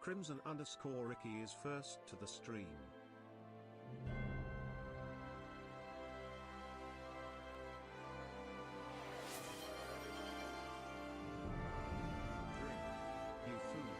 Crimson_Ricky is first to the stream. Drink. You fool.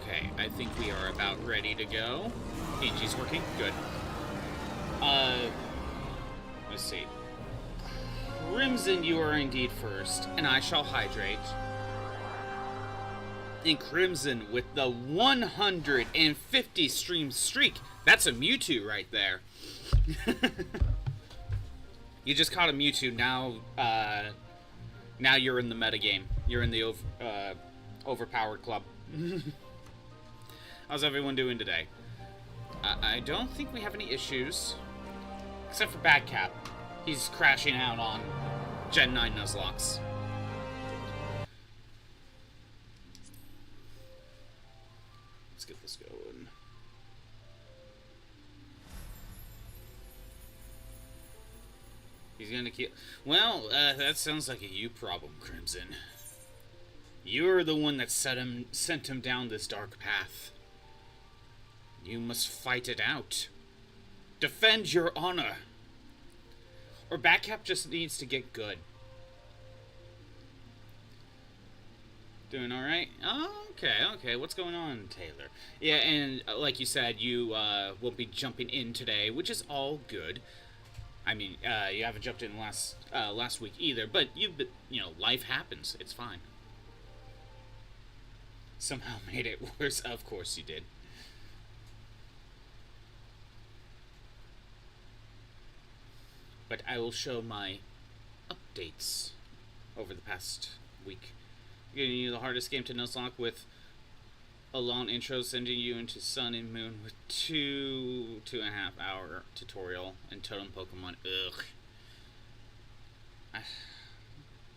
Okay, I think we are about ready to go. PNG's working. Good. Let's see. Crimson, you are indeed first, and I shall hydrate. And Crimson with the 150 stream streak. That's a Mewtwo right there. You just caught a Mewtwo. Now you're in the metagame. You're in the overpowered club. How's everyone doing today? I don't think we have any issues. Except for Badcap. He's crashing out on Gen 9 Nuzlocke. Let's get this going. He's gonna kill... Well, that sounds like a you problem, Crimson. You're the one that sent him down this dark path. You must fight it out. Defend your honor. Or Badcap just needs to get good. Doing alright? Oh, okay. What's going on, Taylor? Yeah, and like you said, you won't be jumping in today, which is all good. I mean, you haven't jumped in last week either, but life happens. It's fine. Somehow made it worse. Of course you did. But I will show my updates over the past week. Giving you the hardest game to Nuzlocke with a long intro, sending you into Sun and Moon with 2.5 hour tutorial and Totem Pokemon. Ugh.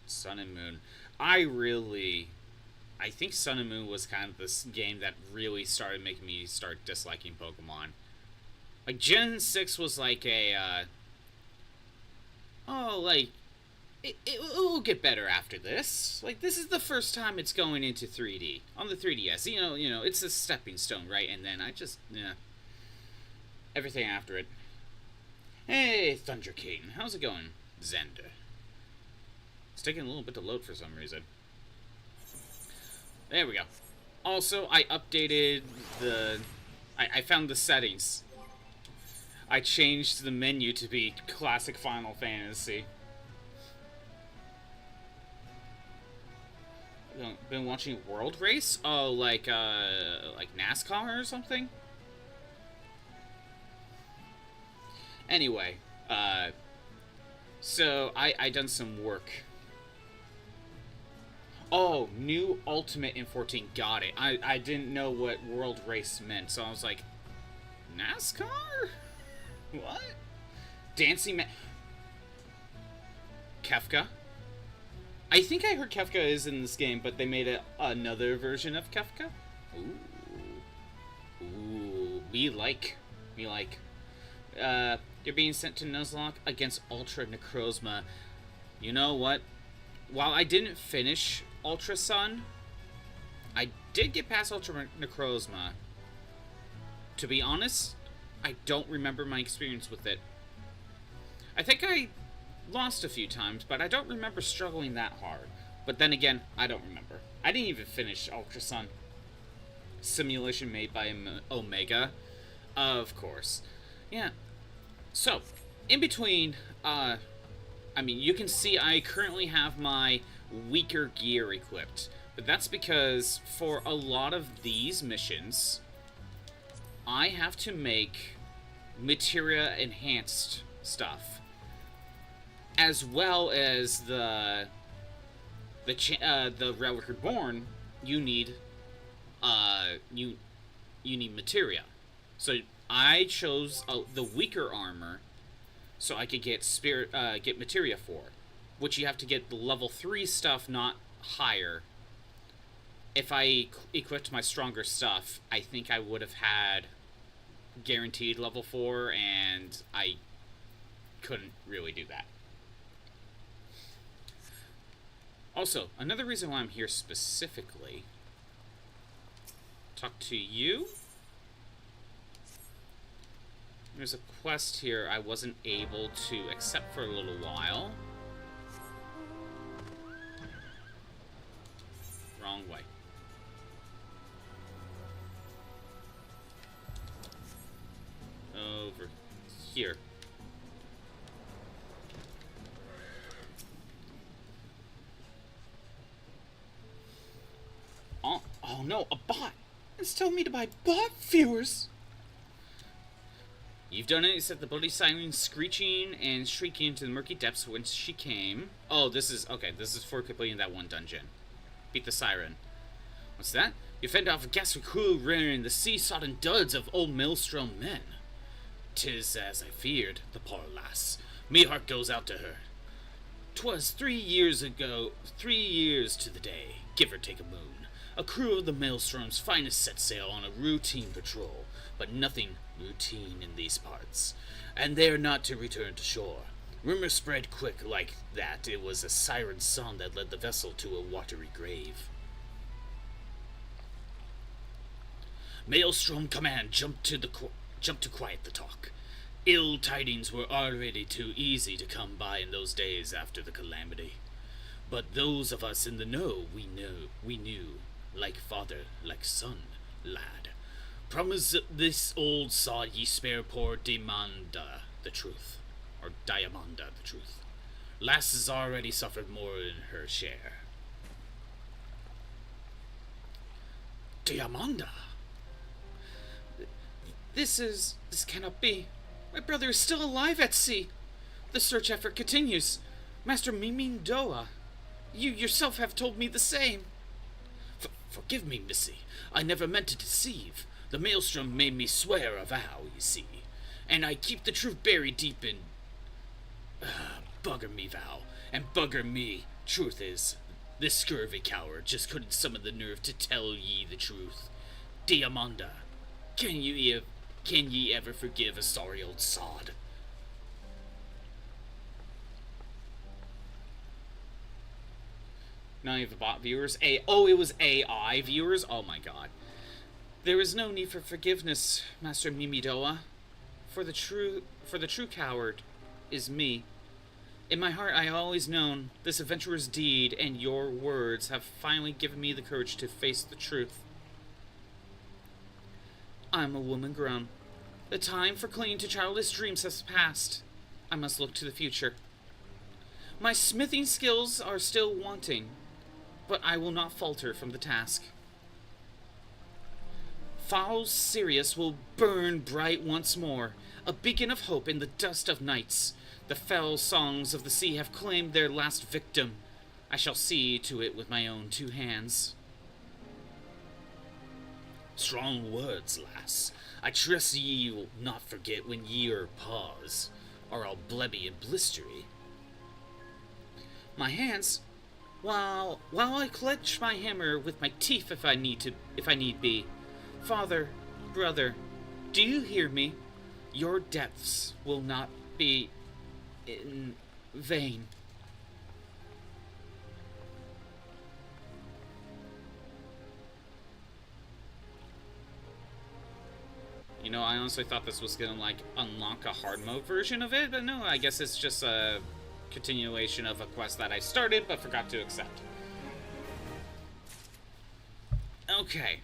Sun and Moon. I think Sun and Moon was kind of this game that really started making me start disliking Pokemon. Like, Gen 6 was like a, it will get better after this. Like, this is the first time it's going into 3D on the 3DS. You know, it's a stepping stone, right? And then everything after it. Hey, Thunder King, how's it going, Xander? It's taking a little bit to load for some reason. There we go. Also, I updated I found the settings. I changed the menu to be classic Final Fantasy. Been watching World Race? Oh, like NASCAR or something? Anyway, so I done some work. Oh, new Ultimate in 14. Got it. I didn't know what World Race meant, so I was like, NASCAR? What? Dancing Man... Kefka? I think I heard Kefka is in this game, but they made another version of Kefka? Ooh. Ooh. Me like. You're being sent to Nuzlocke against Ultra Necrozma. You know what? While I didn't finish Ultra Sun, I did get past Ultra Necrozma. To be honest, I don't remember my experience with it. I think I lost a few times, but I don't remember struggling that hard. But then again, I don't remember. I didn't even finish Ultra Sun. Simulation made by Omega. Of course. Yeah. So, in between, I mean, you can see I currently have my weaker gear equipped. But that's because for a lot of these missions, I have to make materia enhanced stuff, as well as the Relic Reborn. You need you need materia. So I chose the weaker armor, so I could get get materia for, which you have to get the level 3 stuff, not higher. If I equipped my stronger stuff, I think I would have had guaranteed level 4, and I couldn't really do that. Also, another reason why I'm here specifically, talk to you. There's a quest here I wasn't able to accept for a little while. Wrong way. over here. Oh no, a bot! It's telling me to buy bot viewers! You've done it, said the bloody siren, screeching and shrieking into the murky depths whence she came. Oh, this is, okay, this is for completing that one dungeon. Beat the siren. What's that? You fend off a ghastly crew rearing the sea-sodden duds of old Maelstrom men. 'Tis as I feared, the poor lass. Me heart goes out to her. 'Twas 3 years ago, 3 years to the day, give or take a moon. A crew of the Maelstrom's finest set sail on a routine patrol, but nothing routine in these parts, and they're not to return to shore. Rumor spread quick like that it was a siren song that led the vessel to a watery grave. Maelstrom command jumped to quiet the talk. Ill tidings were already too easy to come by in those days after the calamity. But those of us in the know, we knew, like father, like son, lad. Promise this old sod ye spare poor Diamanda the truth. Or Diamanda the truth. Lass has already suffered more than her share. Diamanda! This cannot be. My brother is still alive at sea. The search effort continues. Master Mimindoa, you yourself have told me the same. Forgive me, missy. I never meant to deceive. The Maelstrom made me swear a vow, you see. And I keep the truth buried deep in... bugger me vow. And bugger me, truth is, this scurvy coward just couldn't summon the nerve to tell ye the truth. Diamanda, can ye ever forgive a sorry old sod? None of the bot viewers. It was AI viewers? Oh my god. There is no need for forgiveness, Master Mimidoa. For the true coward is me. In my heart I have always known this adventurer's deed and your words have finally given me the courage to face the truth. I am a woman grown. The time for clinging to childish dreams has passed. I must look to the future. My smithing skills are still wanting, but I will not falter from the task. Foul Sirius will burn bright once more, a beacon of hope in the dust of nights. The fell songs of the sea have claimed their last victim. I shall see to it with my own 2 hands. Strong words, lass. I trust ye will not forget when ye are paws, are all blebby and blistery. My hands, while I clench my hammer with my teeth if I need be. Father, brother, do you hear me? Your depths will not be in vain. You know, I honestly thought this was gonna, like, unlock a hard mode version of it, but no, I guess it's just a continuation of a quest that I started but forgot to accept. Okay.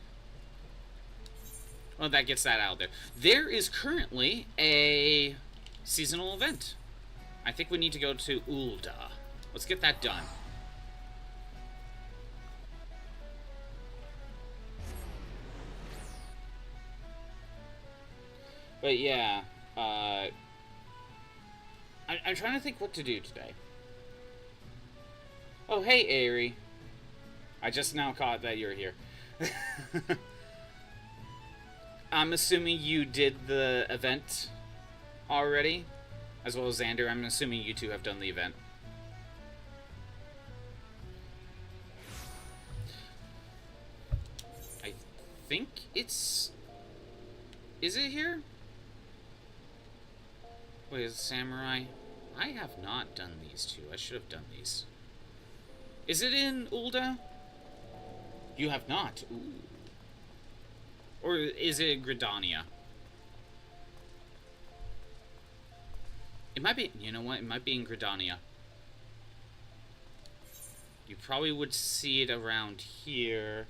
Well, that gets that out there. There is currently a seasonal event. I think we need to go to Ul'dah. Let's get that done. But yeah, I'm trying to think what to do today. Oh, hey, Aerie. I just now caught that you're here. I'm assuming you did the event already, as well as Xander. I'm assuming you two have done the event. I think it's... Is it here? Wait, is it Samurai? I have not done these two. I should have done these. Is it in Ul'dah? You have not. Ooh. Or is it Gridania? It might be... You know what? It might be in Gridania. You probably would see it around here.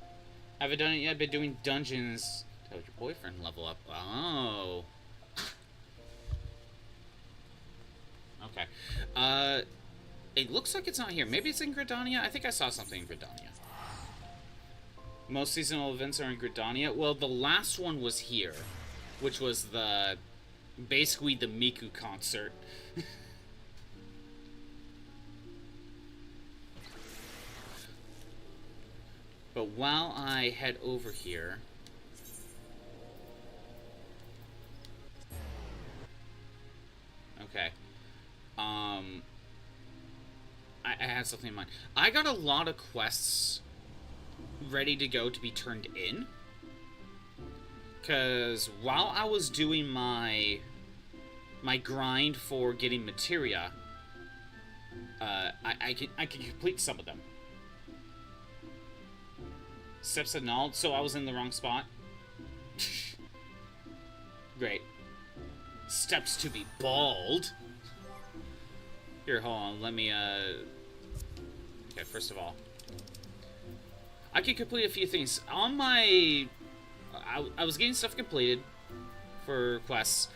Haven't done it yet. Been doing dungeons. Tell your boyfriend level up. Oh. Uh, it looks like it's not here. Maybe it's in Gridania? I think I saw something in Gridania. Most seasonal events are in Gridania. Well, the last one was here, which was basically the Miku concert. But while I head over here... Okay. I had something in mind. I got a lot of quests ready to go to be turned in. Because while I was doing my grind for getting materia, I can complete some of them. Steps annulled, so I was in the wrong spot. Great. Steps to be bald. Here, hold on, let me, Okay, first of all, I can complete a few things. On my... I was getting stuff completed for quests.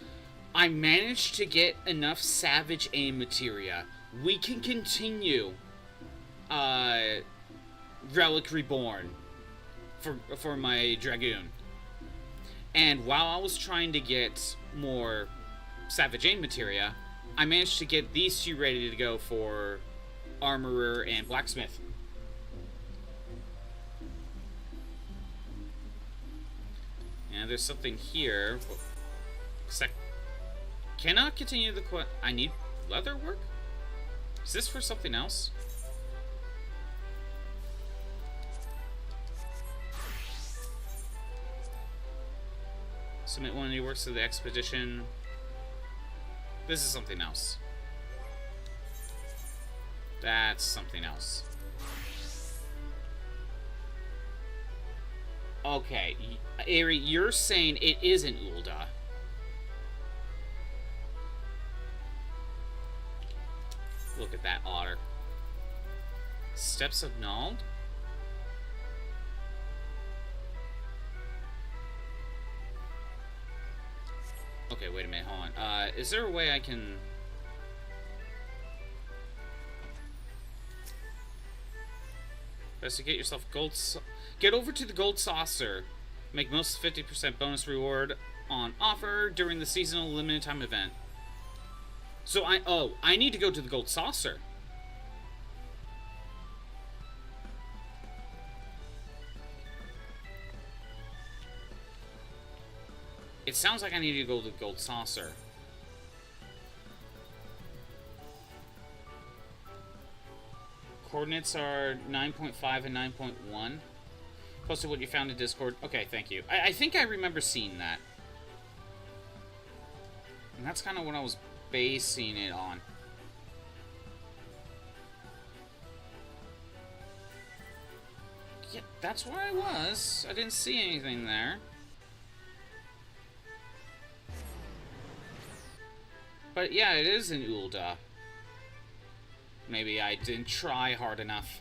I managed to get enough Savage Aim materia. We can continue, Relic Reborn for my Dragoon. And while I was trying to get more Savage Aim materia, I managed to get these two ready to go for Armorer and Blacksmith. And there's something here. Cannot continue the quest. I need leather work? Is this for something else? Submit one of your works to the expedition. This is something else. That's something else. Okay, Ari, you're saying it isn't Ul'dah. Look at that otter. Steps of Nald? Okay, wait a minute, hold on. Is there a way I can... Investigate yourself gold... Get over to the gold saucer. Make most 50% bonus reward on offer during the seasonal limited time event. So I need to go to the gold saucer. It sounds like I need to go to the gold saucer. Coordinates are 9.5 and 9.1. Posted what you found in Discord. Okay, thank you. I think I remember seeing that. And that's kind of what I was basing it on. Yeah, that's where I was. I didn't see anything there. But yeah, it is in Ul'dah. Maybe I didn't try hard enough.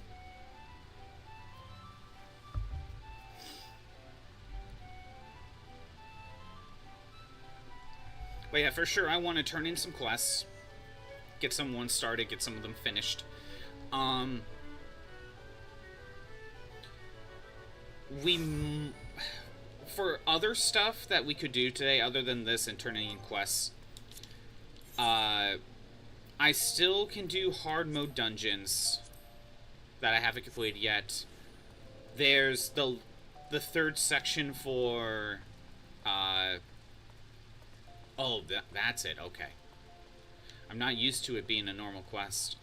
But yeah, for sure, I want to turn in some quests. Get some ones started, get some of them finished. For other stuff that we could do today, other than this and turning in quests, I still can do hard mode dungeons that I haven't completed yet. There's the third section for, oh, that's it, okay. I'm not used to it being a normal quest.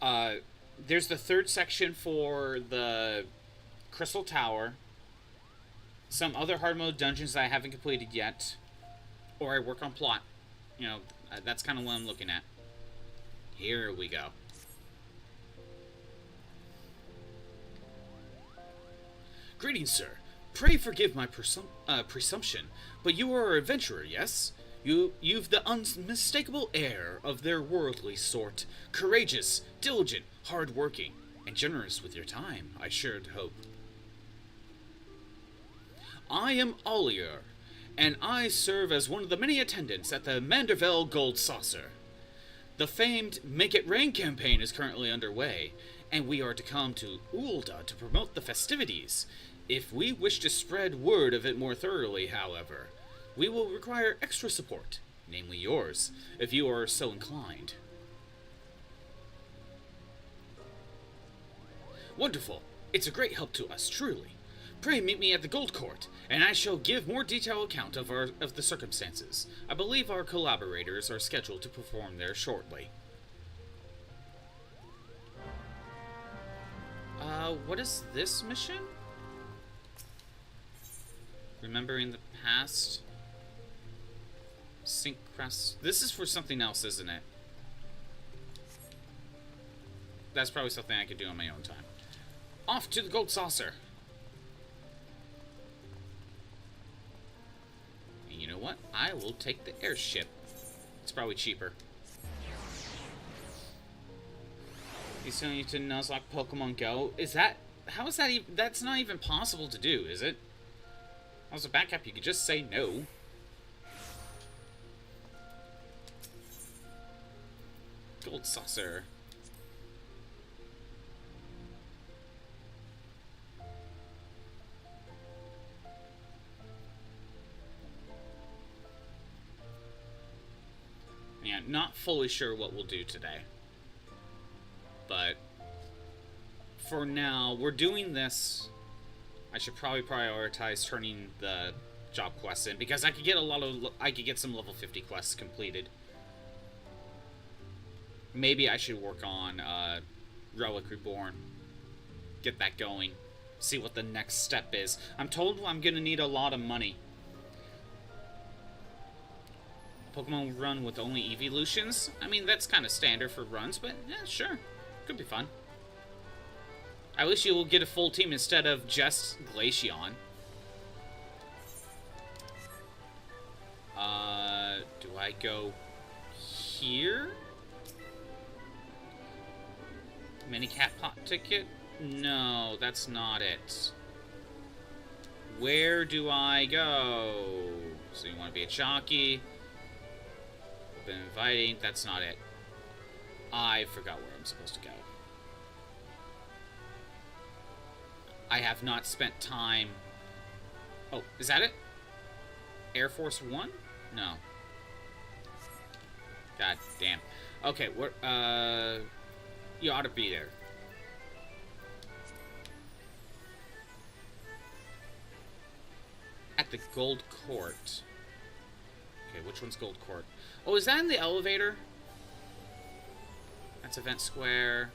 There's the third section for the Crystal Tower. Some other hard mode dungeons that I haven't completed yet. Or I work on plot. You know, that's kind of what I'm looking at. Here we go. Greetings, sir. Pray forgive my presumption, but you are an adventurer, yes? You've the unmistakable air of their worldly sort. Courageous, diligent, hard-working, and generous with your time, I should hope. I am Olier, and I serve as one of the many attendants at the Manderville Gold Saucer. The famed Make It Rain campaign is currently underway, and we are to come to Ulda to promote the festivities. If we wish to spread word of it more thoroughly, however, we will require extra support, namely yours, if you are so inclined. Wonderful. It's a great help to us, truly. Pray meet me at the Gold Court, and I shall give more detailed account of the circumstances. I believe our collaborators are scheduled to perform there shortly. What is this mission? Remembering the past. Sync crest. This is for something else, isn't it? That's probably something I could do on my own time. Off to the Gold Saucer. And you know what? I will take the airship. It's probably cheaper. He's sending you to Nuzlocke Pokemon Go. Is that... How is that even... That's not even possible to do, is it? As a backup, you could just say no. Gold Saucer. Yeah, not fully sure what we'll do today. But for now, we're doing this. I should probably prioritize turning the job quests in because I could get some level 50 quests completed. Maybe I should work on Relic Reborn. Get that going. See what the next step is. I'm told I'm gonna need a lot of money. Pokemon run with only evolutions? I mean, that's kind of standard for runs, but yeah, sure. Could be fun. At least you will get a full team instead of just Glaceon. Do I go here? Mini cat pot ticket? No, that's not it. Where do I go? So you want to be a jockey? Been inviting. That's not it. I forgot where I'm supposed to go. I have not spent time. Oh, is that it? Air Force One? No. God damn. Okay, what? You ought to be there. At the Gold Court. Okay, which one's Gold Court? Oh, is that in the elevator? That's Event Square.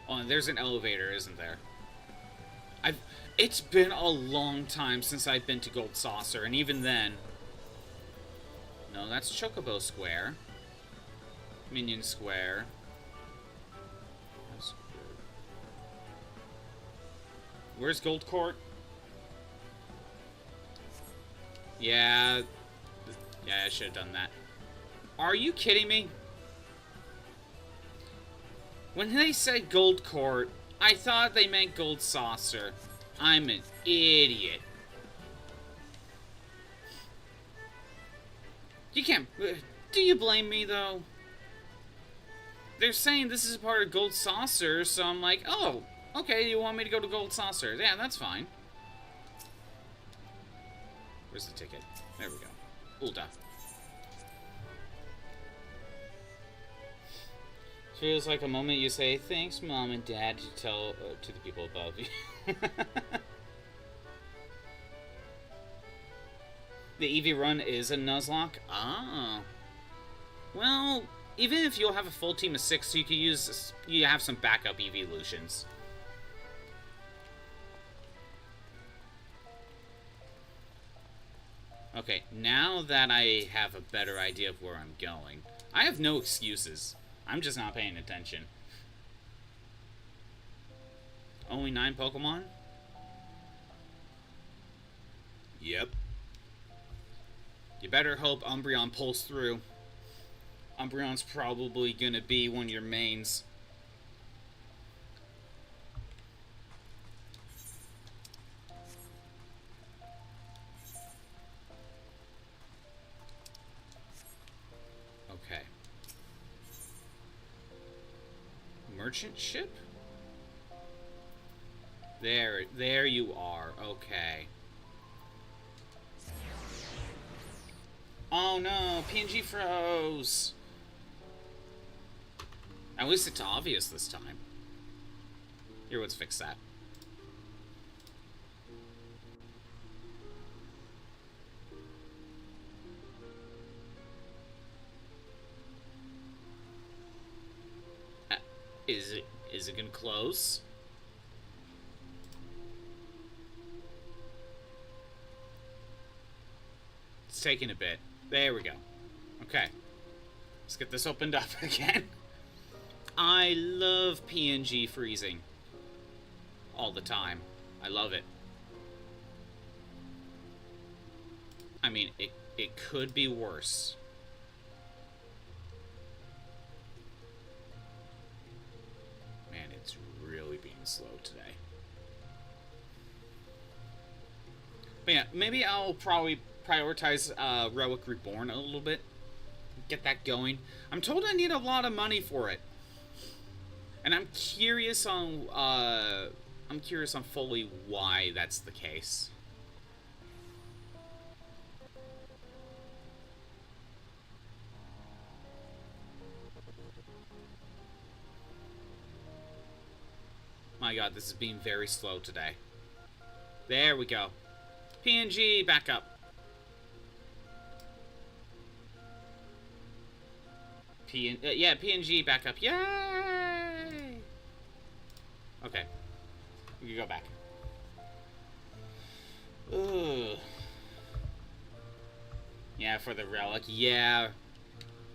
Oh, and there's an elevator, isn't there? It's been a long time since I've been to Gold Saucer, and even then... No, that's Chocobo Square. Minion Square. Where's Gold Court? Yeah, I should have done that. Are you kidding me? When they said Gold Court, I thought they meant Gold Saucer. I'm an idiot. You can't... Do you blame me, though? They're saying this is part of Gold Saucer, so I'm like, oh, okay, you want me to go to Gold Saucer? Yeah, that's fine. Where's the ticket? There we go. Ulda. Feels like a moment you say, thanks, Mom and Dad, to tell to the people above you. The EV run is a Nuzlocke? Ah. Well, even if you'll have a full team of 6, you could have some backup evolutions. Okay, now that I have a better idea of where I'm going, I have no excuses. I'm just not paying attention. Only 9 Pokemon? Yep. You better hope Umbreon pulls through. Umbreon's probably gonna be one of your mains. merchant ship? There you are. Okay. Oh no, PNG froze. At least it's obvious this time. Here, let's fix that. Is it gonna close? It's taking a bit. There we go. Okay. Let's get this opened up again. I love PNG freezing. All the time. I love it. I mean, it could be worse. Man, it's really being slow today. But yeah, maybe I'll probably prioritize Relic Reborn a little bit. Get that going. I'm told I need a lot of money for it. And I'm curious on fully why that's the case. My god, this is being very slow today. There we go. PNG, back up. Yeah, PNG, back up. Yay! Okay. We can go back. Ugh. Yeah, for the Relic. Yeah.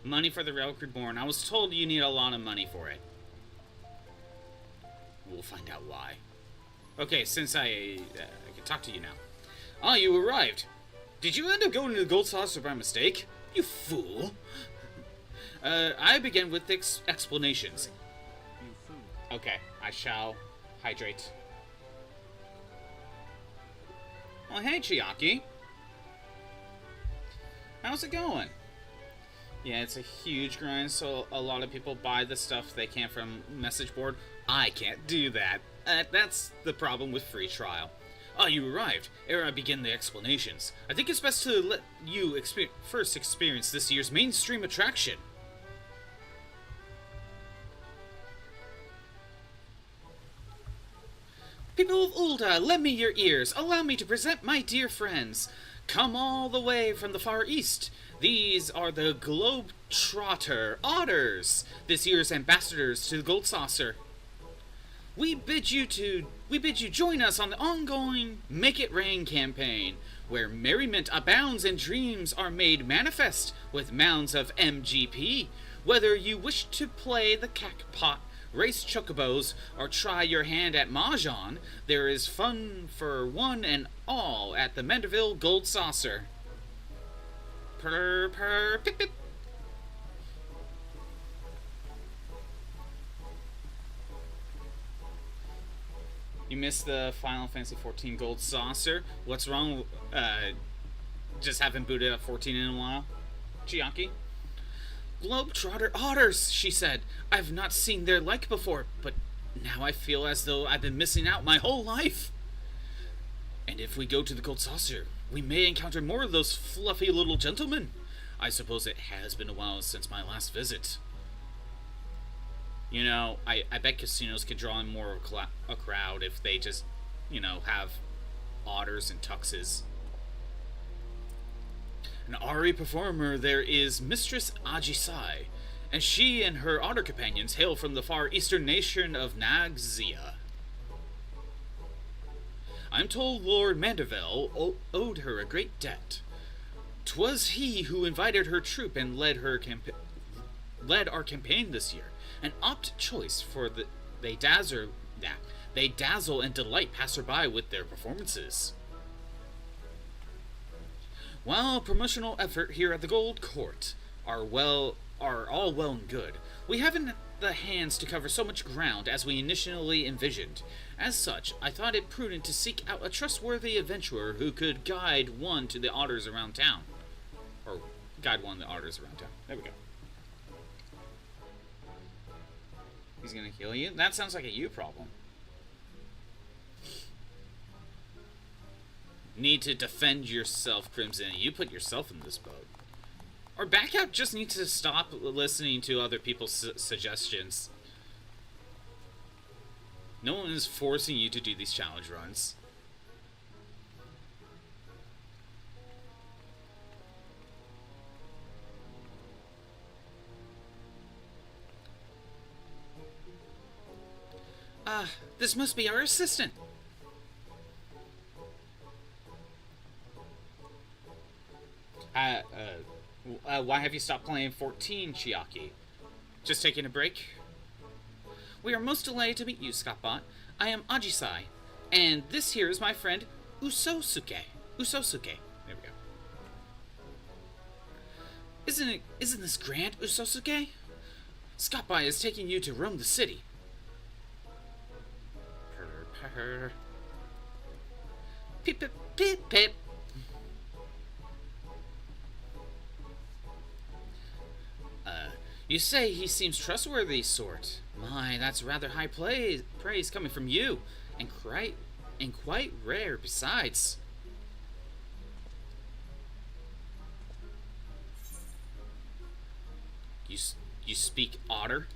Money for the Relic Reborn. I was told you need a lot of money for it. We'll find out why. Okay, since I can talk to you now. Ah, you arrived. Did you end up going to the gold saucer by mistake? You fool. I begin with explanations. Okay, I shall hydrate. Well, hey, Chiaki. How's it going? Yeah, it's a huge grind, so a lot of people buy the stuff they can from message board. I can't do that. That's the problem with free trial. Ah, you arrived. Ere I begin the explanations, I think it's best to let you first experience this year's mainstream attraction. People of Ulda, lend me your ears. Allow me to present my dear friends. Come all the way from the Far East. These are the Globetrotter Otters, this year's ambassadors to the Gold Saucer. We bid you join us on the ongoing Make It Rain campaign, where merriment abounds and dreams are made manifest with mounds of MGP. Whether you wish to play the cackpot, race chocobos, or try your hand at Mahjong, there is fun for one and all at the Mandeville Gold Saucer. Purr, purr, pip, pip. You missed the Final Fantasy XIV Gold Saucer. What's wrong? Just haven't booted up 14 in a while. Chiaki? Globetrotter Otters, she said. I've not seen their like before, but now I feel as though I've been missing out my whole life. And if we go to the Gold Saucer, we may encounter more of those fluffy little gentlemen. I suppose it has been a while since my last visit. You know, I bet casinos could draw in more of a crowd if they just, you know, have otters and tuxes. An Ari performer there is Mistress Ajisai, and she and her otter companions hail from the far eastern nation of Nagzia. I'm told Lord Mandeville owed her a great debt. 'Twas he who invited her troop and led our campaign this year, an opt choice for they dazzle and delight passerby with their performances. While promotional effort here at the Gold Court are all well and good, we haven't the hands to cover so much ground as we initially envisioned. As such, I thought it prudent to seek out a trustworthy adventurer who could guide one to the otters around town. Or guide one of the otters around town. There we go. He's gonna heal you? That sounds like a you problem. Need to defend yourself, Crimson. You put yourself in this boat. Or back out just needs to stop listening to other people's suggestions. No one is forcing you to do these challenge runs. This must be our assistant. Why have you stopped playing 14, Chiaki? Just taking a break? We are most delighted to meet you, Scottbot. I am Ajisai, and this here is my friend Usosuke. Usosuke. There we go. Isn't this grand, Usosuke? Scottbot is taking you to roam the city. Purr. Pip pip pip pip. You say he seems trustworthy, sort. My, that's rather high praise coming from you, and quite rare besides. You speak Otter?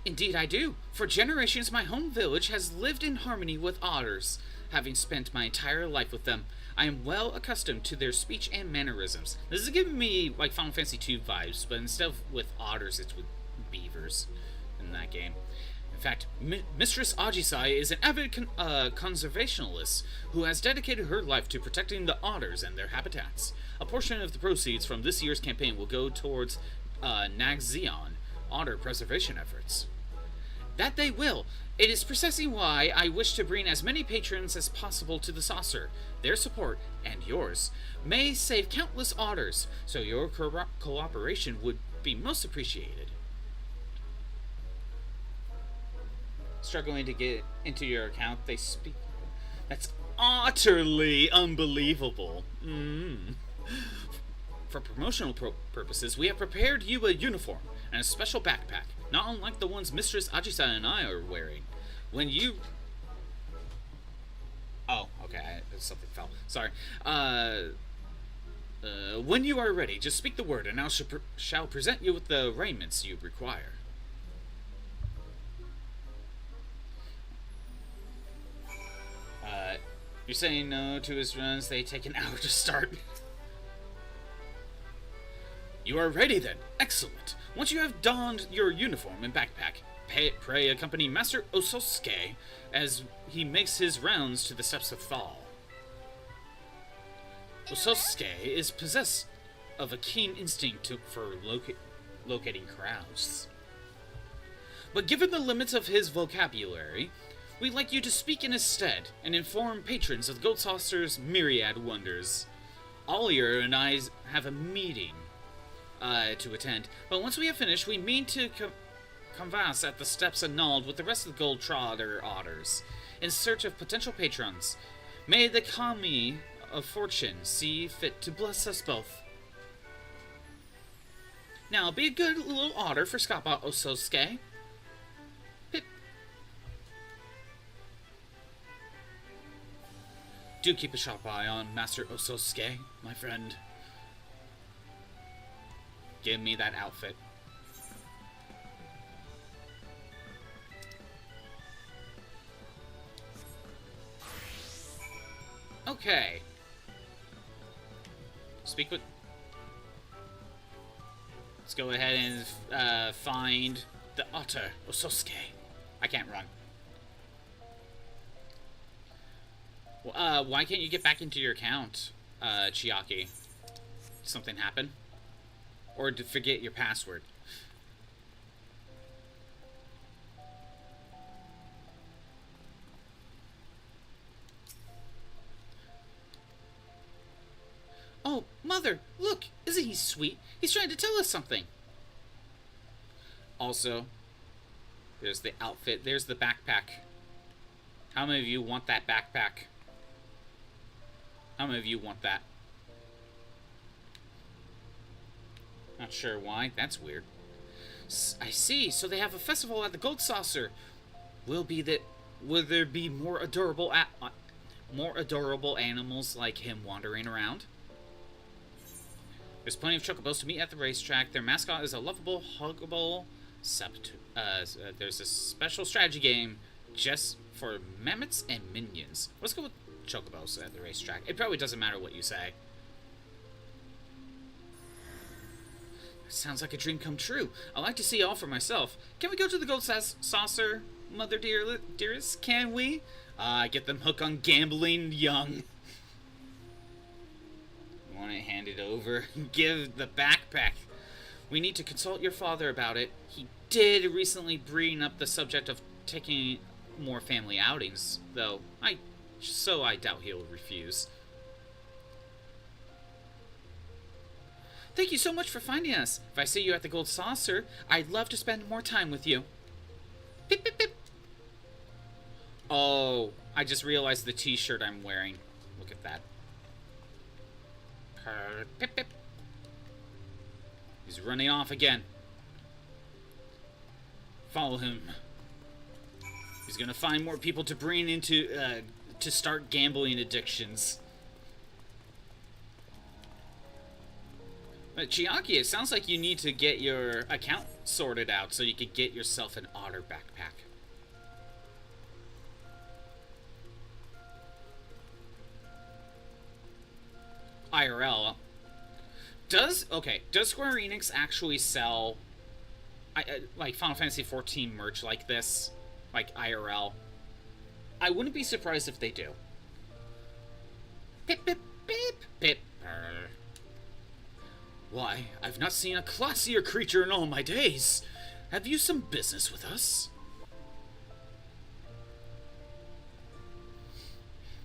Indeed I do. For generations my home village has lived in harmony with otters. Having spent my entire life with them, I am well accustomed to their speech and mannerisms. This is giving me like Final Fantasy II vibes, but instead of with otters, it's with beavers in that game. In fact, Mistress Ajisai is an avid conservationalist who has dedicated her life to protecting the otters and their habitats. A portion of the proceeds from this year's campaign will go towards Nagzion otter preservation efforts. That they will. It is precisely why I wish to bring as many patrons as possible to the saucer. Their support, and yours, may save countless otters, so your cooperation would be most appreciated. Struggling to get into your account, they speak. That's utterly unbelievable. For promotional purposes, we have prepared you a uniform and a special backpack, not unlike the ones Mistress Ajisa and I are wearing. When you... Oh, okay, something fell. Sorry. When you are ready, just speak the word, and I shall present you with the raiments you require. You're saying no to his runs, they take an hour to start. You are ready then. Excellent. Once you have donned your uniform and backpack, pray accompany Master Ososuke as he makes his rounds to the steps of Thal. Ososuke is possessed of a keen instinct for locating crowds. But given the limits of his vocabulary, we'd like you to speak in his stead and inform patrons of Goat Saucer's myriad wonders. Ollier and I have a meeting to attend, but once we have finished, we mean to converse at the steps annulled with the rest of the Gold Trotter otters, in search of potential patrons. May the Kami of Fortune see fit to bless us both. Now, be a good little otter for Scapa Ososuke. Pip. Do keep a sharp eye on Master Ososuke, my friend. Give me that outfit. Okay. Speak with... Let's go ahead and find the otter, Ososuke. I can't run. Why can't you get back into your account, Chiaki? Something happen? Or to forget your password? Oh, Mother, look! Isn't he sweet? He's trying to tell us something. Also, there's the outfit. There's the backpack. How many of you want that backpack? How many of you want that? Not sure why. That's weird. I see. So they have a festival at the Gold Saucer. Will there be more adorable animals like him wandering around? There's plenty of chocobos to meet at the racetrack. Their mascot is a lovable, huggable there's a special strategy game just for mammoths and minions. Let's go with chocobos at the racetrack. It probably doesn't matter what you say. Sounds like a dream come true. I'd like to see it all for myself. Can we go to the Gold Saucer, Mother dearest? Can we? Get them hooked on gambling young. Want it handed over? Give the backpack. We need to consult your father about it. He did recently bring up the subject of taking more family outings, though I doubt he'll refuse. Thank you so much for finding us. If I see you at the Gold Saucer, I'd love to spend more time with you. Pip, pip, pip. Oh, I just realized the t-shirt I'm wearing. Look at that. Pip, pip. He's running off again. Follow him. He's gonna find more people to bring into, to start gambling addictions. But Chiaki, it sounds like you need to get your account sorted out so you could get yourself an otter backpack. IRL. Does Square Enix actually sell like Final Fantasy XIV merch like this? Like IRL? I wouldn't be surprised if they do. Pip, pip, pip, pip. Why, I've not seen a classier creature in all my days. Have you some business with us?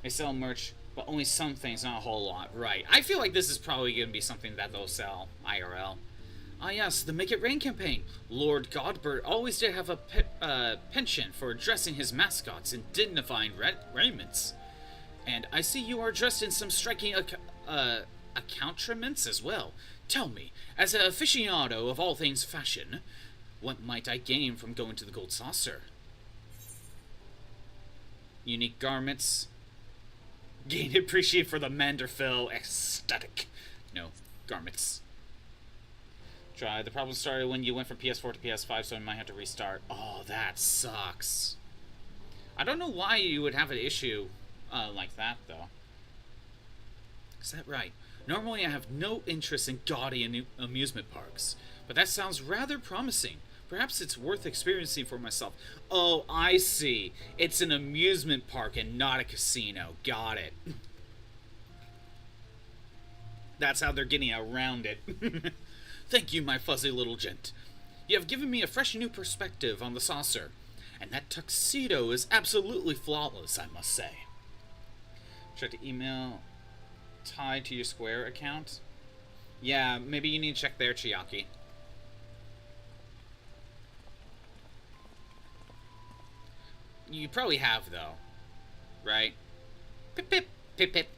They sell merch, but only some things, not a whole lot. Right. I feel like this is probably going to be something that they'll sell IRL. Ah yes, the Make It Rain campaign. Lord Godbert always did have a penchant for dressing his mascots in dignified raiments. And I see you are dressed in some striking accoutrements as well. Tell me, as an aficionado of all things fashion, what might I gain from going to the Gold Saucer? Unique garments. Gain appreciate for the Manderfell aesthetic. No, garments. Try. The problem started when you went from PS4 to PS5, so you might have to restart. Oh, that sucks. I don't know why you would have an issue like that, though. Is that right? Normally I have no interest in gaudy amusement parks, but that sounds rather promising. Perhaps it's worth experiencing for myself. Oh, I see. It's an amusement park and not a casino. Got it. That's how they're getting around it. Thank you, my fuzzy little gent. You have given me a fresh new perspective on the saucer, and that tuxedo is absolutely flawless, I must say. Check the email tied to your Square account. Yeah, maybe you need to check there, Chiaki. You probably have, though. Right? Pip, pip, pip, pip.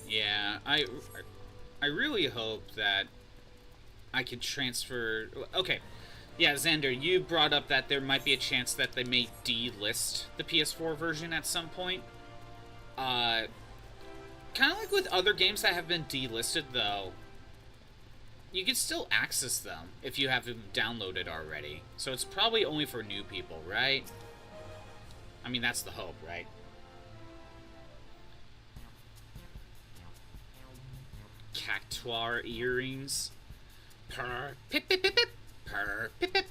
Yeah, I really hope that I can transfer... Okay, yeah, Xander, you brought up that there might be a chance that they may delist the PS4 version at some point. Kind of like with other games that have been delisted, though, you can still access them if you have them downloaded already. So it's probably only for new people, right? I mean, that's the hope, right? Cactuar earrings. Purr, pip, pip, pip, pip. Purr, pip, pip.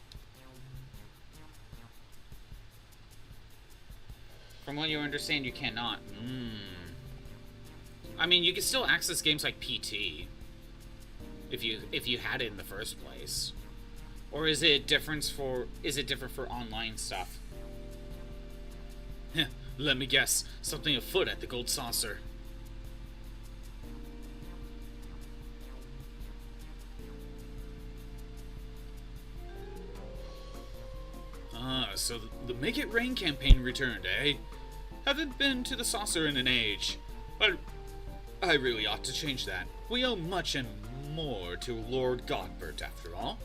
From what you understand, you cannot. I mean, you can still access games like PT if you had it in the first place. Or is it different for online stuff? Let me guess, something afoot at the Gold Saucer. Ah, so the Make It Rain campaign returned, eh? Haven't been to the saucer in an age. But I really ought to change that. We owe much and more to Lord Godbert, after all.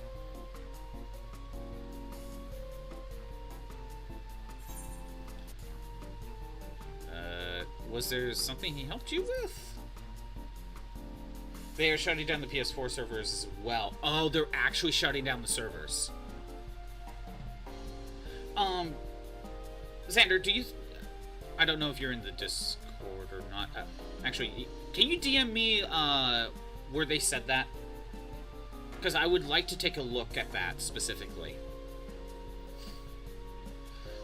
Was there something he helped you with? They are shutting down the PS4 servers as well. Oh, they're actually shutting down the servers. Xander, do you... I don't know if you're in the Discord or not. Actually, can you DM me where they said that? Because I would like to take a look at that specifically.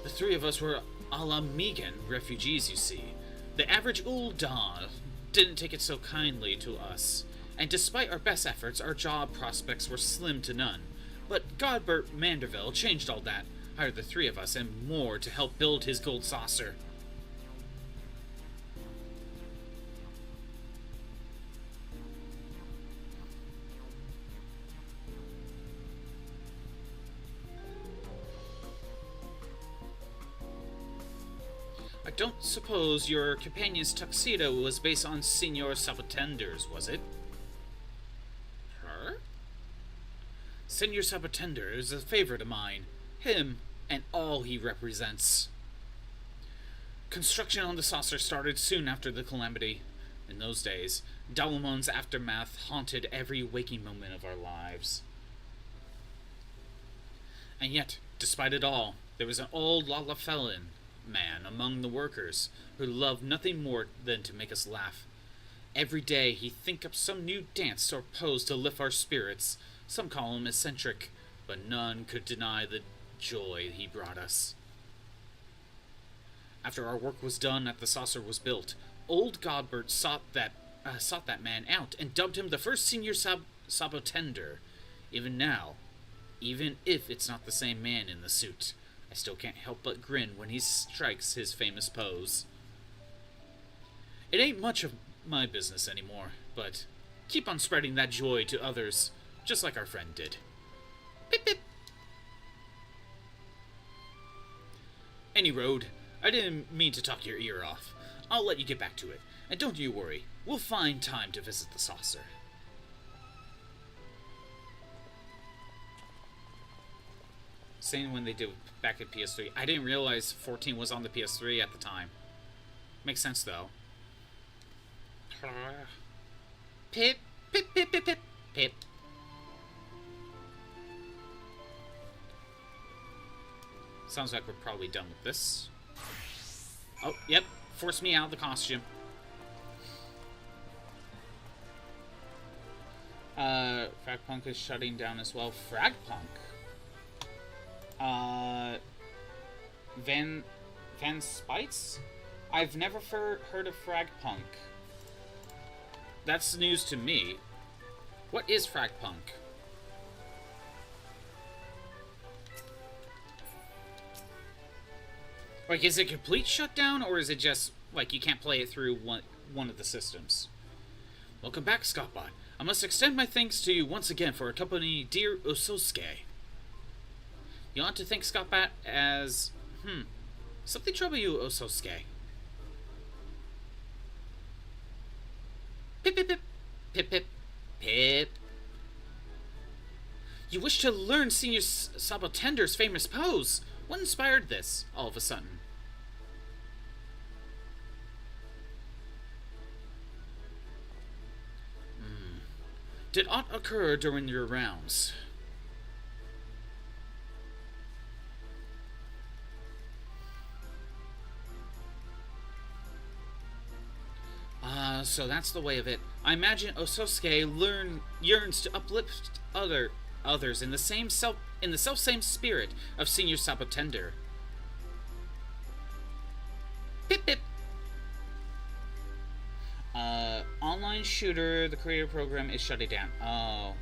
The three of us were a la Megan refugees, you see. The average Ul'dah didn't take it so kindly to us, and despite our best efforts, our job prospects were slim to none. But Godbert Manderville changed all that, hired the three of us and more to help build his gold saucer. I don't suppose your companion's tuxedo was based on Senor Sabotender's, was it? Her? Senor Sabotender is a favorite of mine. Him and all he represents. Construction on the saucer started soon after the calamity. In those days, Dalamon's aftermath haunted every waking moment of our lives. And yet, despite it all, there was an old Lalafellan man among the workers who loved nothing more than to make us laugh. Every day he'd think up some new dance or pose to lift our spirits. Some call him eccentric, but none could deny the joy he brought us. After our work was done and the saucer was built, old Godbert sought that man out and dubbed him the first Senior Sabotender. Even now, even if it's not the same man in the suit, I still can't help but grin when he strikes his famous pose. It ain't much of my business anymore, but keep on spreading that joy to others, just like our friend did. Pip pip. Any road, I didn't mean to talk your ear off. I'll let you get back to it, and don't you worry, we'll find time to visit the saucer. Same when they did back at PS3. I didn't realize 14 was on the PS3 at the time. Makes sense though. Pip, pip, pip, pip, pip, pip. Sounds like we're probably done with this. Oh, yep. Force me out of the costume. Fragpunk is shutting down as well. Fragpunk? Van Spites? I've never heard of Fragpunk. That's news to me. What is Fragpunk? Like, is it complete shutdown, or is it just, like, you can't play it through one of the systems? Welcome back, Scottbot. I must extend my thanks to you once again for accompanying dear Ososuke. You ought to thank Scottbot as... something trouble you, Ososuke. Pip, pip, pip. Pip, pip, pip. You wish to learn Senior Sabotender's famous pose. What inspired this, all of a sudden? Did aught occur during your rounds? So that's the way of it. I imagine Ososuke yearns to uplift others in the self-same spirit of Senior Sabotender. Pip pip. Online shooter, the creator program is shutting down. Oh.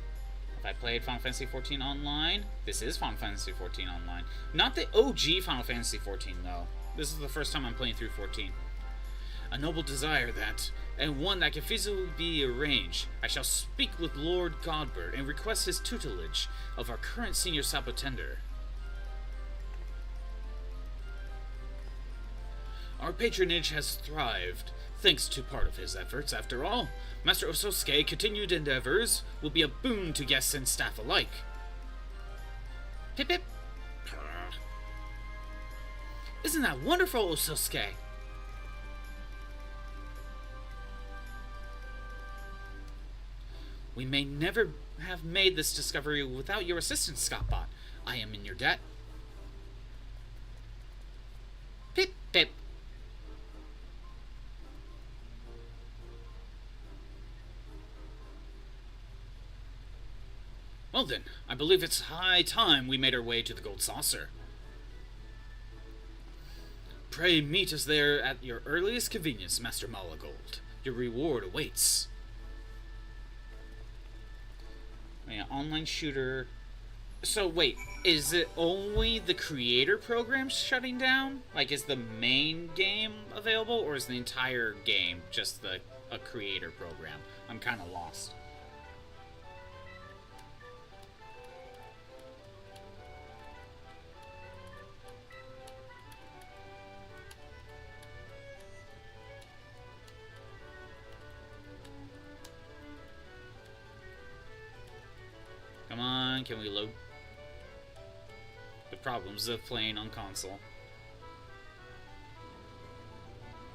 If I played Final Fantasy XIV Online, this is Final Fantasy XIV Online. Not the OG Final Fantasy XIV, though. This is the first time I'm playing through 14. A noble desire that, and one that can feasibly be arranged. I shall speak with Lord Godbert and request his tutelage of our current Senior Sabotender. Our patronage has thrived, thanks to part of his efforts, after all. Master Ososuke's continued endeavors will be a boon to guests and staff alike. Pip pip. Isn't that wonderful, Ososuke? We may never have made this discovery without your assistance, Scottbot. I am in your debt. Pip pip. Well then, I believe it's high time we made our way to the Gold Saucer. Pray meet us there at your earliest convenience, Master Malagold. Your reward awaits. Yeah, online shooter. So wait, is it only the creator program shutting down? Like, is the main game available, or is the entire game just a creator program? I'm kind of lost. Come on, can we load? The problems of playing on console.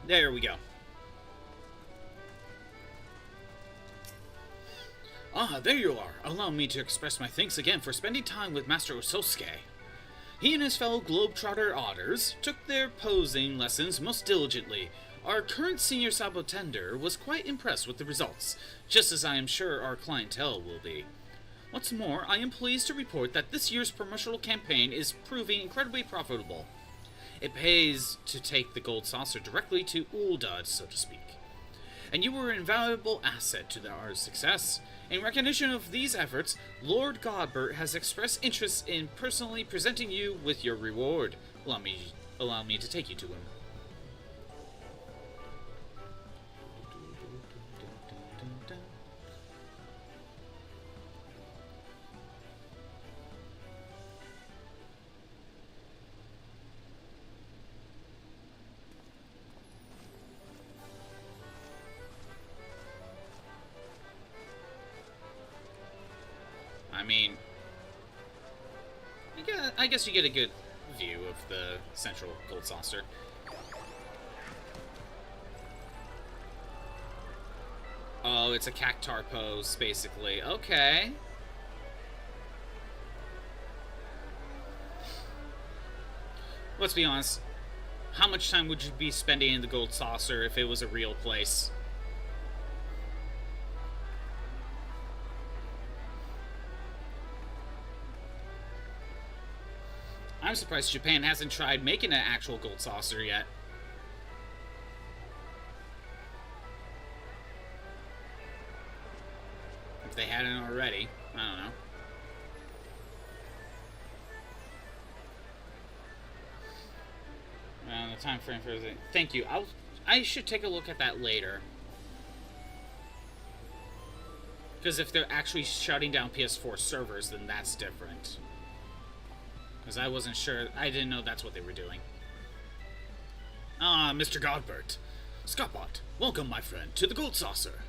There we go. Ah, there you are. Allow me to express my thanks again for spending time with Master Ososuke. He and his fellow Globetrotter otters took their posing lessons most diligently. Our current senior sabotender was quite impressed with the results, just as I am sure our clientele will be. What's more, I am pleased to report that this year's promotional campaign is proving incredibly profitable. It pays to take the Gold Saucer directly to Uldud, so to speak. And you were an invaluable asset to our success. In recognition of these efforts, Lord Godbert has expressed interest in personally presenting you with your reward. Allow me to take you to him. I mean, I guess you get a good view of the central Gold Saucer. Oh, it's a cactar pose, basically. Okay. Let's be honest. How much time would you be spending in the Gold Saucer if it was a real place? I'm surprised Japan hasn't tried making an actual Gold Saucer yet. If they hadn't already, I don't know. The time frame for everything. Thank you. I should take a look at that later. Because if they're actually shutting down PS4 servers, then that's different. Because I wasn't sure. I didn't know that's what they were doing. Ah, Mr. Godbert. Scottbot, welcome, my friend, to the Gold Saucer.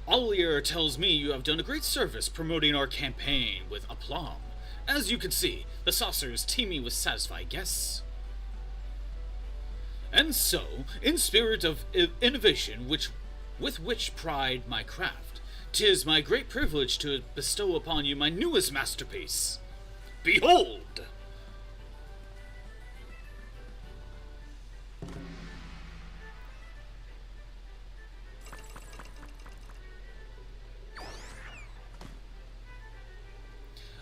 Olier tells me you have done a great service promoting our campaign with aplomb. As you can see, the saucer is teeming with satisfied guests. And so, in spirit of innovation with which pride my craft, 'tis my great privilege to bestow upon you my newest masterpiece. Behold!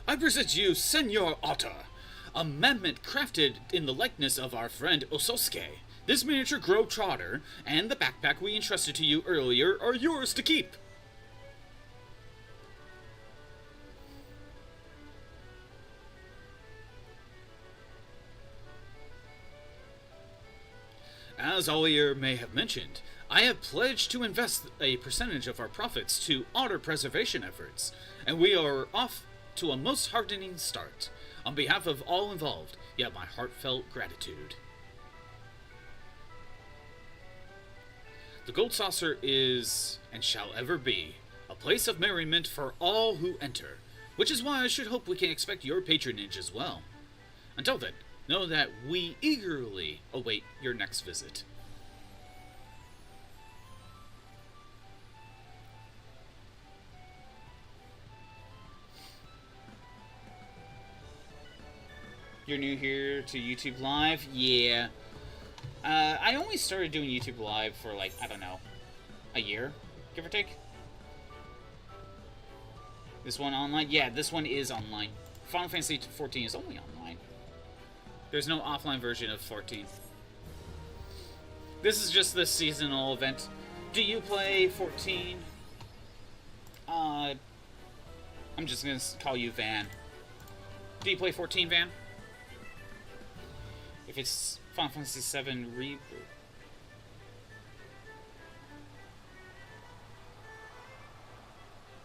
I present you Senor Otter, a mammoth crafted in the likeness of our friend Ososuke. This miniature globetrotter and the backpack we entrusted to you earlier are yours to keep. As Olier may have mentioned, I have pledged to invest a percentage of our profits to otter preservation efforts, and we are off to a most heartening start. On behalf of all involved, you have my heartfelt gratitude. The Gold Saucer is, and shall ever be, a place of merriment for all who enter, which is why I should hope we can expect your patronage as well. Until then, know that we eagerly await your next visit. You're new here to YouTube Live? Yeah. I only started doing YouTube Live for, like, I don't know, a year, give or take. This one online? Yeah, this one is online. Final Fantasy XIV is only online. There's no offline version of 14. This is just the seasonal event. Do you play 14? I'm just gonna call you Van. Do you play 14, Van? If it's Final Fantasy VII Reboot.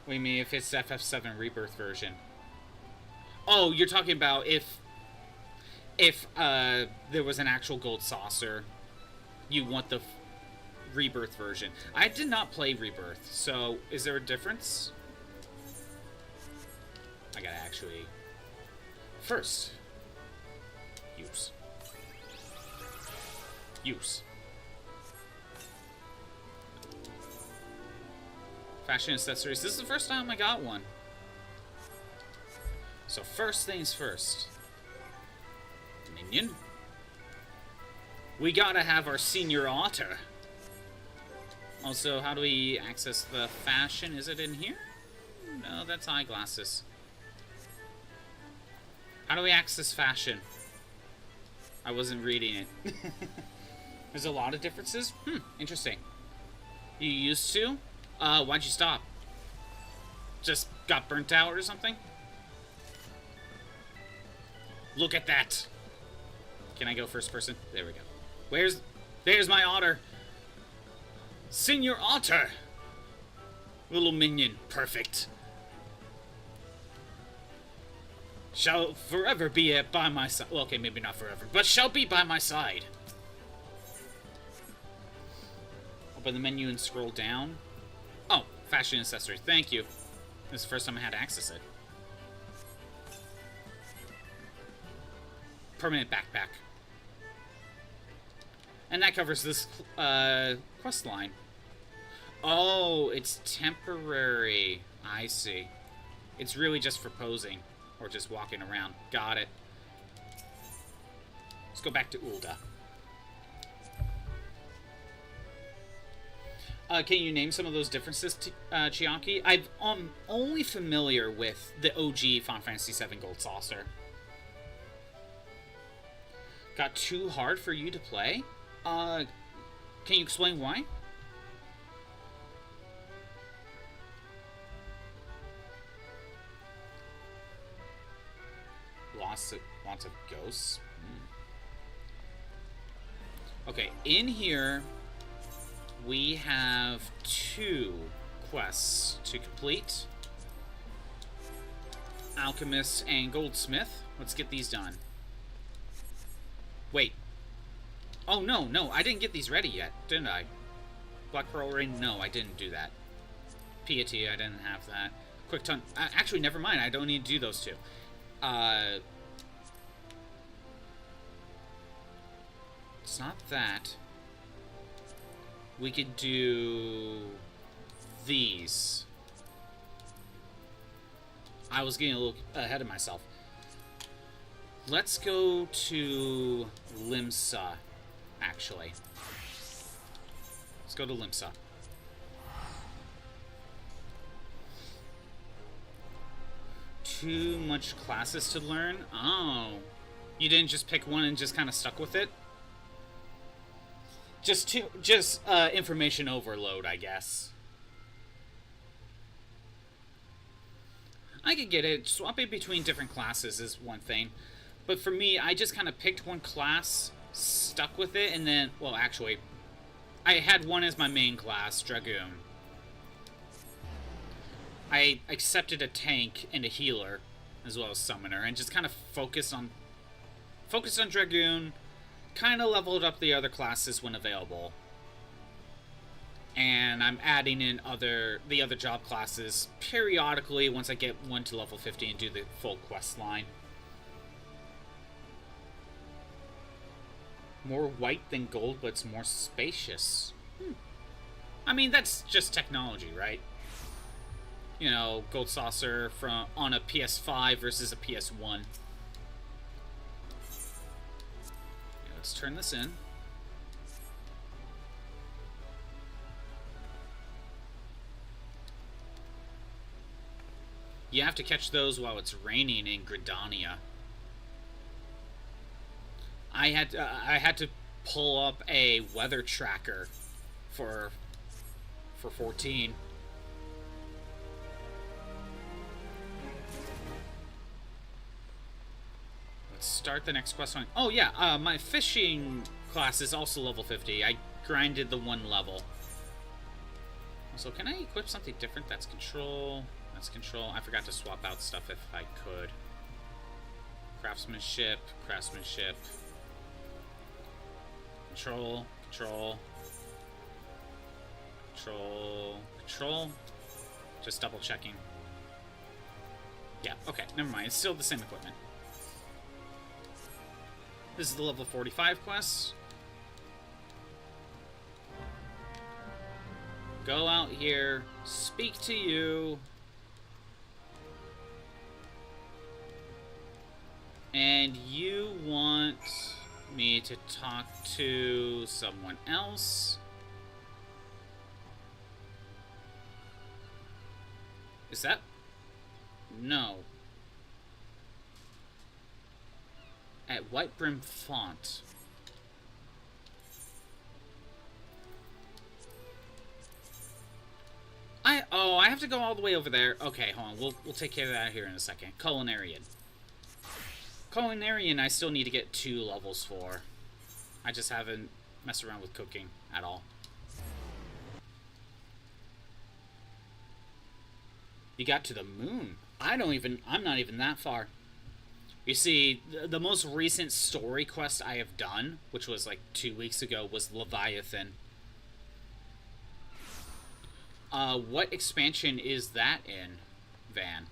What do you mean if it's FF7 Rebirth version? Oh, you're talking about if there was an actual gold saucer, you want the Rebirth version. I did not play Rebirth, so is there a difference? I gotta actually... First, use. Fashion accessories. This is the first time I got one. So first things first. Minion. We gotta have our senior otter. Also, how do we access the fashion? Is it in here? No, that's eyeglasses. How do we access fashion? I wasn't reading it. There's a lot of differences? Interesting. You used to? Why'd you stop? Just got burnt out or something? Look at that! Can I go first person? There we go. There's my otter! Senior Otter! Little minion. Perfect. Shall forever be by my side. Well, okay, maybe not forever, but shall be by my side. Open the menu and scroll down. Oh, fashion accessory. Thank you. This is the first time I had to access it. Permanent backpack. And that covers this quest line. Oh, it's temporary. I see. It's really just for posing. Or just walking around. Got it. Let's go back to Ulda. Can you name some of those differences, Chiaki? I'm only familiar with the OG Final Fantasy VII Gold Saucer. Got too hard for you to play? Can you explain why? Lots of ghosts. Okay, in here we have 2 quests to complete. Alchemist and Goldsmith. Let's get these done. Wait. Oh, no, I didn't get these ready yet, didn't I? Black Pearl Ring? No, I didn't do that. Piety, I didn't have that. Quick Tongue. Actually, never mind. I don't need to do those 2. It's not that. We could do these. I was getting a little ahead of myself. Let's go to Limsa, actually. Let's go to Limsa. Too much classes to learn? Oh. You didn't just pick one and just kind of stuck with it? Just information overload, I guess. I could get it. Swapping between different classes is one thing. But for me, I just kind of picked one class, stuck with it, and then... Well, actually, I had one as my main class, Dragoon. I accepted a tank and a healer, as well as summoner, and just kind of focused on Dragoon, kind of leveled up the other classes when available. and I'm adding in the other job classes periodically once I get one to level 50 and do the full quest line. More white than gold, but it's more spacious. I mean, that's just technology, right? You know, gold saucer on a PS5 versus a PS1. Let's turn this in. You have to catch those while it's raining in Gridania. I had to pull up a weather tracker for 14. Let's start the next quest line. Oh yeah, my fishing class is also level 50. I grinded the one level. So can I equip something different? That's control. That's control. I forgot to swap out stuff if I could. Craftsmanship. Control. Just double checking. Yeah, okay, never mind. It's still the same equipment. This is the level 45 quest. Go out here, speak to you, and you want me to talk to someone else. Is that? No. At White Brim Font. I have to go all the way over there. Okay, hold on. We'll take care of that here in a second. Culinarian. Culinarian I still need to get 2 levels for. I just haven't messed around with cooking at all. You got to the moon. I'm not even that far. You see, the most recent story quest I have done, which was like 2 weeks ago, was Leviathan. What expansion is that in, Van?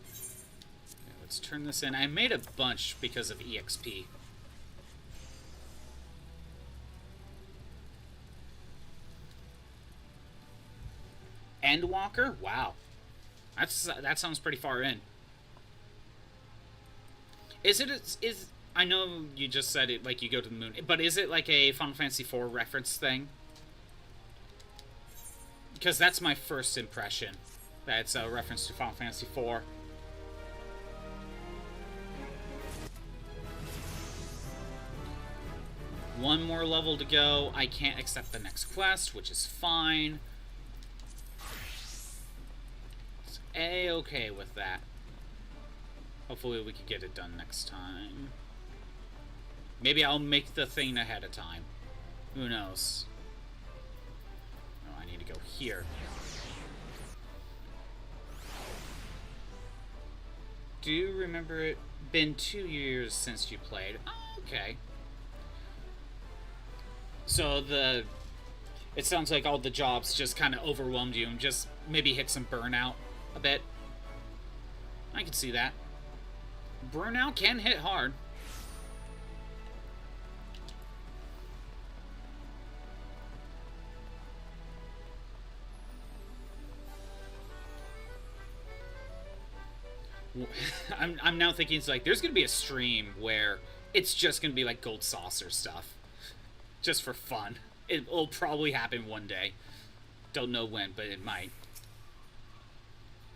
Okay, let's turn this in. I made a bunch because of EXP. Endwalker? Wow. That sounds pretty far in. I know you just said it like you go to the moon, but is it like a Final Fantasy IV reference thing? Because that's my first impression, that it's a reference to Final Fantasy IV. One more level to go. I can't accept the next quest, which is fine. It's A-okay with that. Hopefully we can get it done next time. Maybe I'll make the thing ahead of time. Who knows? Oh, I need to go here. Do you remember it been 2 years since you played? Oh, okay. So it sounds like all the jobs just kind of overwhelmed you and just maybe hit some burnout a bit. I can see that. Burnout can hit hard. I'm now thinking it's like there's gonna be a stream where it's just gonna be like gold saucer stuff, just for fun. It'll probably happen one day. Don't know when, but it might.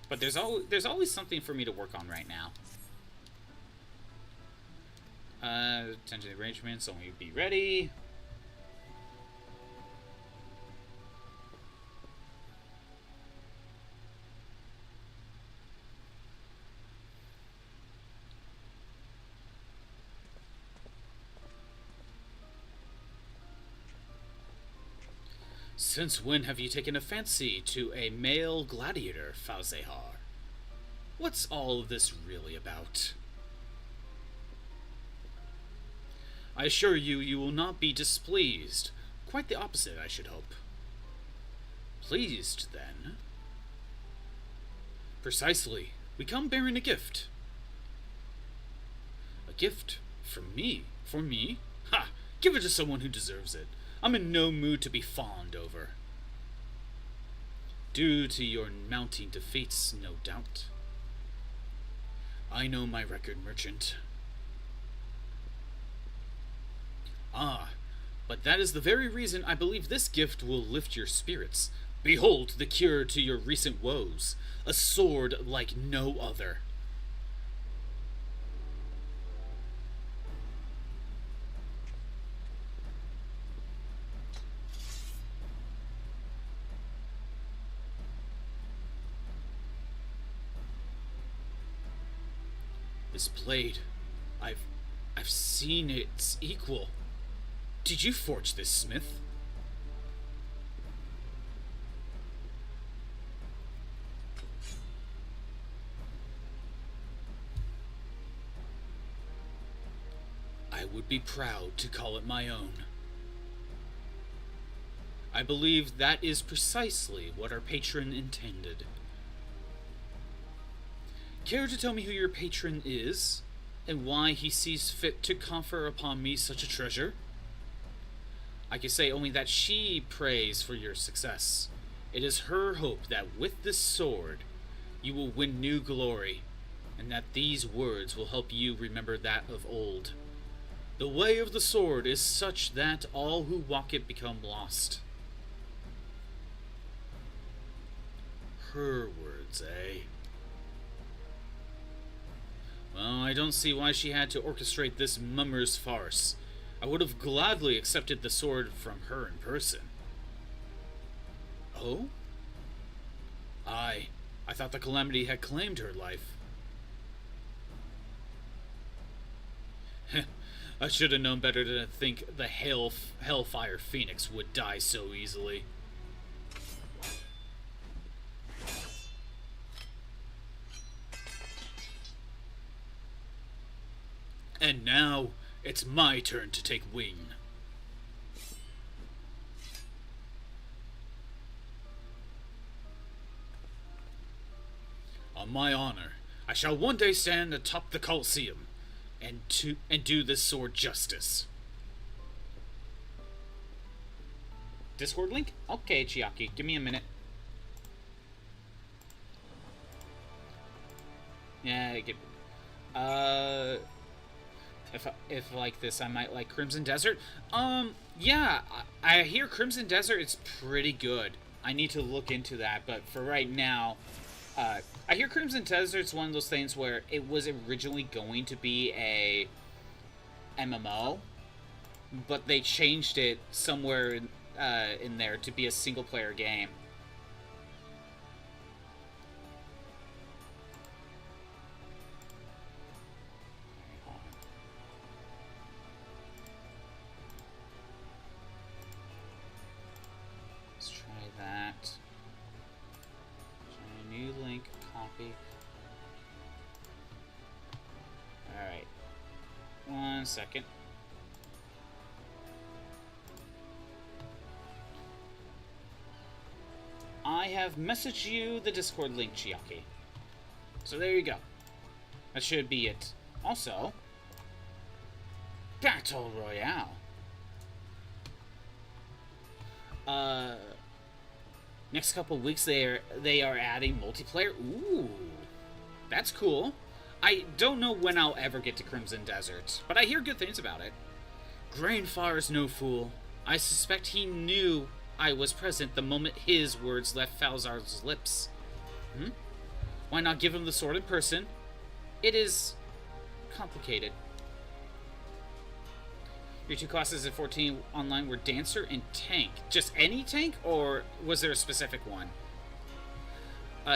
But there's always something for me to work on right now. Attention to arrangements. Only be ready. Since when have you taken a fancy to a male gladiator, Falzehar? What's all of this really about? I assure you, you will not be displeased. Quite the opposite, I should hope. Pleased, then? Precisely. We come bearing a gift. A gift? From me? For me? Ha! Give it to someone who deserves it. I'm in no mood to be fawned over. Due to your mounting defeats, no doubt. I know my record, merchant. Ah, but that is the very reason I believe this gift will lift your spirits. Behold the cure to your recent woes, a sword like no other. This blade, I've seen its equal. Did you forge this, smith? I would be proud to call it my own. I believe that is precisely what our patron intended. Care to tell me who your patron is, and why he sees fit to confer upon me such a treasure? I can say only that she prays for your success. It is her hope that with this sword, you will win new glory, and that these words will help you remember that of old. The way of the sword is such that all who walk it become lost. Her words, eh? Well, I don't see why she had to orchestrate this mummer's farce. I would have gladly accepted the sword from her in person. Oh? I thought the calamity had claimed her life. I should have known better than to think the Hellfire Phoenix would die so easily. And now, it's my turn to take wing. On my honor, I shall one day stand atop the Colosseum and do this sword justice. Discord link? Okay, Chiaki, give me a minute. Yeah, if like this, I might like Crimson Desert. Yeah, I hear Crimson Desert is pretty good. I need to look into that, but for right now, I hear Crimson Desert's one of those things where it was originally going to be a MMO, but they changed it somewhere in there to be a single-player game. Let's try that. Try a new link, copy. Alright. 1 second. I have messaged you the Discord link, Chiaki. So there you go. That should be it. Also, Battle Royale. Next couple weeks they are adding multiplayer. Ooh, that's cool. I don't know when I'll ever get to Crimson Desert, but I hear good things about it. Grainfar's no fool. I suspect he knew I was present the moment his words left Falzar's lips. Why not give him the sword in person? It is complicated. Your two classes in 14 online were Dancer and Tank. Just any tank, or was there a specific one?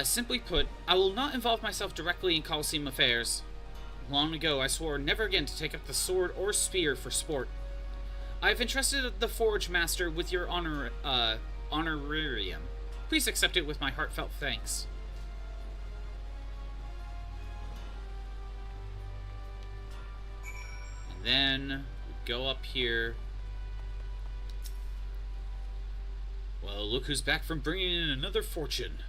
Simply put, I will not involve myself directly in Colosseum affairs. Long ago, I swore never again to take up the sword or spear for sport. I have entrusted the Forge Master with your honorarium. Please accept it with my heartfelt thanks. And then go up here. Well, look who's back from bringing in another fortune.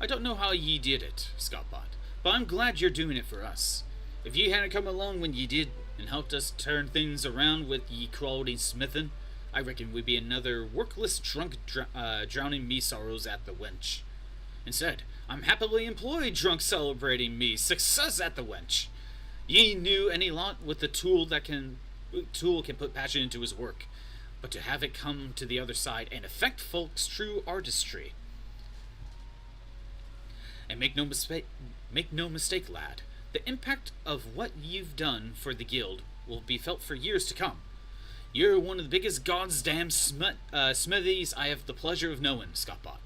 I don't know how ye did it, Scottbot, but I'm glad you're doing it for us. If ye hadn't come along when ye did and helped us turn things around with ye quality smithin', I reckon we'd be another workless drunk drowning me sorrows at the wench. Instead, I'm happily employed drunk celebrating me success at the wench. Ye knew any lot with the tool can put passion into his work, but to have it come to the other side and affect folks' true artistry. And make no mistake, lad, the impact of what you've done for the guild will be felt for years to come. You're one of the biggest goddamn smithies I have the pleasure of knowing, Scottbot.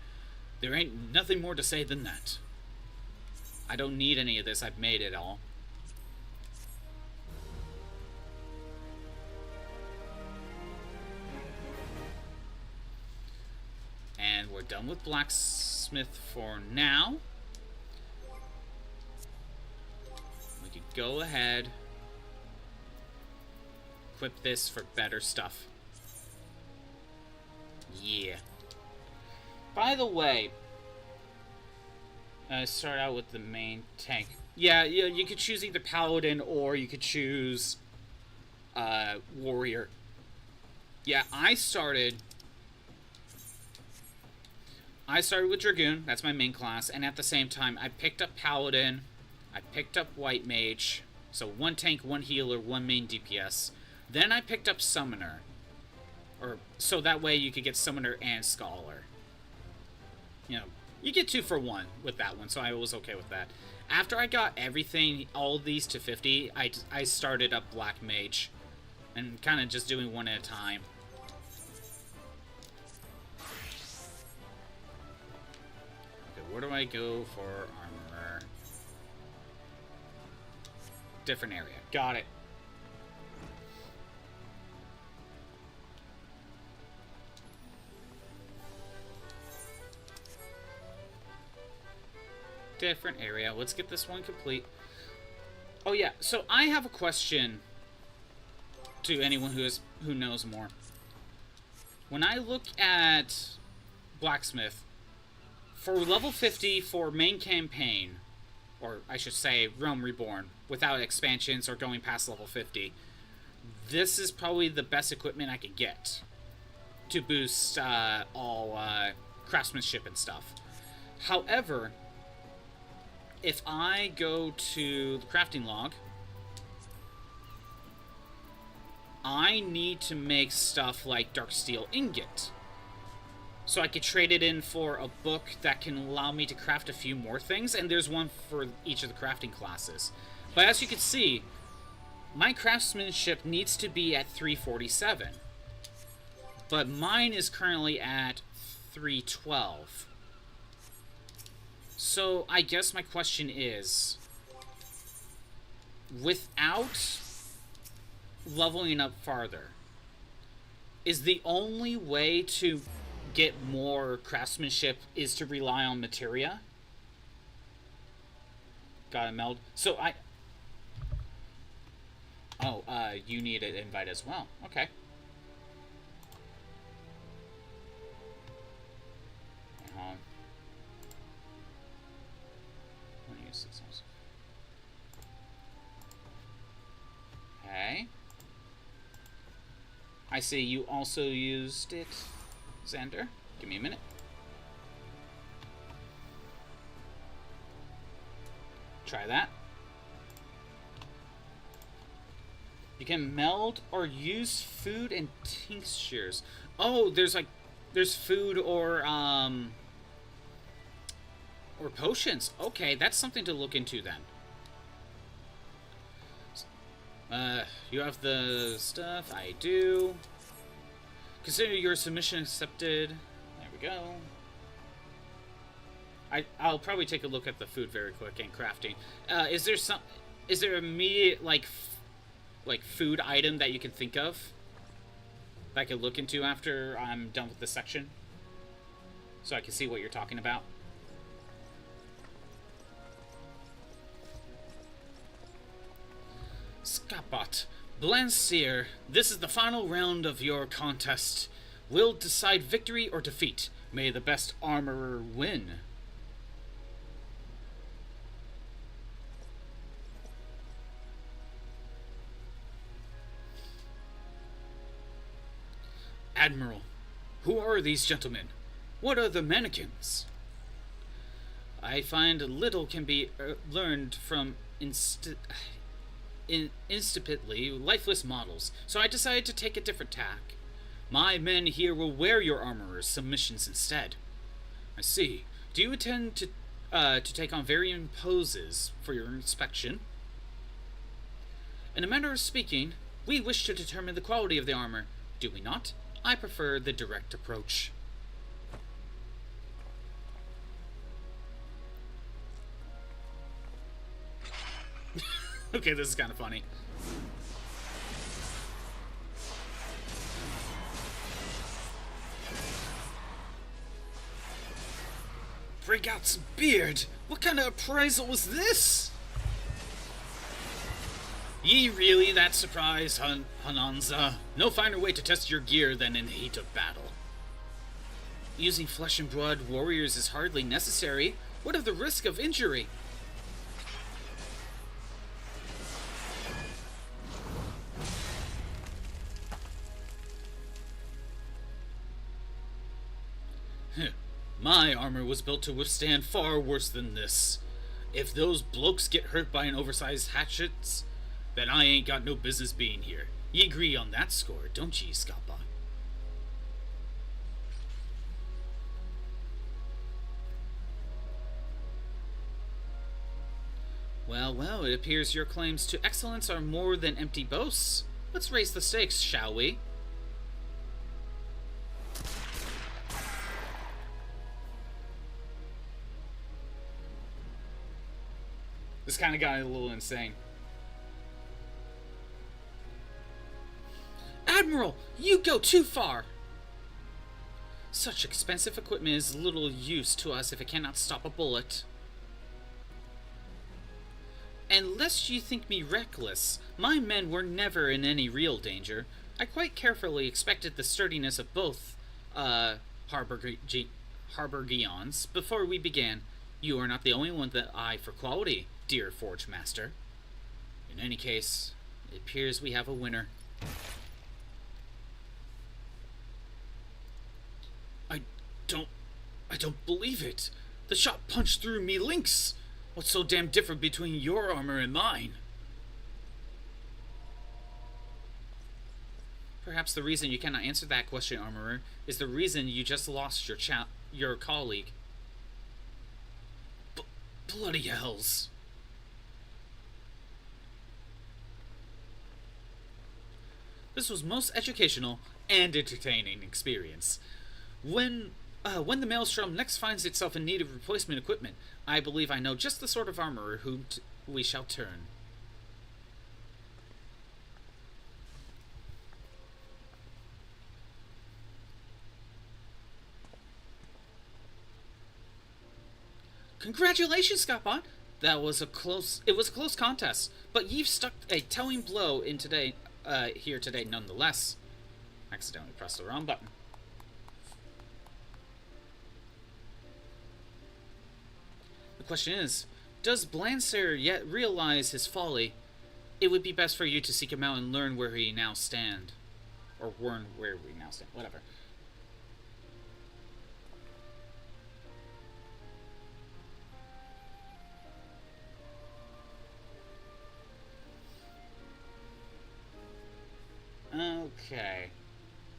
There ain't nothing more to say than that. I don't need any of this, I've made it all. And we're done with blacksmith for now. We could go ahead, equip this for better stuff. Yeah. By the way, start out with the main tank. Yeah, you could choose either paladin or you could choose warrior. Yeah, I started with Dragoon, that's my main class, and at the same time, I picked up Paladin, I picked up White Mage, so 1 tank, 1 healer, 1 main DPS. Then I picked up Summoner, so that way you could get Summoner and Scholar. You know, you get 2 for 1 with that one, so I was okay with that. After I got everything, all these to 50, I started up Black Mage, and kind of just doing one at a time. Where do I go for armor? Different area. Got it. Different area. Let's get this one complete. Oh yeah, so I have a question to anyone who knows more. When I look at Blacksmith, for level 50 for main campaign, or I should say Realm Reborn, without expansions or going past level 50, this is probably the best equipment I could get to boost all craftsmanship and stuff. However, if I go to the crafting log, I need to make stuff like Dark Steel Ingot. So I could trade it in for a book that can allow me to craft a few more things, and there's one for each of the crafting classes. But as you can see, my craftsmanship needs to be at 347. But mine is currently at 312. So I guess my question is, without leveling up farther, is the only way to get more craftsmanship is to rely on materia? Gotta meld. So you need an invite as well. Okay. Okay. I see you also used it, Xander. Give me a minute. Try that. You can meld or use food and tinctures. Oh, there's food or potions. Okay, that's something to look into then. You have the stuff. I do. Consider your submission accepted. There we go. I'll probably take a look at the food very quick and crafting. Is there immediate like food item that you can think of that I could look into after I'm done with this section, so I can see what you're talking about? Scottbot, Blancier, this is the final round of your contest. Will decide victory or defeat. May the best armorer win. Admiral, who are these gentlemen? What are the mannequins? I find little can be learned from instantly lifeless models, so I decided to take a different tack. My men here will wear your armorer's submissions instead. I see. Do you intend to take on varying poses for your inspection? In a manner of speaking, we wish to determine the quality of the armor, do we not? I prefer the direct approach. Okay, this is kind of funny. Breakout's beard! What kind of appraisal was this? Ye really that surprised, Hananza? No finer way to test your gear than in the heat of battle. Using flesh and blood warriors is hardly necessary. What of the risk of injury? My armor was built to withstand far worse than this. If those blokes get hurt by an oversized hatchets, then I ain't got no business being here. Ye agree on that score, don't ye, Scappa? Well, well, it appears your claims to excellence are more than empty boasts. Let's raise the stakes, shall we? This kind of got a little insane. Admiral, you go too far! Such expensive equipment is little use to us if it cannot stop a bullet. And lest you think me reckless, my men were never in any real danger. I quite carefully inspected the sturdiness of both, Harbor Geons before we began. You are not the only one that eye for quality, dear Forge Master. In any case, it appears we have a winner. I don't believe it. The shot punched through me links. What's so damn different between your armor and mine? Perhaps the reason you cannot answer that question, Armorer, is the reason you just lost your colleague. Bloody hells. This was most educational and entertaining experience. When the Maelstrom next finds itself in need of replacement equipment, I believe I know just the sort of armorer whom we shall turn. Congratulations, Scapon! It was a close contest, but you've stuck a telling blow in here today nonetheless. Accidentally pressed the wrong button. The question is, does Blancer yet realize his folly? It would be best for you to seek him out and learn where he now stand. Or learn where we now stand, whatever. Okay.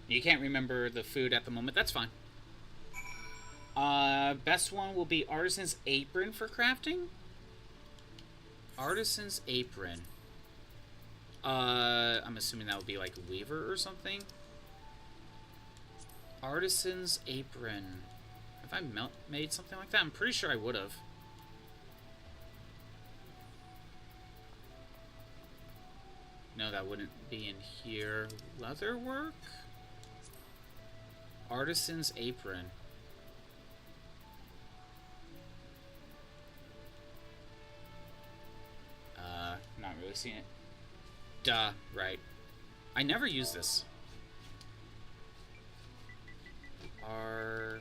You can't remember the food at the moment. That's fine. Best one will be Artisan's Apron for crafting. Artisan's Apron. I'm assuming that would be like Weaver or something. Artisan's Apron. Have I made something like that? I'm pretty sure I would have. No, that wouldn't be in here. Leatherwork? Artisan's Apron. Not really seeing it. Duh, right. I never use this. R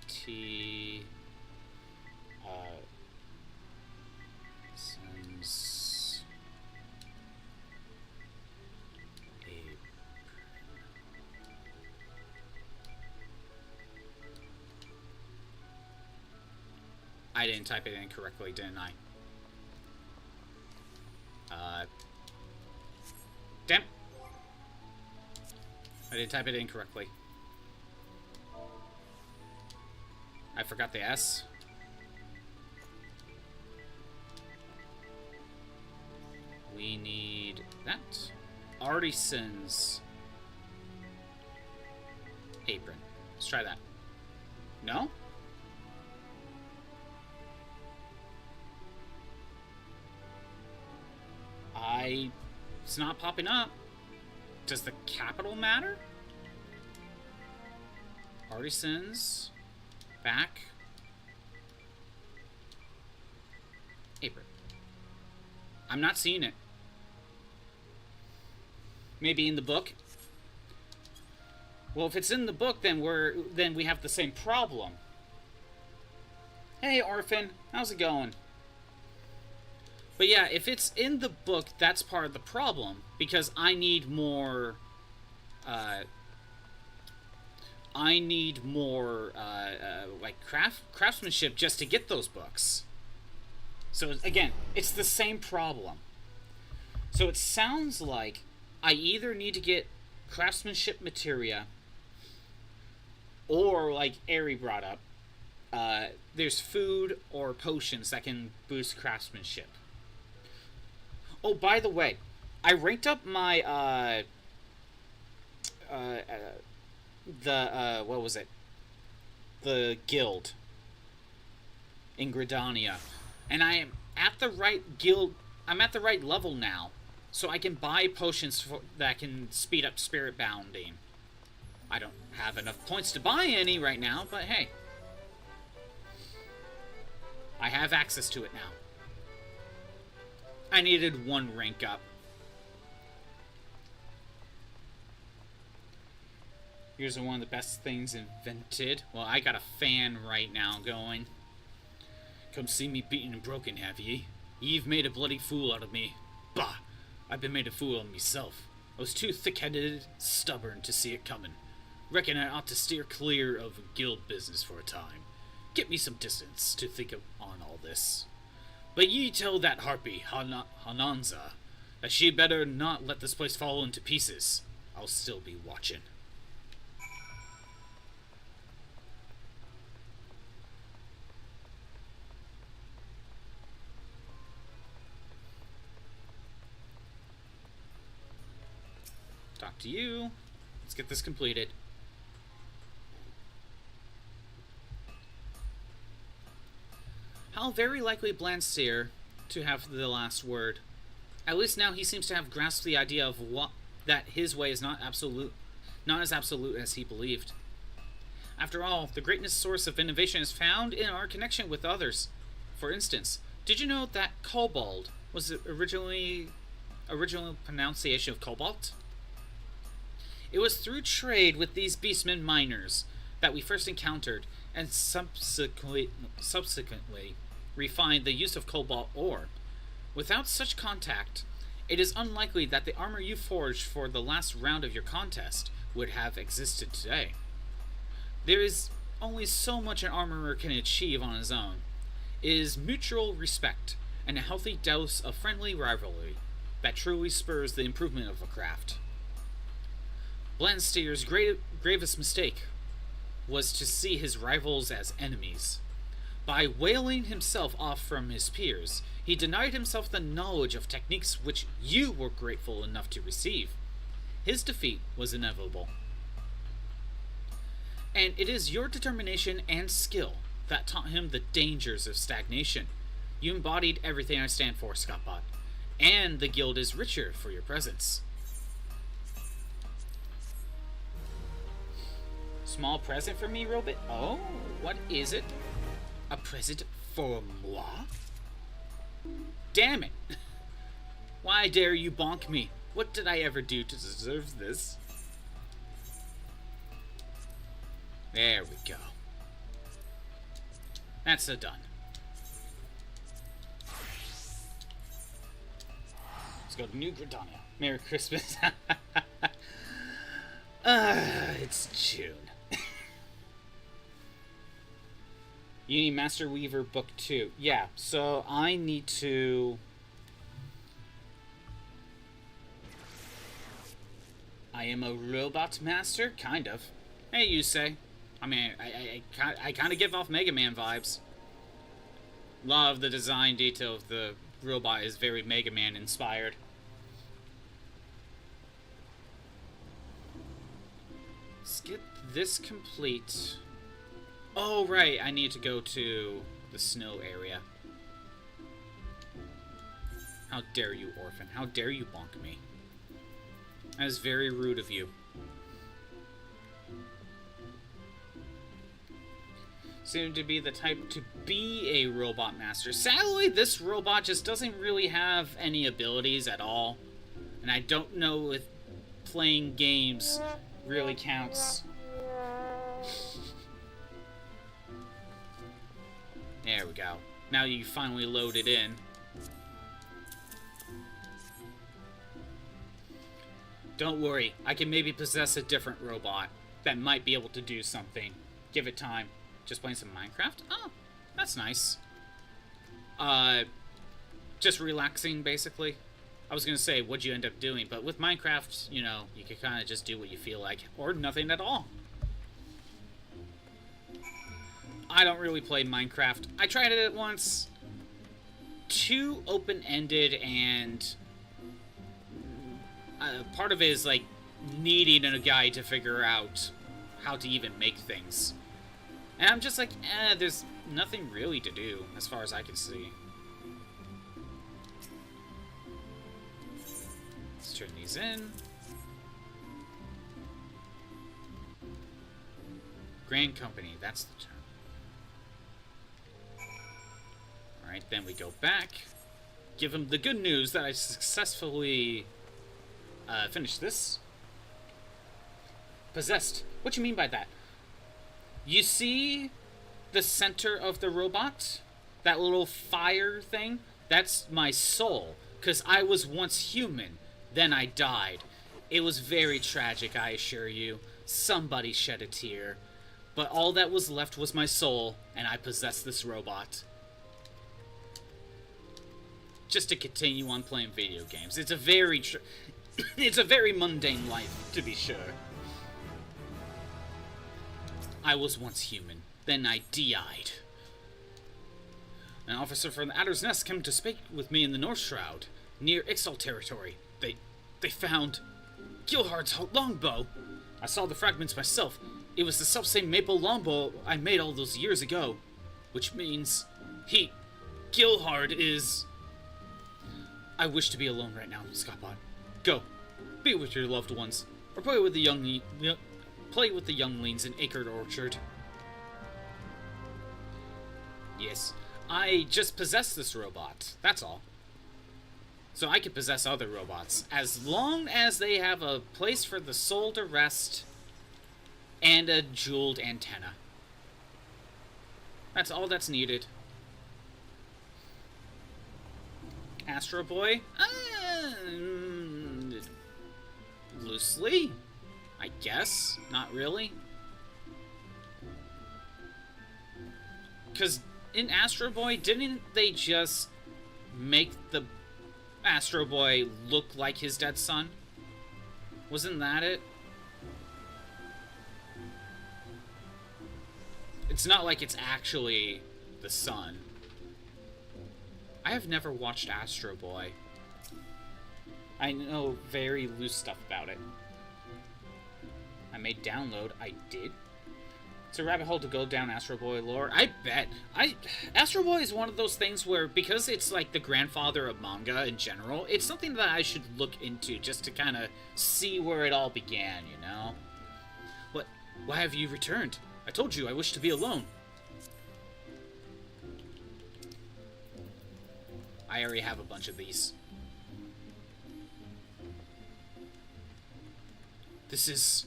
T Sims A. I didn't type it in correctly, didn't I? Damn. I didn't type it in correctly. I forgot the S. We need that. Artisan's apron. Let's try that. No? It's not popping up. Does the capital matter? Artisans. Back. Apron. I'm not seeing it. Maybe in the book? Well, if it's in the book, then we have the same problem. Hey, Orphan. How's it going? But yeah, if it's in the book, that's part of the problem. Because I need more... like craftsmanship just to get those books. So again, it's the same problem. So it sounds like I either need to get craftsmanship materia, or like Ari brought up, there's food or potions that can boost craftsmanship. Oh, by the way, I ranked up my what was it? The guild in Gridania. And I am at the right guild. I'm at the right level now. So I can buy potions that can speed up spirit bounding. I don't have enough points to buy any right now, but hey. I have access to it now. I needed one rank up. Here's one of the best things invented. Well, I got a fan right now going. Come see me beaten and broken, have ye? Ye've made a bloody fool out of me. Bah! I've been made a fool of myself. I was too thick-headed, stubborn to see it coming. Reckon I ought to steer clear of guild business for a time. Get me some distance to think on all this. But ye tell that harpy, Hananza, that she better not let this place fall into pieces. I'll still be watching. Talk to you. Let's get this completed. How very likely Blandseer to have the last word. At least now he seems to have grasped the idea of that his way is not as absolute as he believed. After all, the greatest source of innovation is found in our connection with others. For instance, did you know that kobold was the original pronunciation of cobalt? It was through trade with these beastmen miners that we first encountered and subsequently refined the use of cobalt ore. Without such contact, it is unlikely that the armor you forged for the last round of your contest would have existed today. There is only so much an armorer can achieve on his own. It is mutual respect and a healthy dose of friendly rivalry that truly spurs the improvement of a craft. Blandsteer's gravest mistake was to see his rivals as enemies. By whaling himself off from his peers, he denied himself the knowledge of techniques which you were grateful enough to receive. His defeat was inevitable. And it is your determination and skill that taught him the dangers of stagnation. You embodied everything I stand for, Scottbot, and the guild is richer for your presence. Small present for me, Robit? Oh, what is it? A present for moi? Damn it. Why dare you bonk me? What did I ever do to deserve this? There we go. That's done. Let's go to New Britannia. Merry Christmas. It's June. You need Master Weaver Book 2. Yeah, so I need to... I am a robot master? Kind of. Hey, you say. I mean, I kind of give off Mega Man vibes. A lot of the design detail of the robot is very Mega Man inspired. Let's get this complete. Oh, right, I need to go to the snow area. How dare you, orphan? How dare you bonk me? That is very rude of you. Seem to be the type to be a robot master. Sadly, this robot just doesn't really have any abilities at all. And I don't know if playing games really counts. There we go. Now you finally load it in. Don't worry, I can maybe possess a different robot that might be able to do something. Give it time. Just playing some Minecraft? Oh, that's nice. Just relaxing, basically. I was gonna say, what'd you end up doing? But with Minecraft, you know, you can kind of just do what you feel like. Or nothing at all. I don't really play Minecraft. I tried it once. Too open-ended, and part of it is like needing a guide to figure out how to even make things. And I'm just like, there's nothing really to do as far as I can see. Let's turn these in. Grand Company, that's the term. Alright, then we go back. Give him the good news that I successfully finished this. Possessed. What do you mean by that? You see the center of the robot? That little fire thing? That's my soul. Because I was once human. Then I died. It was very tragic, I assure you. Somebody shed a tear. But all that was left was my soul, and I possessed this robot. Just to continue on playing video games. It's a very it's a very mundane life, to be sure. I was once human. Then I died. An officer from the Adder's Nest came to speak with me in the North Shroud, near Ixtal territory. They found Gilhard's longbow. I saw the fragments myself. It was the selfsame maple longbow I made all those years ago. Which means Gilhard is... I wish to be alone right now, Scottbot. Go. Be with your loved ones. Or play with the younglings in Acred Orchard. Yes. I just possessed this robot. That's all. So I can possess other robots. As long as they have a place for the soul to rest and a jeweled antenna. That's all that's needed. Astro Boy? Loosely? I guess. Not really. Because in Astro Boy, didn't they just make the Astro Boy look like his dead son? Wasn't that it? It's not like it's actually the son. I have never watched Astro Boy. I know very loose stuff about it. I may download. I did. It's a rabbit hole to go down Astro Boy lore. I bet. Astro Boy is one of those things where, because it's like the grandfather of manga in general, it's something that I should look into just to kind of see where it all began, you know? Why have you returned? I told you I wish to be alone. I already have a bunch of these. This is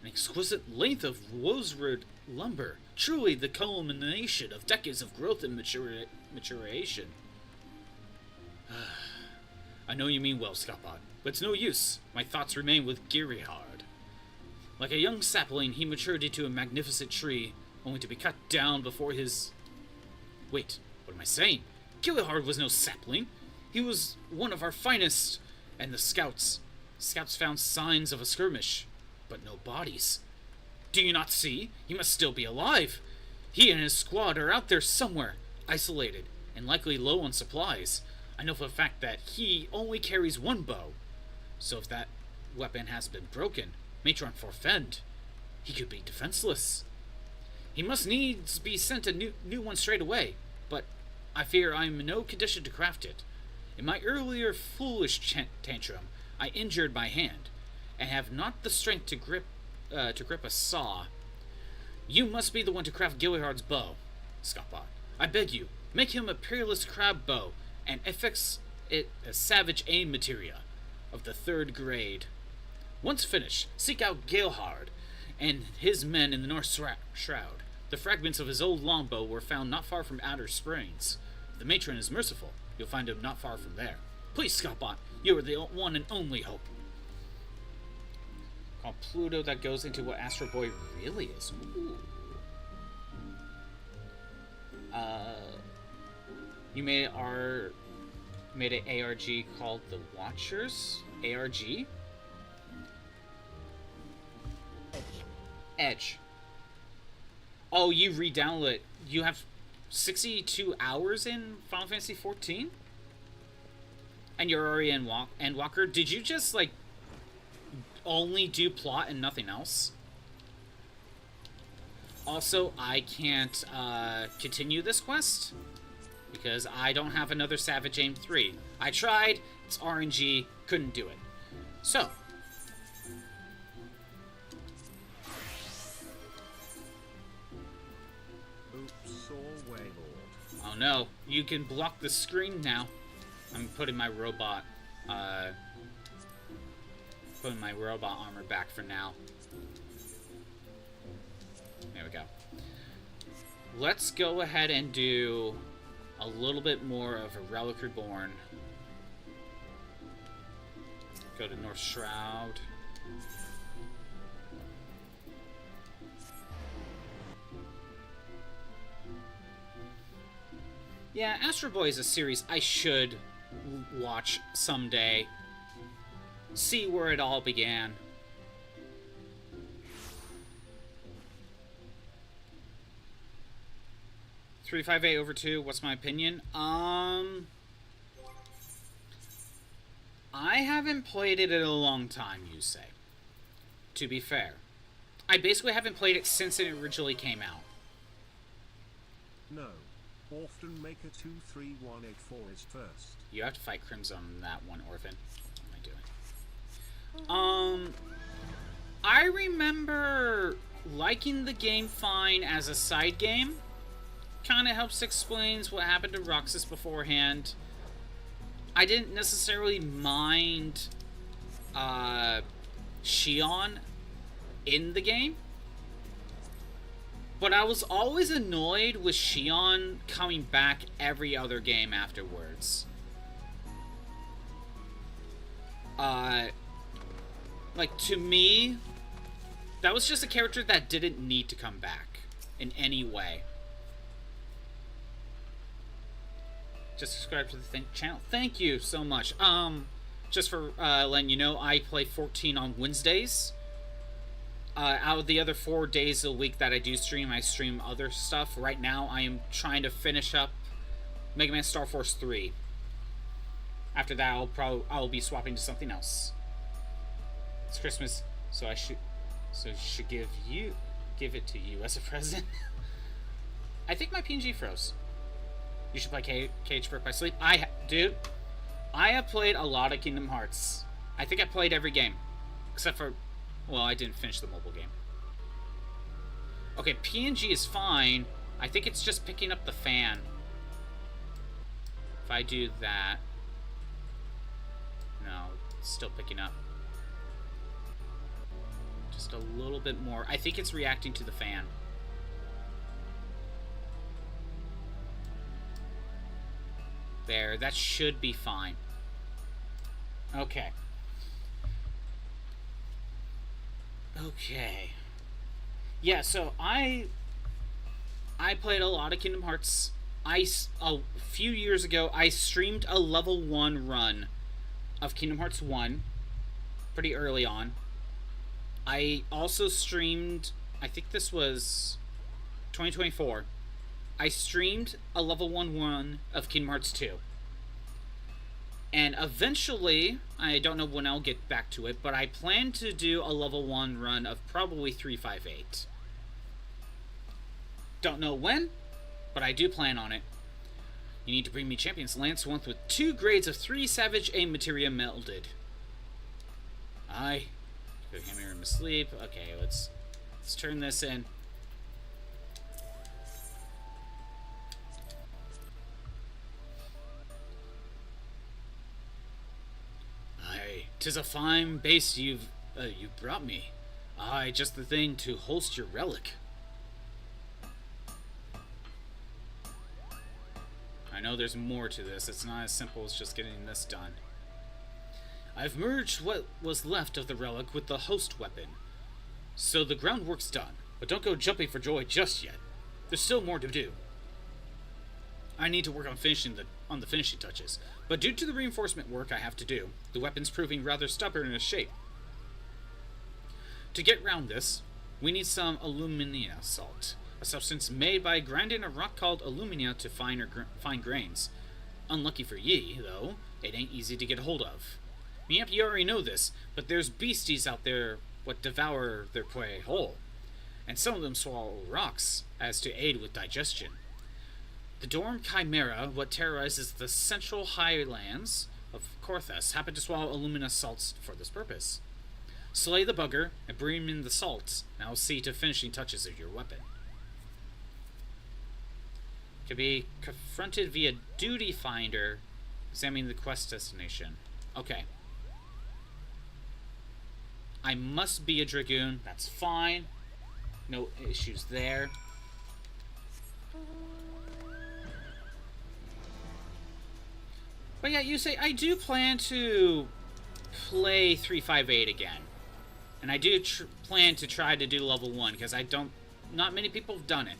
an exquisite length of rosewood lumber, truly the culmination of decades of growth and maturation. I know you mean well, Scapot, but it's no use. My thoughts remain with Gilliard. Like a young sapling, he matured into a magnificent tree, only to be cut down before his... Wait, what am I saying? Gilliard was no sapling. He was one of our finest, and the scouts found signs of a skirmish, but no bodies. Do you not see? He must still be alive. He and his squad are out there somewhere, isolated, and likely low on supplies. I know for a fact that he only carries one bow. So if that weapon has been broken, Matron forfend, he could be defenseless. He must needs be sent a new one straight away, but I fear I am in no condition to craft it. In my earlier foolish tantrum, I injured my hand, and have not the strength to grip a saw. You must be the one to craft Gilliard's bow, Scapot. I beg you, make him a peerless crab bow, and affix it a savage aim materia of the 3rd grade. Once finished, seek out Gilliard and his men in the North Shroud. The fragments of his old longbow were found not far from Outer Springs. If the matron is merciful, you'll find him not far from there. Please, Scapot, you are the one and only hope. Called Pluto, that goes into what Astro Boy really is. Ooh. You made an ARG called The Watchers? ARG? Edge. Oh, you re-download it. You have 62 hours in Final Fantasy XIV? And you're already in Endwalker? Did you just, like, only do plot and nothing else? Also, I can't continue this quest because I don't have another Savage Aim 3. I tried, it's RNG, couldn't do it. So, Oops, or Waylord. oh no, you can block the screen now. I'm putting my robot armor back for now. There we go. Let's go ahead and do a little bit more of a Relic Reborn. Go to North Shroud. Yeah, Astro Boy is a series I should watch someday. See where it all began. 358 over 2, what's my opinion? I haven't played it in a long time, you say. To be fair. I basically haven't played it since it originally came out. No. Often make a 23184 is first. You have to fight Crimson on that one, Orphan. What am I doing? I remember liking the game fine as a side game. Kind of helps explains what happened to Roxas beforehand. I didn't necessarily mind Shion in the game. But I was always annoyed with Shion coming back every other game afterwards. Like, to me, that was just a character that didn't need to come back in any way. Just subscribe to the channel. Thank you so much. Just for letting you know, I play 14 on Wednesdays. Out of the other 4 days a week that I do stream, I stream other stuff. Right now, I am trying to finish up Mega Man Star Force 3. After that, I'll be swapping to something else. It's Christmas, so I should give it to you as a present. I think my PNG froze. You should play Cage Birth by Sleep. Dude, I have played a lot of Kingdom Hearts. I think I played every game. Except for, well, I didn't finish the mobile game. Okay, PNG is fine. I think it's just picking up the fan. If I do that... No, it's still picking up. Just a little bit more. I think it's reacting to the fan. There, that should be fine. Okay. Okay. Yeah, so I played a lot of Kingdom Hearts. A few years ago, I streamed a level 1 run of Kingdom Hearts 1 pretty early on. I also streamed, I think this was 2024. I streamed a level 1 run of Kingdom Hearts 2. And eventually, I don't know when I'll get back to it, but I plan to do a level 1 run of probably 358. Don't know when, but I do plan on it. You need to bring me Champion's Lance once with 2 grades of 3 Savage A materia melded. Aye. Good hammer in my sleep. Okay, let's turn this in. Aye, 'tis a fine base you brought me. Aye, just the thing to host your relic. I know there's more to this. It's not as simple as just getting this done. I've merged what was left of the relic with the host weapon, so the groundwork's done. But don't go jumping for joy just yet. There's still more to do. I need to work on the finishing touches, but due to the reinforcement work I have to do, the weapon's proving rather stubborn in its shape. To get round this, we need some alumina salt, a substance made by grinding a rock called alumina to fine grains. Unlucky for ye, though, it ain't easy to get hold of. Yep, you already know this, but there's beasties out there what devour their prey whole, and some of them swallow rocks as to aid with digestion. The Dorm Chimera, what terrorizes the central highlands of Korthus, happen to swallow alumina salts for this purpose. Slay the bugger and bring in the salts, and I'll see to finishing touches of your weapon. To be confronted via Duty Finder, examining the quest destination. Okay. I must be a Dragoon. That's fine. No issues there. But yeah, you say I do plan to play 358 again. And I do plan to try to do level 1, because not many people have done it.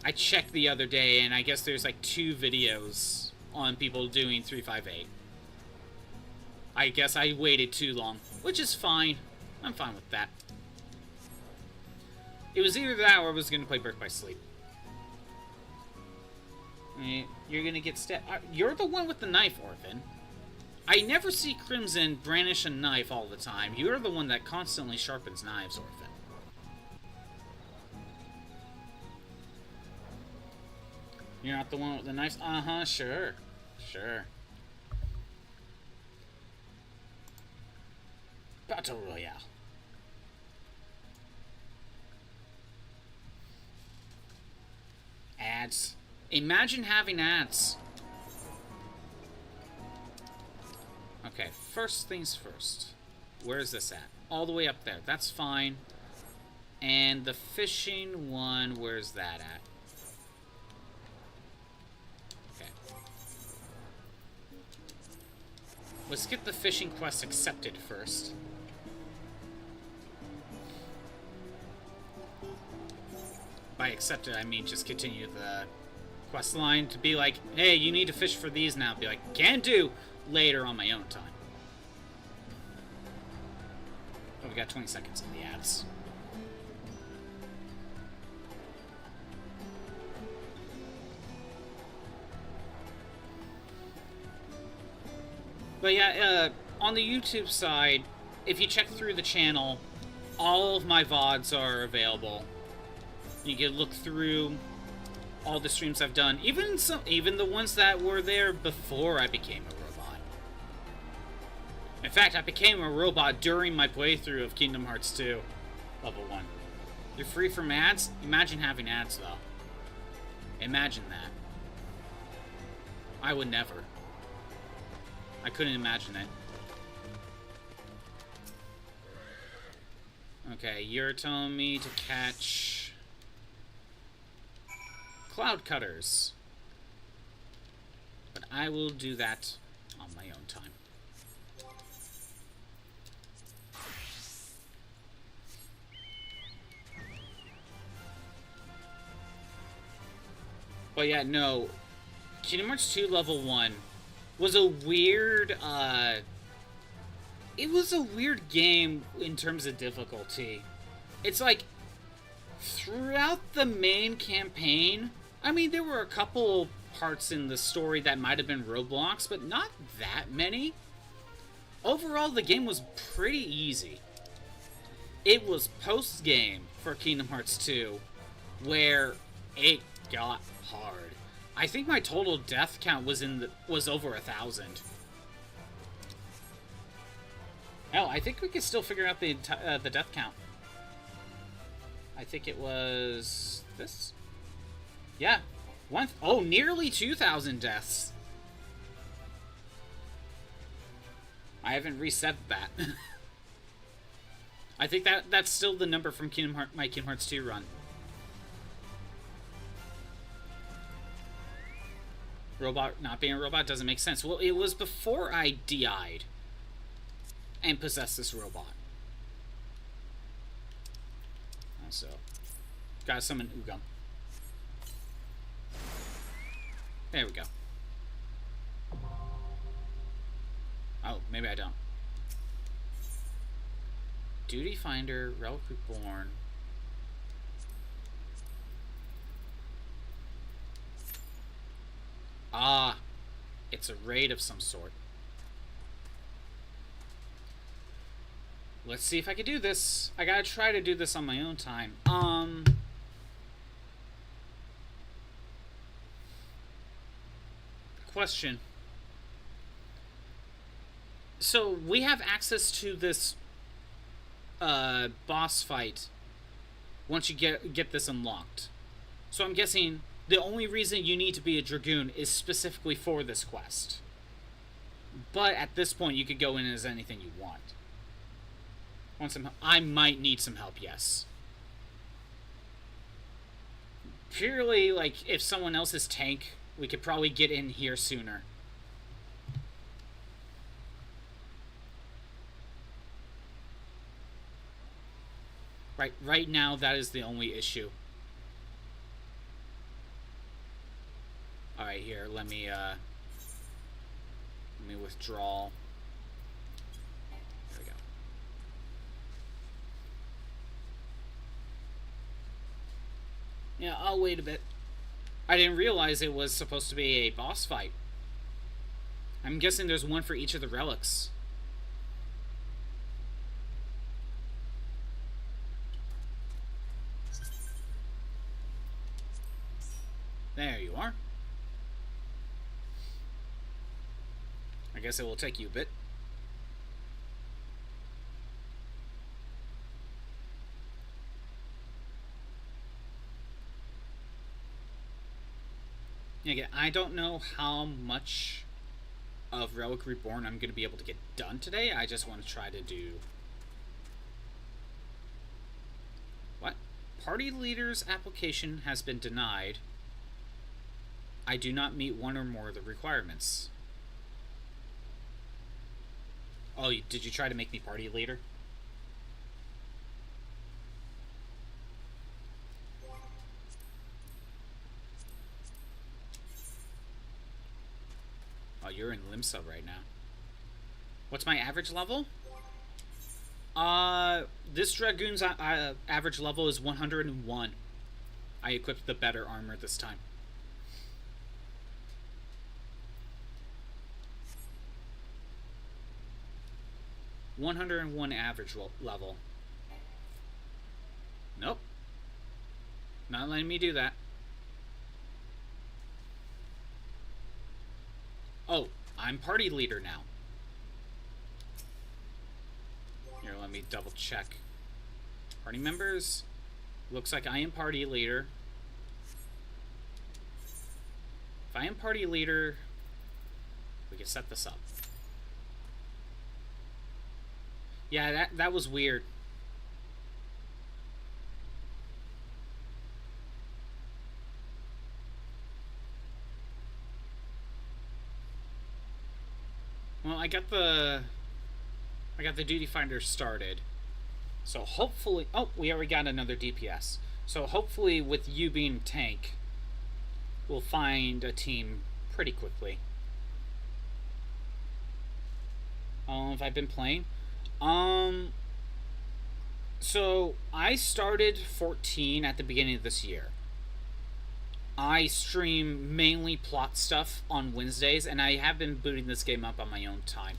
I checked the other day, and I guess there's like 2 videos on people doing 358. I guess I waited too long, which is fine. I'm fine with that. It was either that or I was going to play Birth by Sleep. You're going to get stabbed. You're the one with the knife, Orphan. I never see Crimson brandish a knife all the time. You're the one that constantly sharpens knives, Orphan. You're not the one with the knives? Uh-huh, sure. Sure. Battle Royale. Ads. Imagine having ads. Okay, first things first. Where's this at? All the way up there. That's fine. And the fishing one, where's that at? Okay. Let's get the fishing quest accepted first. By accepted, I mean just continue the quest line to be like, hey, you need to fish for these now. Be like, can do later on my own time. Oh, we got 20 seconds in the ads. But yeah, on the YouTube side, if you check through the channel, all of my VODs are available. You can look through all the streams I've done, even the ones that were there before I became a robot. In fact, I became a robot during my playthrough of Kingdom Hearts 2, level 1. You're free from ads? Imagine having ads, though. Imagine that. I would never. I couldn't imagine it. Okay, you're telling me to catch cloud cutters. But I will do that on my own time. But yeah, no. Kingdom Hearts 2 Level 1 was a weird, it was a weird game in terms of difficulty. It's like, throughout the main campaign, I mean, there were a couple parts in the story that might have been roadblocks, but not that many. Overall, the game was pretty easy. It was post-game for Kingdom Hearts 2, where it got hard. I think my total death count was over 1,000. Hell, I think we could still figure out the death count. I think it was this. Yeah, nearly 2,000 deaths. I haven't reset that. I think that's still the number from my Kingdom Hearts 2 run. Robot not being a robot doesn't make sense. Well, it was before I DI'd and possessed this robot. So, gotta summon Ugam. There we go. Oh, maybe I don't. Duty Finder, Relic Reborn. Ah, it's a raid of some sort. Let's see if I can do this. I gotta try to do this on my own time. Question. So, we have access to this boss fight once you get this unlocked. So I'm guessing the only reason you need to be a Dragoon is specifically for this quest. But at this point, you could go in as anything you want. Want some help? I might need some help, yes. Purely, like, if someone else's tank, we could probably get in here sooner. Right now, that is the only issue. Alright, here, let me withdraw. There we go. Yeah, I'll wait a bit. I didn't realize it was supposed to be a boss fight. I'm guessing there's one for each of the relics. There you are. I guess it will take you a bit. Again, I don't know how much of Relic Reborn I'm going to be able to get done today. I just want to try to do... What? Party leader's application has been denied. I do not meet one or more of the requirements. Oh, did you try to make me party leader? Oh, you're in Limsa right now. What's my average level? This Dragoon's average level is 101. I equipped the better armor this time. 101 average level. Nope. Not letting me do that. Oh, I'm party leader now. Here, let me double check. Party members. Looks like I am party leader. If I am party leader, we can set this up. Yeah, that was weird. Well, I got the duty finder started. So hopefully, oh, we already got another DPS. So hopefully, with you being tank, we'll find a team pretty quickly. Have I been playing? So I started 14 at the beginning of this year. I stream mainly plot stuff on Wednesdays, and I have been booting this game up on my own time.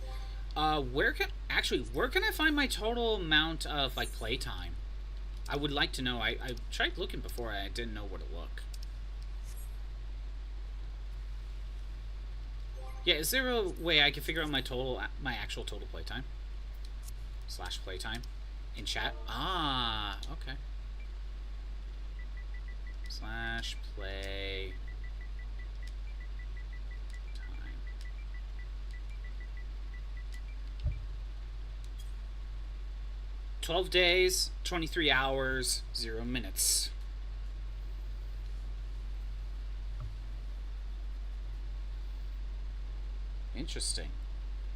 Where can I find my total amount of like playtime? I would like to know. I tried looking before. I didn't know where to look. Yeah, is there a way I can figure out my actual total playtime? / playtime in chat? Ah, okay. / play time. "12 days, 23 hours, 0 minutes. Interesting.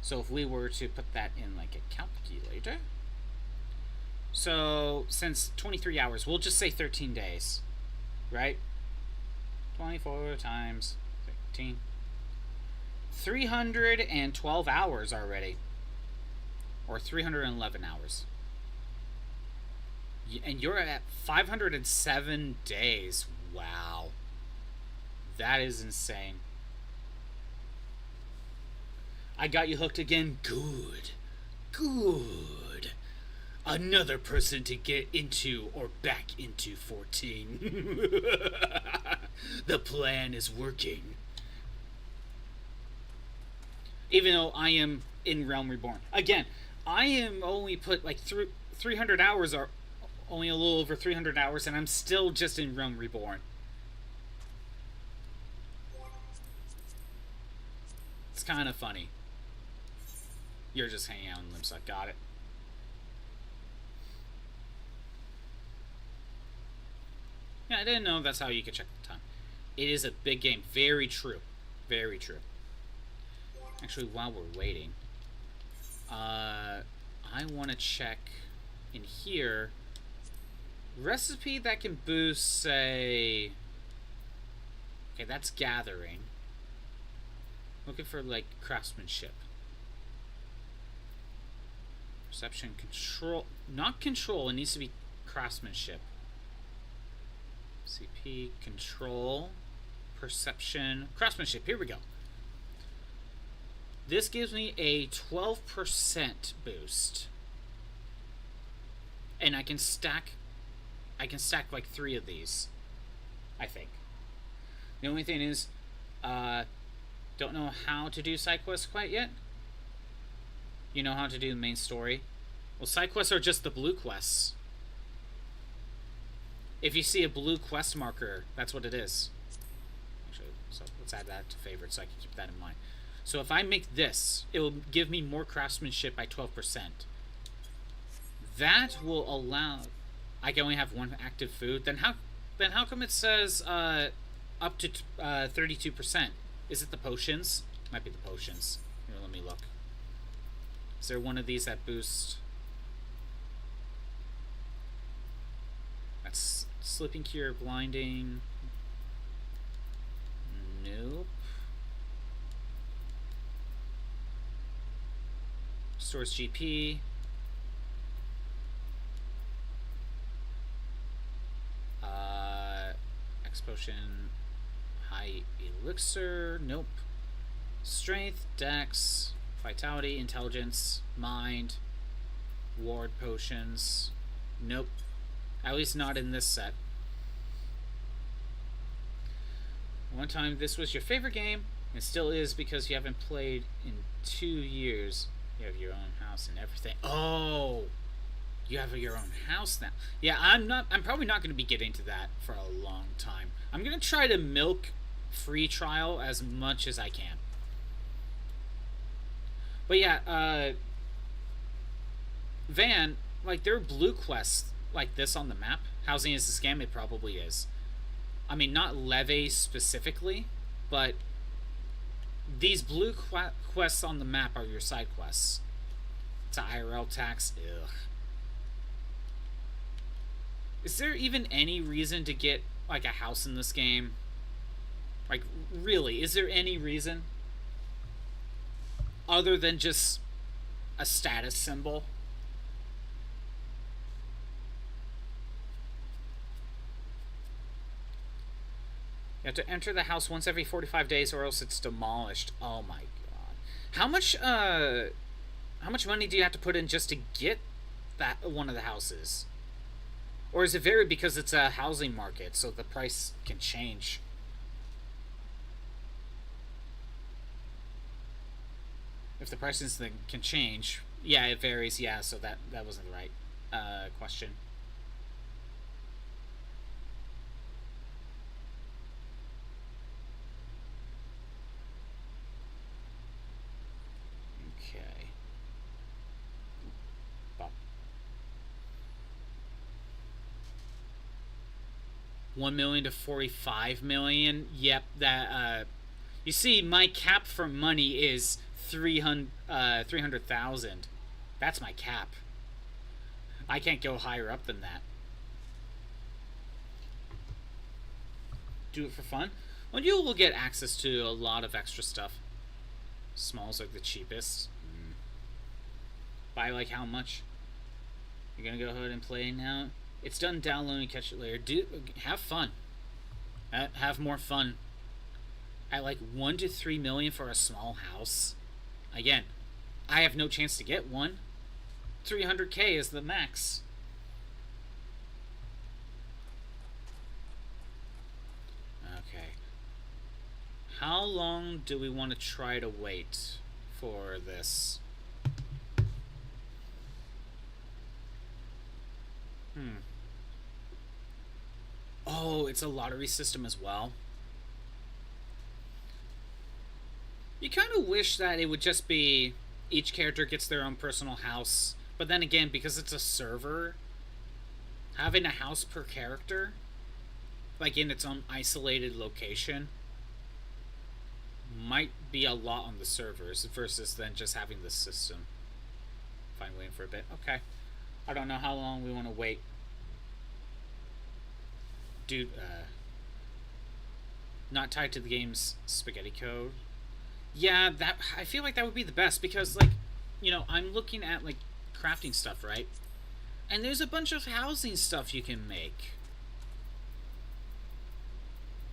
So if we were to put that in like a calculator. So since 23 hours, we'll just say 13 days. Right? 24 times 13. 312 hours already. Or 311 hours. And you're at 507 days. Wow. That is insane. I got you hooked again. Good. Good. Another person to get into or back into 14. The plan is working. Even though I am in Realm Reborn. Again, I am only put like 300 hours, or only a little over 300 hours, and I'm still just in Realm Reborn. It's kind of funny. You're just hanging out in Limsuck. Got it. Yeah, I didn't know that's how you could check the time. It is a big game. Very true. Very true. Actually, while we're waiting, I want to check in here. Recipe that can boost, say... Okay, that's gathering. Looking for, like, craftsmanship. Perception, control. Not control, it needs to be craftsmanship. CP, control, perception, craftsmanship. Here we go. This gives me a 12% boost. And I can stack like 3 of these, I think. The only thing is, don't know how to do side quests quite yet. You know how to do the main story? Well, side quests are just the blue quests. If you see a blue quest marker, that's what it is. Actually, so let's add that to favorites so I can keep that in mind. So if I make this, it will give me more craftsmanship by 12%. That will allow... I can only have 1 active food. Then how come it says up to 32%? Is it the potions? Might be the potions. Here, let me look. Is there one of these that boosts? That's Slipping Cure, Blinding. Nope. Stores GP. X Potion. High Elixir. Nope. Strength, Dex, Vitality, Intelligence, Mind, Ward Potions. Nope. At least not in this set. One time this was your favorite game, and still is because you haven't played in 2 years. You have your own house and everything. Oh! You have your own house now. Yeah, I'm probably not going to be getting to that for a long time. I'm going to try to milk free trial as much as I can. But yeah, Van, like, there are blue quests like this on the map. Housing is a scam, it probably is. I mean, not Leve specifically, but These blue quests on the map are your side quests. It's a IRL tax. Ugh. Is there even any reason to get, like, a house in this game? Like, really, is there any reason? Other than just a status symbol? You have to enter the house once every 45 days or else it's demolished. Oh my god. How much money do you have to put in just to get that one of the houses? Or is it vary because it's a housing market, so the price can change? If the prices can change, yeah, it varies. Yeah, so that wasn't the right question. Okay. Bop. 1 million to 45 million. Yep, that you see, my cap for money is 300,000. That's my cap. I can't go higher up than that. Do it for fun. Well, you will get access to a lot of extra stuff. Smalls are the cheapest. By like how much? You're gonna go ahead and play now? It's done downloading, catch it later. Have fun. Have more fun. At like 1 to 3 million for a small house. Again, I have no chance to get one. 300k is the max. Okay. How long do we want to try to wait for this? Oh, it's a lottery system as well. You kind of wish that it would just be each character gets their own personal house. But then again, because it's a server, having a house per character, like in its own isolated location, might be a lot on the servers versus then just having the system. Fine, waiting for a bit. Okay. I don't know how long we want to wait. Dude, not tied to the game's spaghetti code. Yeah, that I feel like that would be the best because, like, you know, I'm looking at, like, crafting stuff, right? And there's a bunch of housing stuff you can make.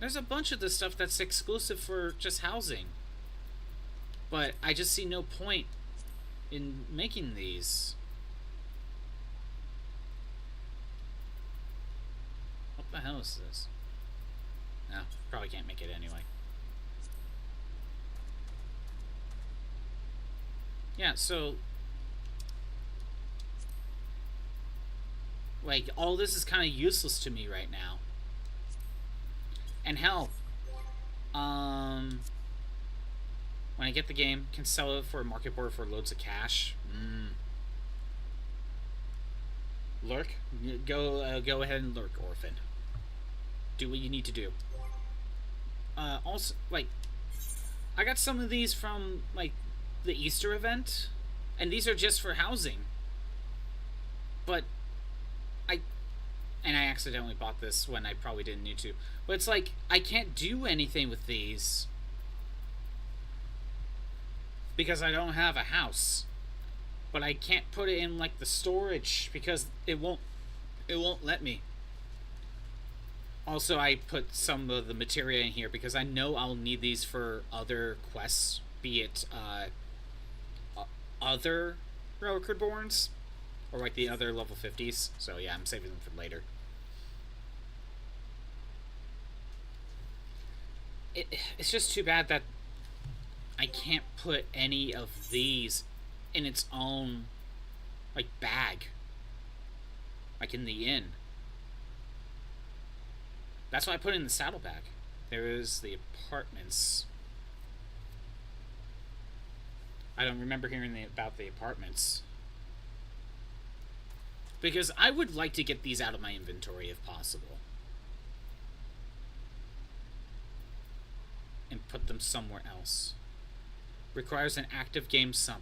There's a bunch of this stuff that's exclusive for just housing. But I just see no point in making these. What the hell is this? No, probably can't make it anyway. Yeah, so like all this is kind of useless to me right now. And hell, when I get the game, can sell it for a market board for loads of cash. Lurk, go ahead and lurk, orphan. Do what you need to do. Also, like, I got some of these from like the Easter event, and these are just for housing. But I accidentally bought this when I probably didn't need to. But it's like I can't do anything with these because I don't have a house. But I can't put it in like the storage because it won't let me. Also, I put some of the materia in here because I know I'll need these for other quests, be it other Relic Reborns or like the other level 50s. So yeah, I'm saving them for later. It's just too bad that I can't put any of these in its own like bag, like in the inn. That's why I put it in the saddlebag. There is the apartments. I don't remember hearing about the apartments. Because I would like to get these out of my inventory if possible. And put them somewhere else. Requires an active game sub.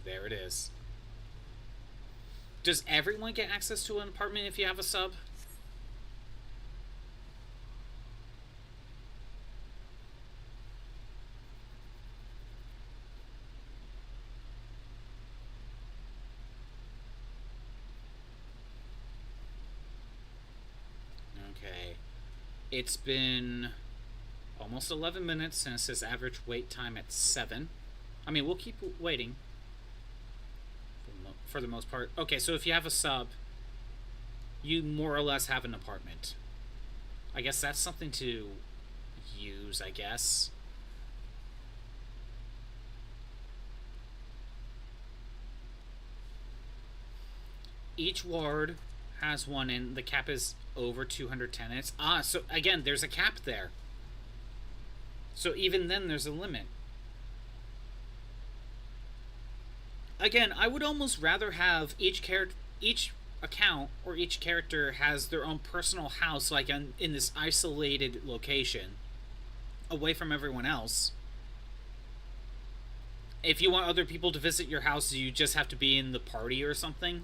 There it is. Does everyone get access to an apartment if you have a sub? Okay. It's been almost 11 minutes and it says average wait time at 7. I mean, we'll keep waiting for the most part. Okay, so if you have a sub, you more or less have an apartment. I guess that's something to use, I guess. Each ward has one, and the cap is over 200 tenants. So again, there's a cap there. So even then, there's a limit. Again, I would almost rather have each account or each character has their own personal house, like in this isolated location, away from everyone else. If you want other people to visit your house, you just have to be in the party or something,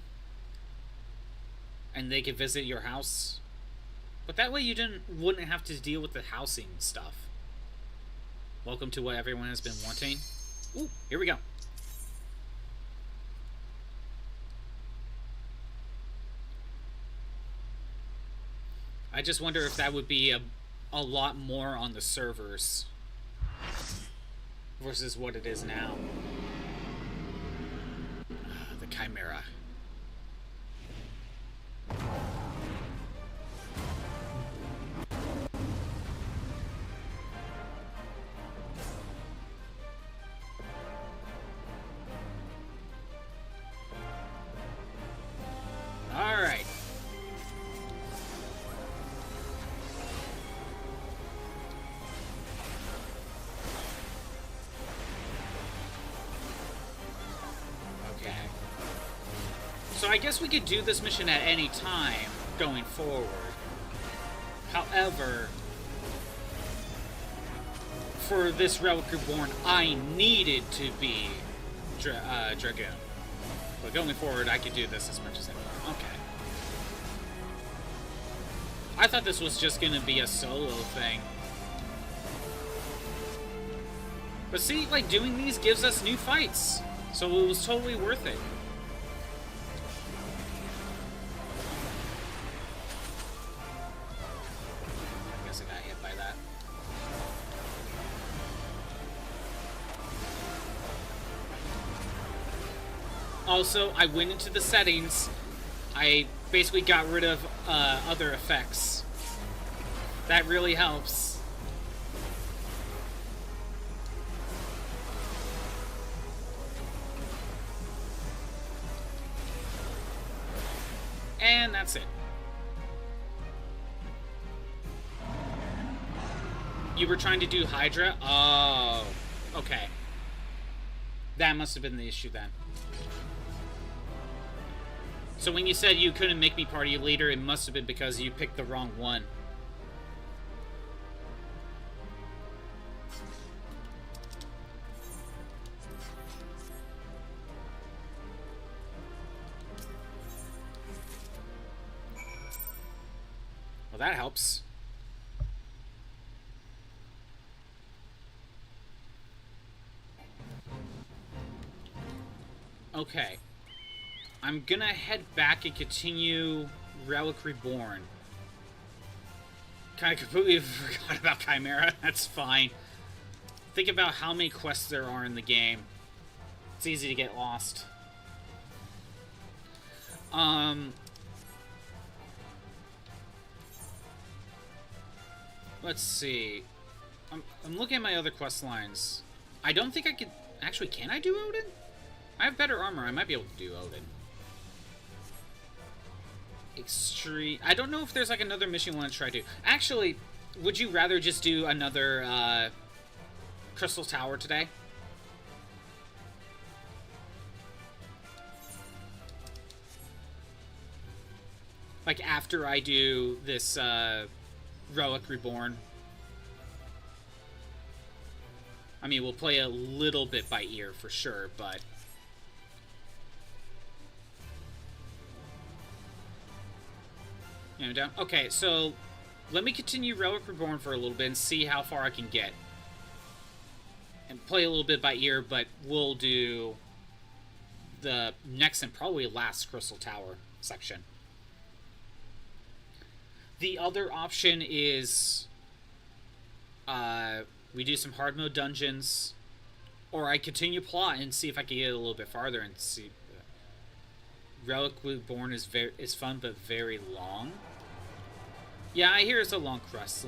and they can visit your house. But that way you wouldn't have to deal with the housing stuff. Welcome to what everyone has been wanting. Ooh, here we go. I just wonder if that would be a lot more on the servers versus what it is now. The Chimera. All right. So I guess we could do this mission at any time going forward. However, for this Relic Reborn, I needed to be Dragoon. But going forward, I could do this as much as I want. Okay. I thought this was just going to be a solo thing. But see, like, doing these gives us new fights. So it was totally worth it. I guess I got hit by that. Also, I went into the settings. I basically got rid of other effects. That really helps. And that's it. You were trying to do Hydra? Oh, okay. That must have been the issue then. So when you said you couldn't make me party leader, it must have been because you picked the wrong one. Well, that helps. Okay. I'm gonna head back and continue Relic Reborn. Kinda completely forgot about Chimera. That's fine. Think about how many quests there are in the game. It's easy to get lost. Let's see. I'm looking at my other quest lines. I don't think I could... Actually, can I do Odin? I have better armor. I might be able to do Odin. Extreme... I don't know if there's like another mission you want to try to do. Actually, would you rather just do another Crystal Tower today? Like after I do this Relic Reborn. I mean, we'll play a little bit by ear for sure, but... You know, down. Okay, so let me continue Relic Reborn for a little bit and see how far I can get. And play a little bit by ear, but we'll do the next and probably last Crystal Tower section. The other option is we do some hard mode dungeons, or I continue plot and see if I can get a little bit farther and see. Relic Reborn is fun, but very long. Yeah, I hear it's a long quest.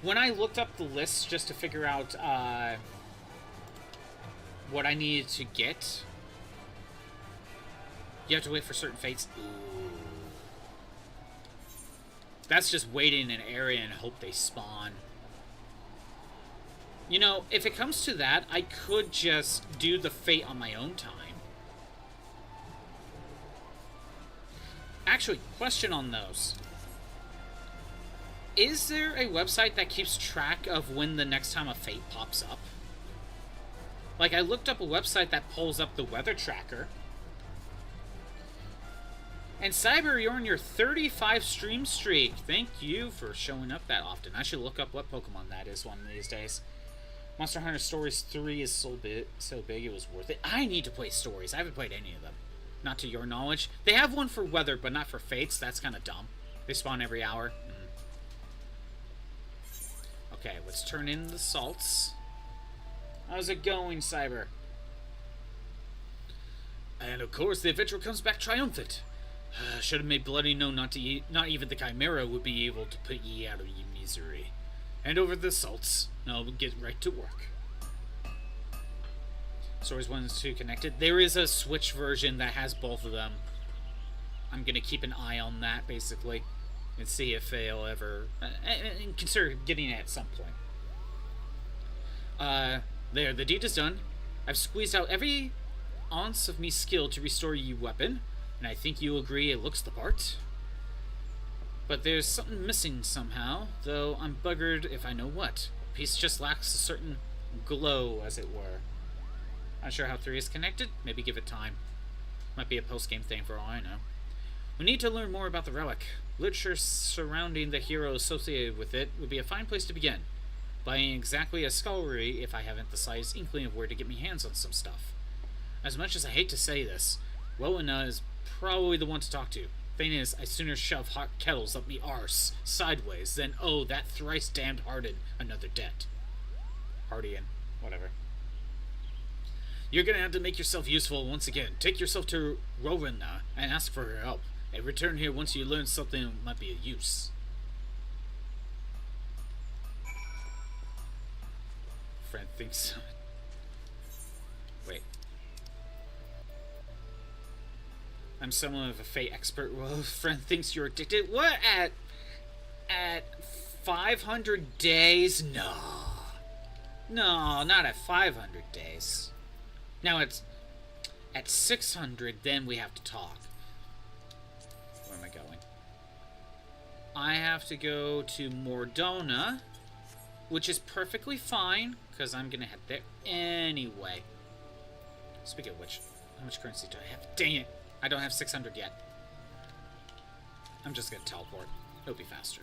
When I looked up the list just to figure out what I needed to get, you have to wait for certain fates. Ooh. That's just waiting in an area and hope they spawn. You know, if it comes to that, I could just do the fate on my own time. Actually, question on those. Is there a website that keeps track of when the next time a fate pops up? Like, I looked up a website that pulls up the weather tracker. And Cyber, you're on your 35 stream streak. Thank you for showing up that often. I should look up what Pokemon that is one of these days. Monster Hunter Stories 3 is so big it was worth it. I need to play Stories. I haven't played any of them. Not to your knowledge. They have one for weather, but not for fates. That's kind of dumb. They spawn every hour. Okay, let's turn in the salts. How's it going, Cyber? And of course, the adventurer comes back triumphant. Should have made bloody known not even the Chimera would be able to put ye out of ye misery. Hand over the salts. Now we'll get right to work. Stories 1 and 2 connected. There is a Switch version that has both of them. I'm gonna keep an eye on that, basically, and see if they'll ever and consider getting it at some point. There, the deed is done. I've squeezed out every ounce of me skill to restore ye weapon, and I think you agree it looks the part. But there's something missing somehow, though I'm buggered if I know what. The piece just lacks a certain glow, as it were. Not sure how 3 is connected. Maybe give it time. Might be a post-game thing for all I know. We need to learn more about the relic. Literature surrounding the hero associated with it would be a fine place to begin. But I ain't exactly a scholarly if I haven't the slightest inkling of where to get me hands on some stuff. As much as I hate to say this, Rowena is probably the one to talk to. Thing is, I sooner shove hot kettles up me arse, sideways, than owe that thrice damned Harden another debt. Hardian, whatever. You're gonna have to make yourself useful once again. Take yourself to Rowena and ask for her help, and return here once you learn something that might be of use. Friend thinks so. Wait. I'm somewhat of a fate expert. Well, friend thinks you're addicted. What? At 500 days? No. No, not at 500 days. Now it's at 600, then we have to talk. Where am I going? I have to go to Mordona, which is perfectly fine, because I'm going to head there anyway. Speaking of which, how much currency do I have? Dang it! I don't have 600 yet. I'm just going to teleport. It'll be faster.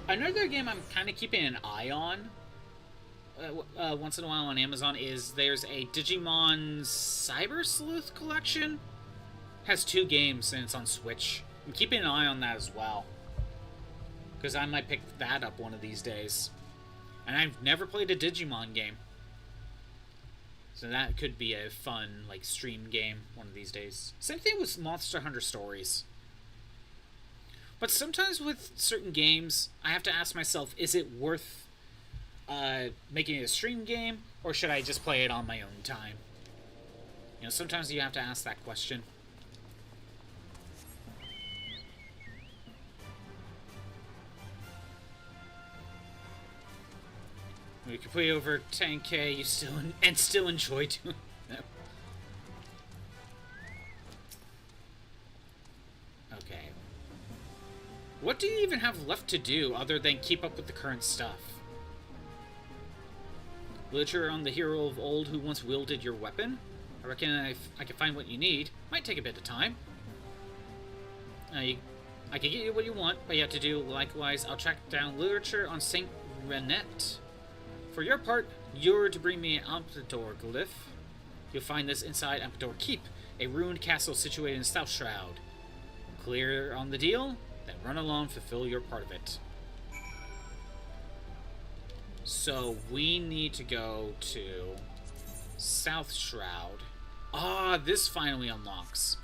Another game I'm kind of keeping an eye on once in a while on Amazon is there's a Digimon Cyber Sleuth collection. Has 2 games and it's on Switch. I'm keeping an eye on that as well, because I might pick that up one of these days. And I've never played a Digimon game, so that could be a fun like stream game one of these days. Same thing with Monster Hunter Stories. But sometimes with certain games, I have to ask myself, is it worth making it a stream game, or should I just play it on my own time? You know, sometimes you have to ask that question. We could play over 10k, you still enjoy doing that. Okay. What do you even have left to do other than keep up with the current stuff? Literature on the hero of old who once wielded your weapon? I reckon I can find what you need. Might take a bit of time. I can get you what you want, but you have to do likewise. I'll track down literature on Saint Renette. For your part, you're to bring me an Ampledore glyph. You'll find this inside Ampledore Keep, a ruined castle situated in South Shroud. Clear on the deal? Then run along, fulfill your part of it. So we need to go to South Shroud. Ah, this finally unlocks.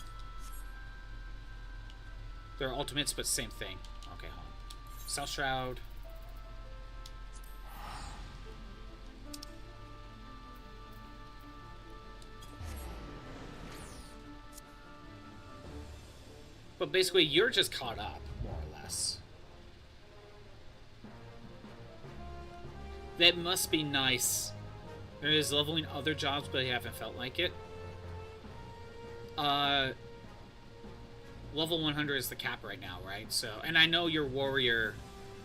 They're ultimates, but same thing. Okay, hold on. South Shroud. But basically, you're just caught up, more or less. That must be nice. There is leveling other jobs, but I haven't felt like it. Level 100 is the cap right now, right? So, and I know your warrior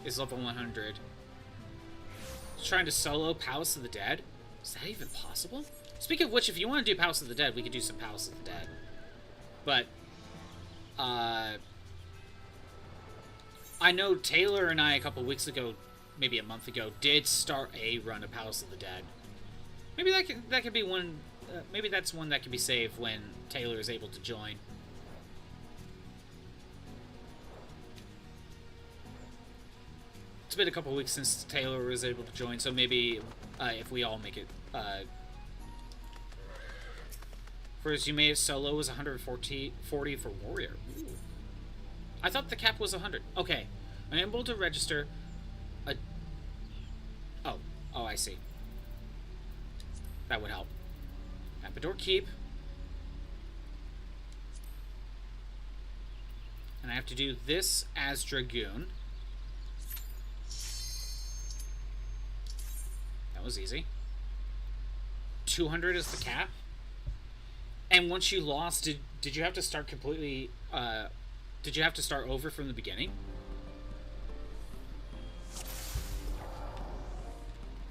is level 100. Trying to solo Palace of the Dead? Is that even possible? Speaking of which, if you want to do Palace of the Dead, we could do some Palace of the Dead. But, I know Taylor and I a couple weeks ago, maybe a month ago, did start a run of Palace of the Dead. Maybe that could be one. Maybe that's one that can be saved when Taylor is able to join. It's been a couple weeks since Taylor was able to join, so maybe if we all make it. First, you made it solo was 140 for warrior. Ooh. I thought the cap was 100. Okay, I'm able to register. Oh, I see. That would help. Ampledore Keep. And I have to do this as Dragoon. That was easy. 200 is the cap. And once you lost, did you have to start completely... did you have to start over from the beginning?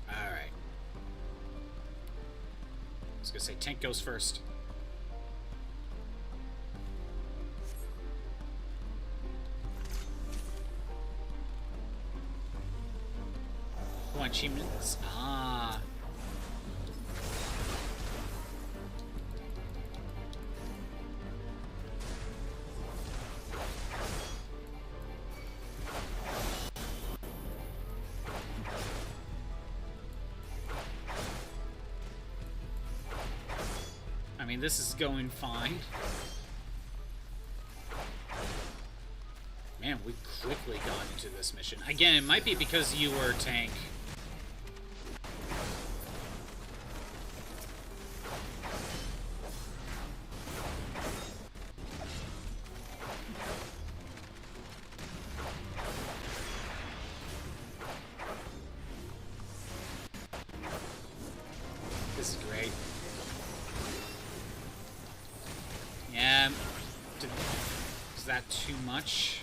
Alright. I was gonna say tank goes first. Oh, achievements. Ah. I mean, this is going fine. Man, we quickly got into this mission. Again, it might be because you were tank. This is great. Yeah. Is that too much?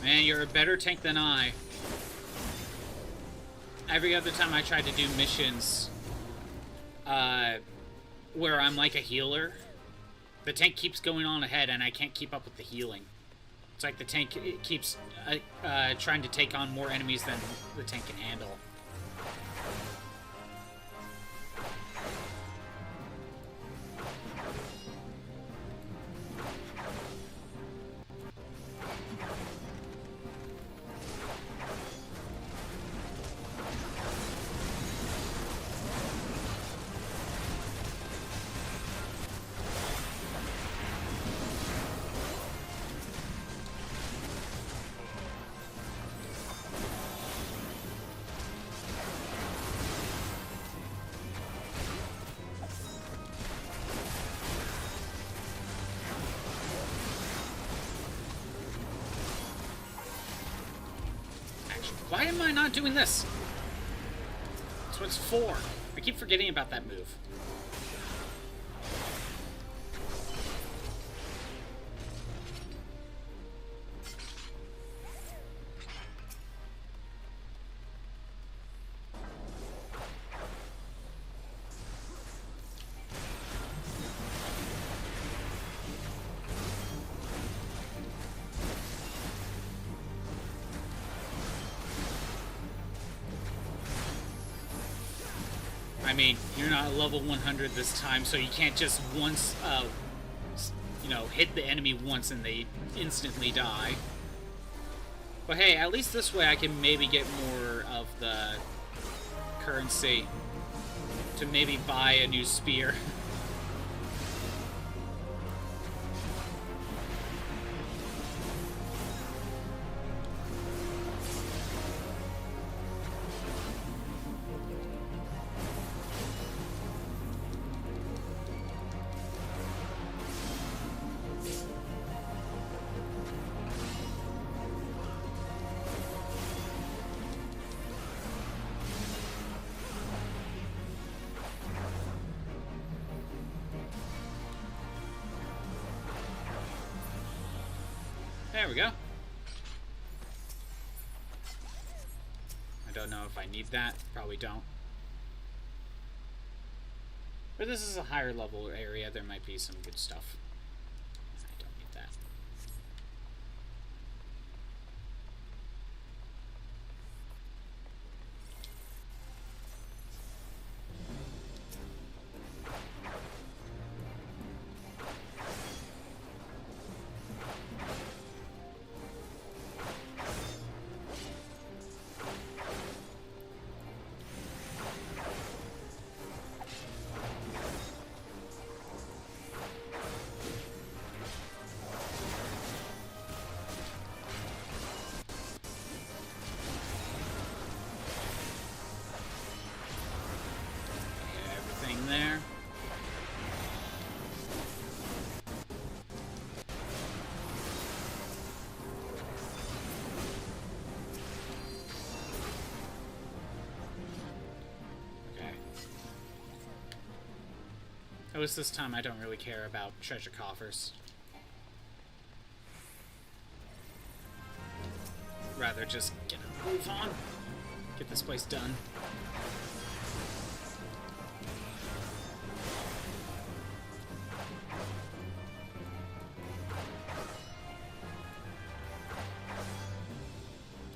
Man, you're a better tank than I. Every other time I tried to do missions where I'm like a healer, the tank keeps going on ahead and I can't keep up with the healing. It's like the tank keeps trying to take on more enemies than the tank can handle. Why am I not doing this? That's what it's for. I keep forgetting about that move. I mean, you're not level 100 this time, so you can't just once, you know, hit the enemy once and they instantly die. But hey, at least this way I can maybe get more of the currency to maybe buy a new spear. There we go. I don't know if I need that. Probably don't. But this is a higher level area. There might be some good stuff. I don't need that. There. Okay. At least this time I don't really care about treasure coffers. Rather just get a move on. Get this place done.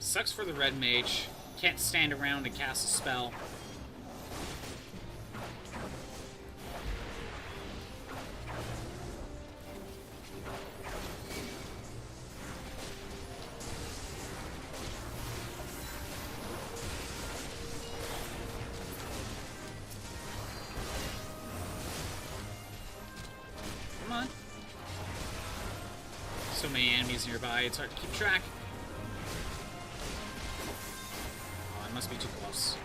Sucks for the red mage. Can't stand around and cast a spell. Come on. So many enemies nearby, it's hard to keep track. Must be too close.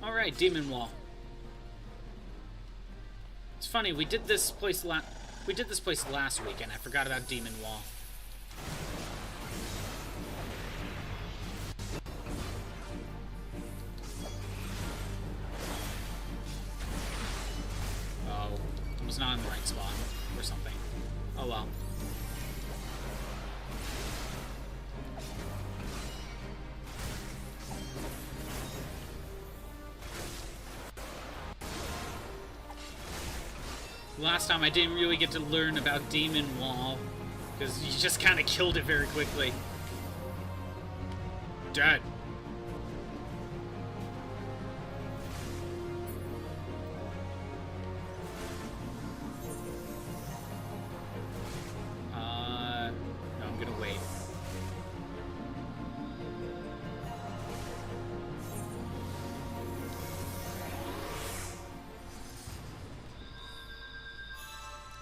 Alright, Demon Wall. It's funny, we did this place last week and I forgot about Demon Wall. Not in the right spot or something. Oh well. Last time I didn't really get to learn about Demon Wall because you just kind of killed it very quickly. Dead.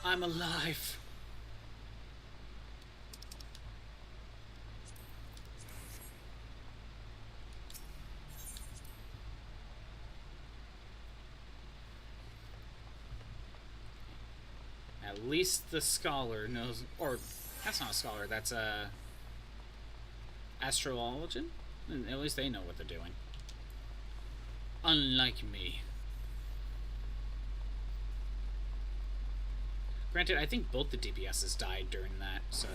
I'm alive. At least the scholar knows, or that's not a scholar, that's a astrologian? And at least they know what they're doing. Unlike me. Granted, I think both the DPSs died during that, so...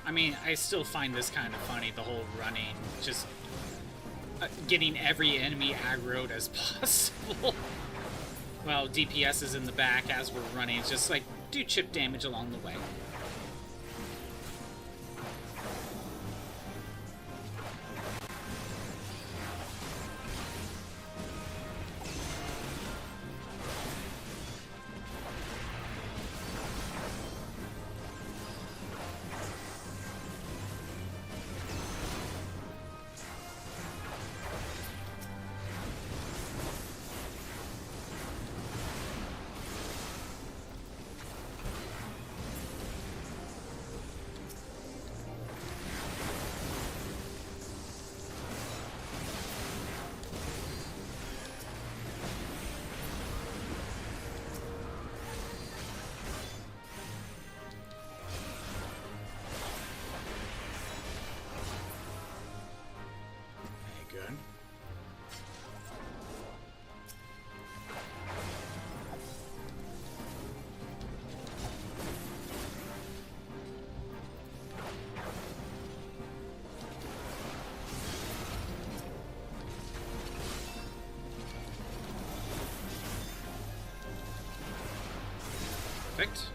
I mean, I still find this kind of funny, the whole running, just getting every enemy aggroed as possible. While DPS is in the back as we're running, it's just like, do chip damage along the way. Perfect.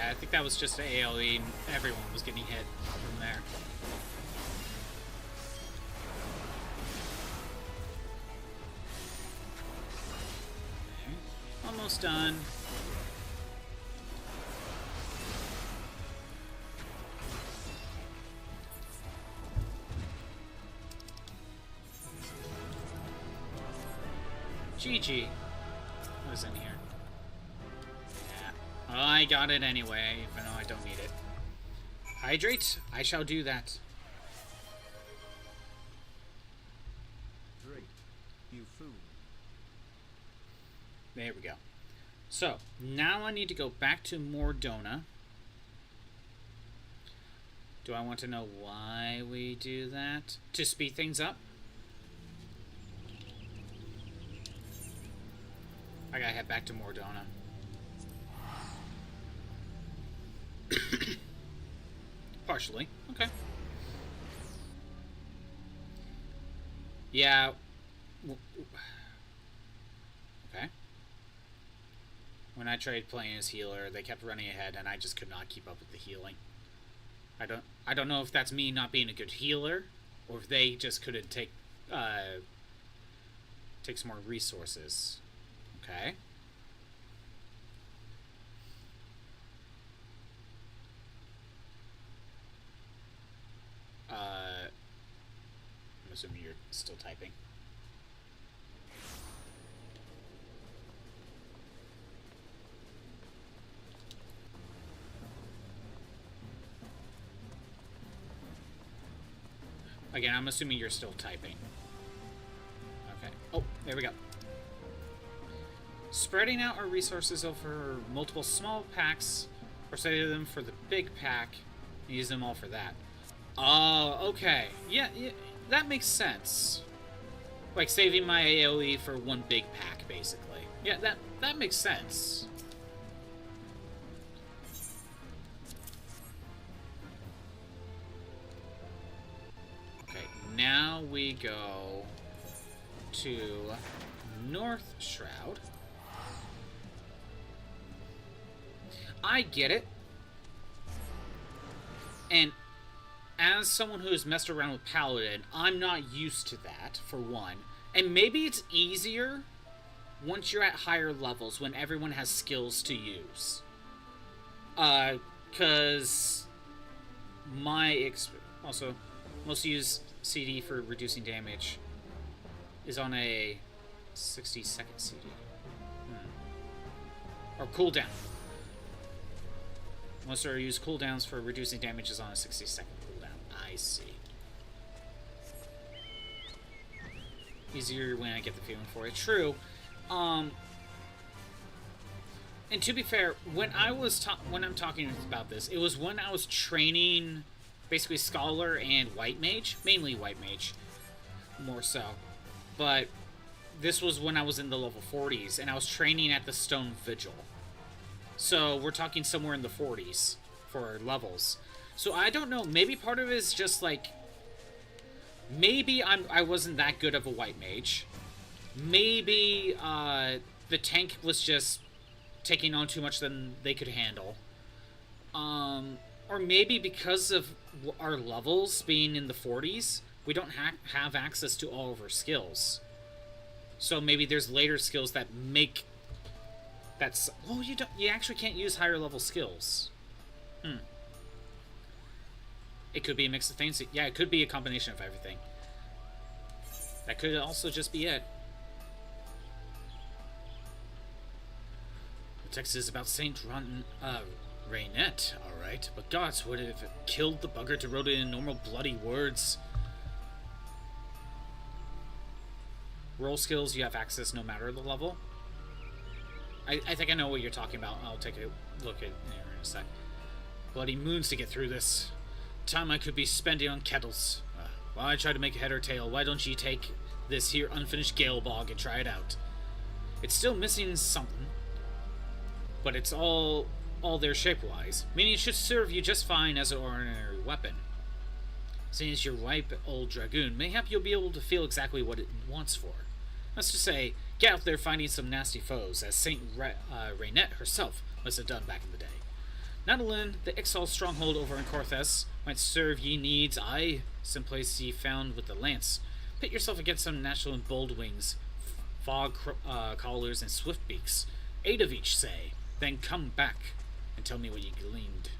I think that was just an AoE and everyone was getting hit from there. Okay. Almost done. GG. What is in here? I got it anyway, even though I don't need it. Hydrate? I shall do that. Drink, you fool. There we go. So, now I need to go back to Mordona. Do I want to know why we do that? To speed things up? I gotta head back to Mordona. Partially. Okay. Yeah. Okay. When I tried playing as healer, they kept running ahead and I just could not keep up with the healing. I don't know if that's me not being a good healer or if they just couldn't take some more resources. Okay. I'm assuming you're still typing. Again, I'm assuming you're still typing. Okay. Oh, there we go. Spreading out our resources over multiple small packs, or saving them for the big pack, and use them all for that. Oh, okay. Yeah, that makes sense. Like saving my AoE for one big pack, basically. Yeah, that makes sense. Okay, now we go to North Shroud. I get it. And as someone who has messed around with Paladin, I'm not used to that, for one. And maybe it's easier once you're at higher levels, when everyone has skills to use. Because also, most use CD for reducing damage is on a 60-second CD. Or cooldown. Most are use cooldowns for reducing damage is on a 60-second cooldown. I see. Easier when I get the feeling for it. True. And to be fair, when I'm talking about this, it was when I was training basically Scholar and White Mage. Mainly White Mage. More so. But this was when I was in the level 40s, and I was training at the Stone Vigil. So we're talking somewhere in the 40s for levels. So I don't know. Maybe part of it is just like, maybe I wasn't that good of a White Mage. Maybe the tank was just taking on too much than they could handle. Or maybe because of our levels being in the 40s, we don't have access to all of our skills. So maybe there's later skills that make... Well, you actually can't use higher level skills. It could be a mix of things. Yeah, it could be a combination of everything. That could also just be it. The text is about Saint Raynette, alright. But gods, would have killed the bugger to wrote it in normal bloody words. Roll skills, you have access no matter the level. I think I know what you're talking about. I'll take a look at it in a sec. Bloody moons to get through this. Time I could be spending on kettles. While I try to make a head or tail, why don't you take this here unfinished Gale Bog and try it out? It's still missing something, but it's all there shape-wise, meaning it should serve you just fine as an ordinary weapon. Seeing as your ripe old dragoon, mayhap you'll be able to feel exactly what it wants for. Let's just say, get out there finding some nasty foes, as Saint Raynette herself must have done back in the day. Not alone, the Ixal stronghold over in Korthas might serve ye needs, aye, someplace ye found with the lance. Pit yourself against some natural and bold wings, fog callers and swift beaks. 8 of each, say, then come back and tell me what ye gleaned.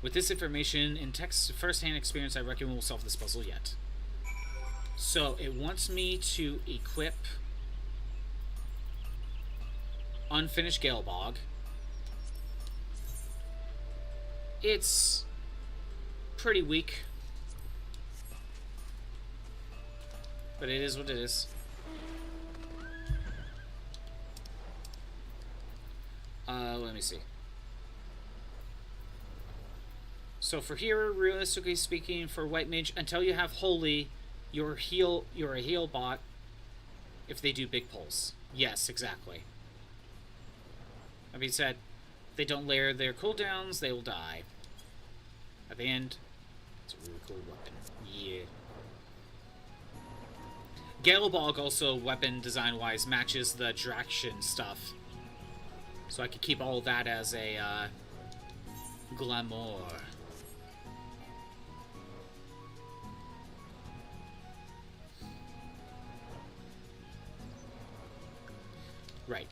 With this information in text, first-hand experience, I reckon we'll solve this puzzle yet. So, it wants me to equip unfinished Gale Bog. It's pretty weak, but it is what it is. Let me see. So for here, realistically speaking, for White Mage, until you have Holy, you're a heal bot if they do big pulls. Yes, exactly. That being said, if they don't layer their cooldowns, they will die. At the end, it's a really cool weapon. Yeah. Galebog also, weapon design-wise, matches the Draction stuff. So I could keep all that as a, glamour. Right,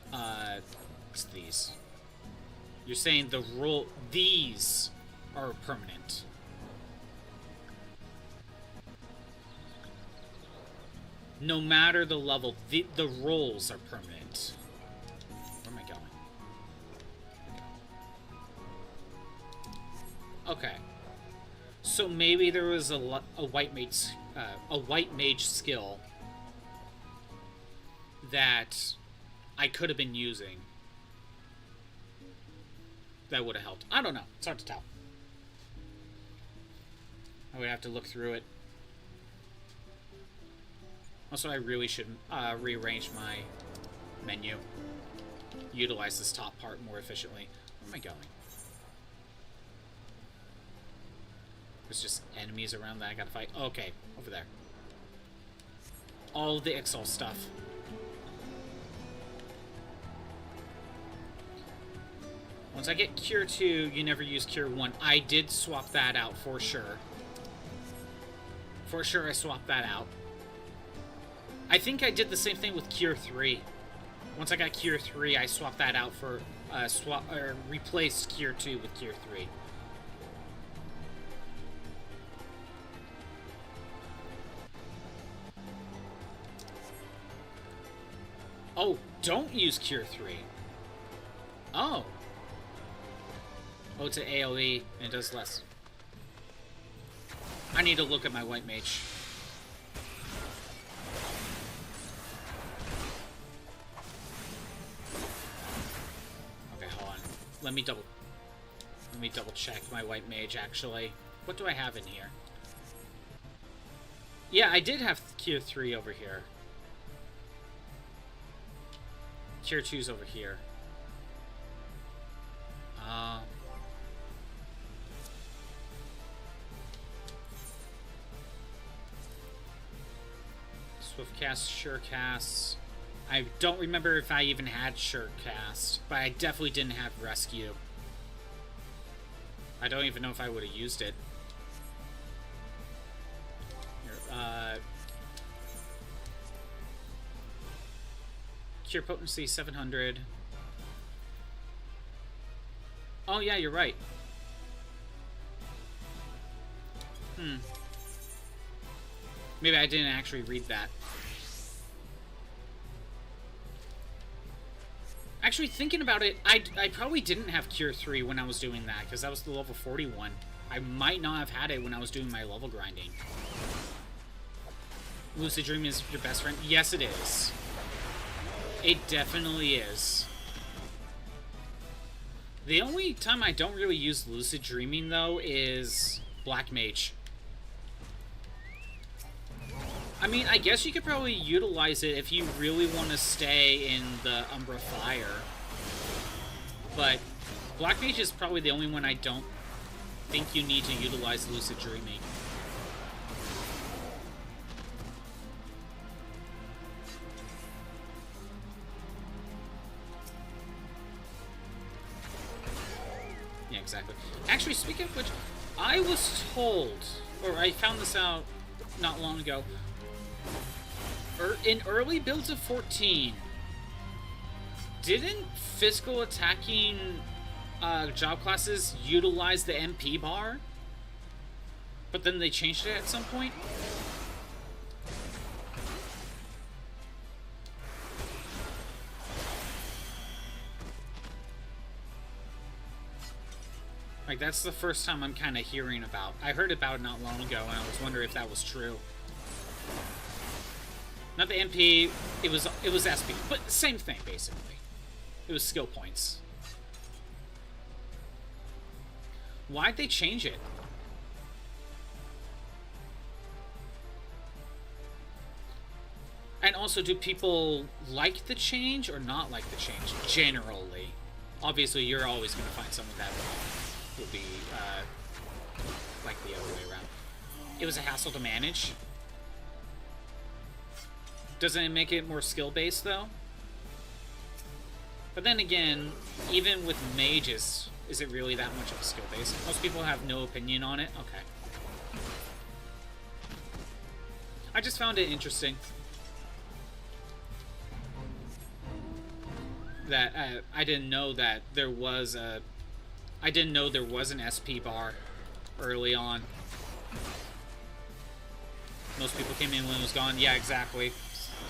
it's these. You're saying these are permanent. No matter the level, the rolls are permanent. Where am I going? Okay. So maybe there was a white mage skill that I could have been using that would have helped. I don't know. It's hard to tell. I would have to look through it. Also, I really should rearrange my menu. Utilize this top part more efficiently. Where am I going? There's just enemies around that I gotta fight. Okay, over there. All the Ixal stuff. Once I get Cure 2, you never use Cure 1. I did swap that out for sure. For sure I swapped that out. I think I did the same thing with Cure 3. Once I got Cure 3, I swapped that out for replaced Cure 2 with Cure 3. Oh, don't use Cure 3. Oh. Oh, it's an AoE, and it does less. I need to look at my white mage. Okay, hold on. Let me double check my white mage, actually. What do I have in here? Yeah, I did have Cure 3 over here. Cure 2's over here. Swift cast, sure cast. I don't remember if I even had sure cast, but I definitely didn't have rescue. I don't even know if I would have used it. Here, Cure potency 700. Oh yeah, you're right. Maybe I didn't actually read that. Actually, thinking about it, I probably didn't have Cure 3 when I was doing that, because that was the level 41. I might not have had it when I was doing my level grinding. Lucid Dreaming is your best friend? Yes, it is. It definitely is. The only time I don't really use Lucid Dreaming, though, is Black Mage. I mean, I guess you could probably utilize it if you really want to stay in the Umbra Fire. But Black Mage is probably the only one I don't think you need to utilize Lucid Dreaming. Yeah, exactly. Actually, speaking of which, I was told, or I found this out not long ago, in early builds of 14, didn't physical attacking job classes utilize the MP bar? But then they changed it at some point? Like, that's the first time I'm kind of hearing about. I heard about it not long ago, and I was wondering if that was true. Not the MP, it was SP, but same thing, basically. It was skill points. Why'd they change it? And also, do people like the change or not like the change, generally? Obviously, you're always going to find someone that will be like the other way around. It was a hassle to manage. Doesn't it make it more skill-based, though? But then again, even with mages, is it really that much of a skill-based? Most people have no opinion on it. Okay. I just found it interesting that I didn't know that there was a... I didn't know there was an SP bar early on. Most people came in when it was gone. Yeah, exactly.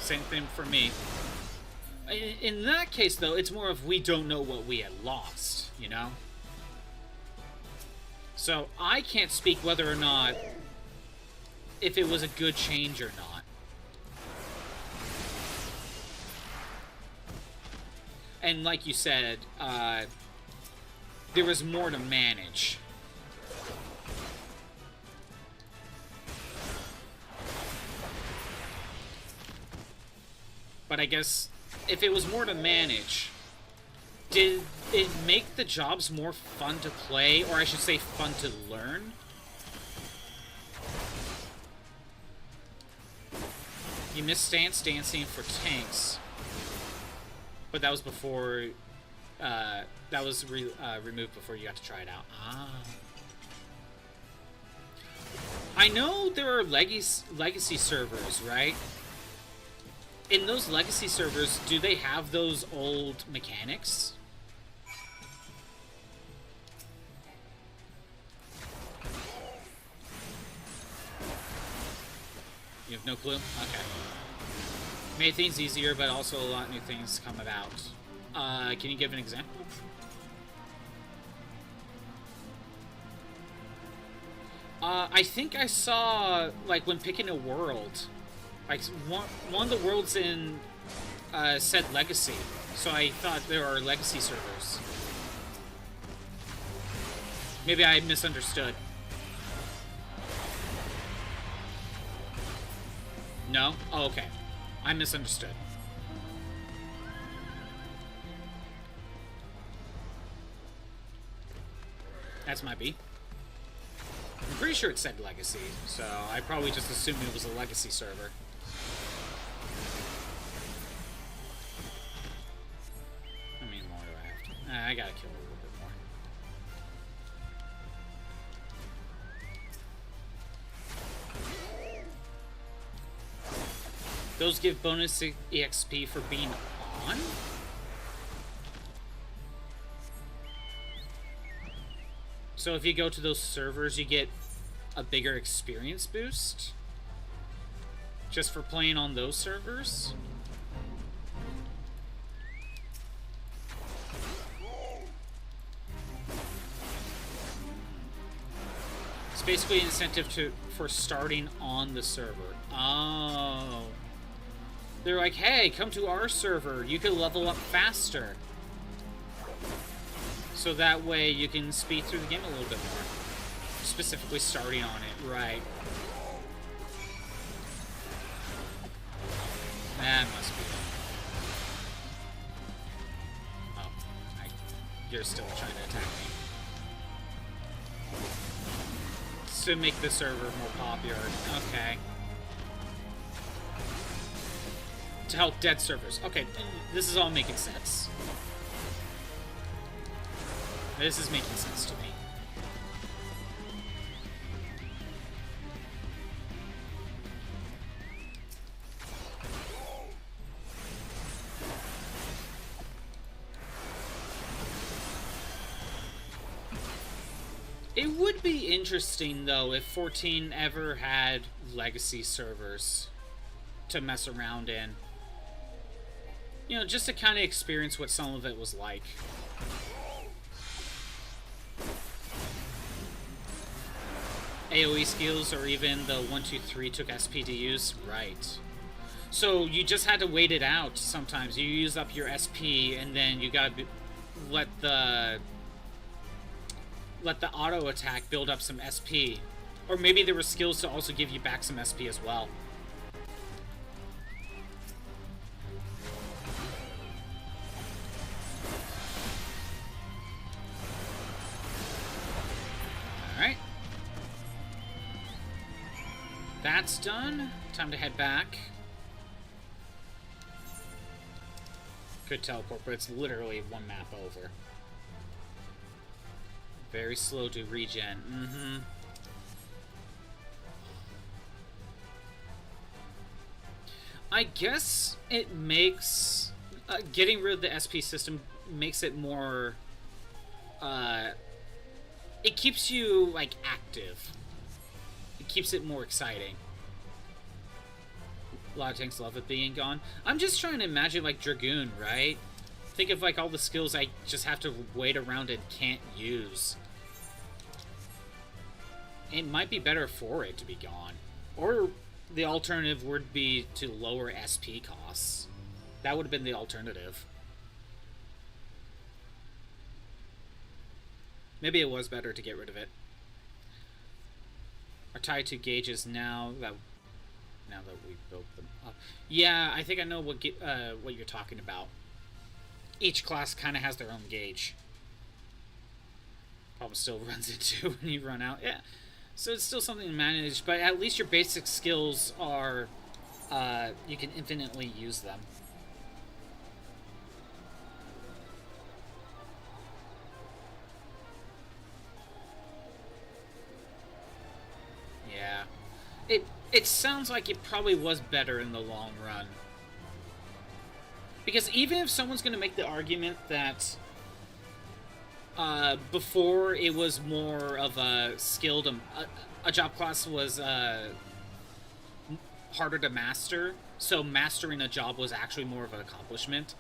Same thing for me. In that case, though, it's more of we don't know what we had lost, you know? So I can't speak whether or not if it was a good change or not. And like you said, there was more to manage. But I guess if it was more to manage, did it make the jobs more fun to play, or I should say fun to learn? You missed stance dancing for tanks, but that was before, that was removed before you got to try it out. Ah. I know there are legacy servers, right? In those legacy servers, do they have those old mechanics? You have no clue? Okay. Made things easier, but also a lot of new things come about. Can you give an example? I think I saw, like, when picking a world, like, one of the worlds in said legacy, so I thought there are legacy servers. Maybe I misunderstood. No? Oh, okay. I misunderstood. That's might be. I'm pretty sure it said legacy, so I probably just assumed it was a legacy server. How many more do I have to? I gotta kill a little bit more. Those give bonus EXP for being on? So if you go to those servers, you get a bigger experience boost? Just for playing on those servers? It's basically an incentive for starting on the server. Oh. They're like, hey, come to our server. You can level up faster. So that way you can speed through the game a little bit more. Specifically starting on it, right. That must be it. Oh, you're still trying to attack me. To make the server more popular. Okay. To help dead servers. Okay, this is all making sense. This is making sense to me. It would be interesting, though, if 14 ever had legacy servers to mess around in. You know, just to kind of experience what some of it was like. AoE skills, or even the 1, 2, 3 took SP to use? Right. So you just had to wait it out sometimes. You use up your SP, and then you gotta let the auto attack build up some SP. Or maybe there were skills to also give you back some SP as well. Alright. That's done. Time to head back. Could teleport, but it's literally one map over. Very slow to regen. Mm-hmm. I guess it makes... getting rid of the SP system makes it more... it keeps you, like, active. It keeps it more exciting. A lot of tanks love it being gone. I'm just trying to imagine, like, Dragoon, right? Think of, like, all the skills I just have to wait around and can't use. it might be better for it to be gone. Or the alternative would be to lower SP costs. That would have been the alternative. Maybe it was better to get rid of it. Are tied to gauges now that we built them up. Yeah, I think I know what you're talking about. Each class kind of has their own gauge. Problem still runs into when you run out. Yeah, so it's still something to manage, but at least your basic skills are you can infinitely use them. Yeah, it sounds like it probably was better in the long run. Because even if someone's going to make the argument that before it was more of a skilled, a job class was harder to master, so mastering a job was actually more of an accomplishment.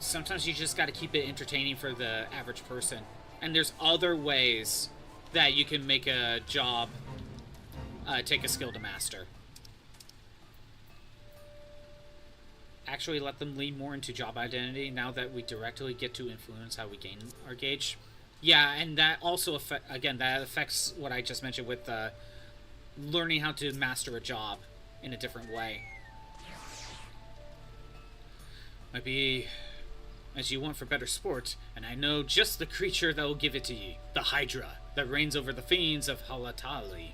Sometimes you just got to keep it entertaining for the average person. And there's other ways that you can make a job take a skill to master. Actually let them lean more into job identity now that we directly get to influence how we gain our gauge. Yeah, and that also that affects what I just mentioned with learning how to master a job in a different way. Might be as you want for better sport, and I know just the creature that will give it to ye. The Hydra that reigns over the fiends of Halatali.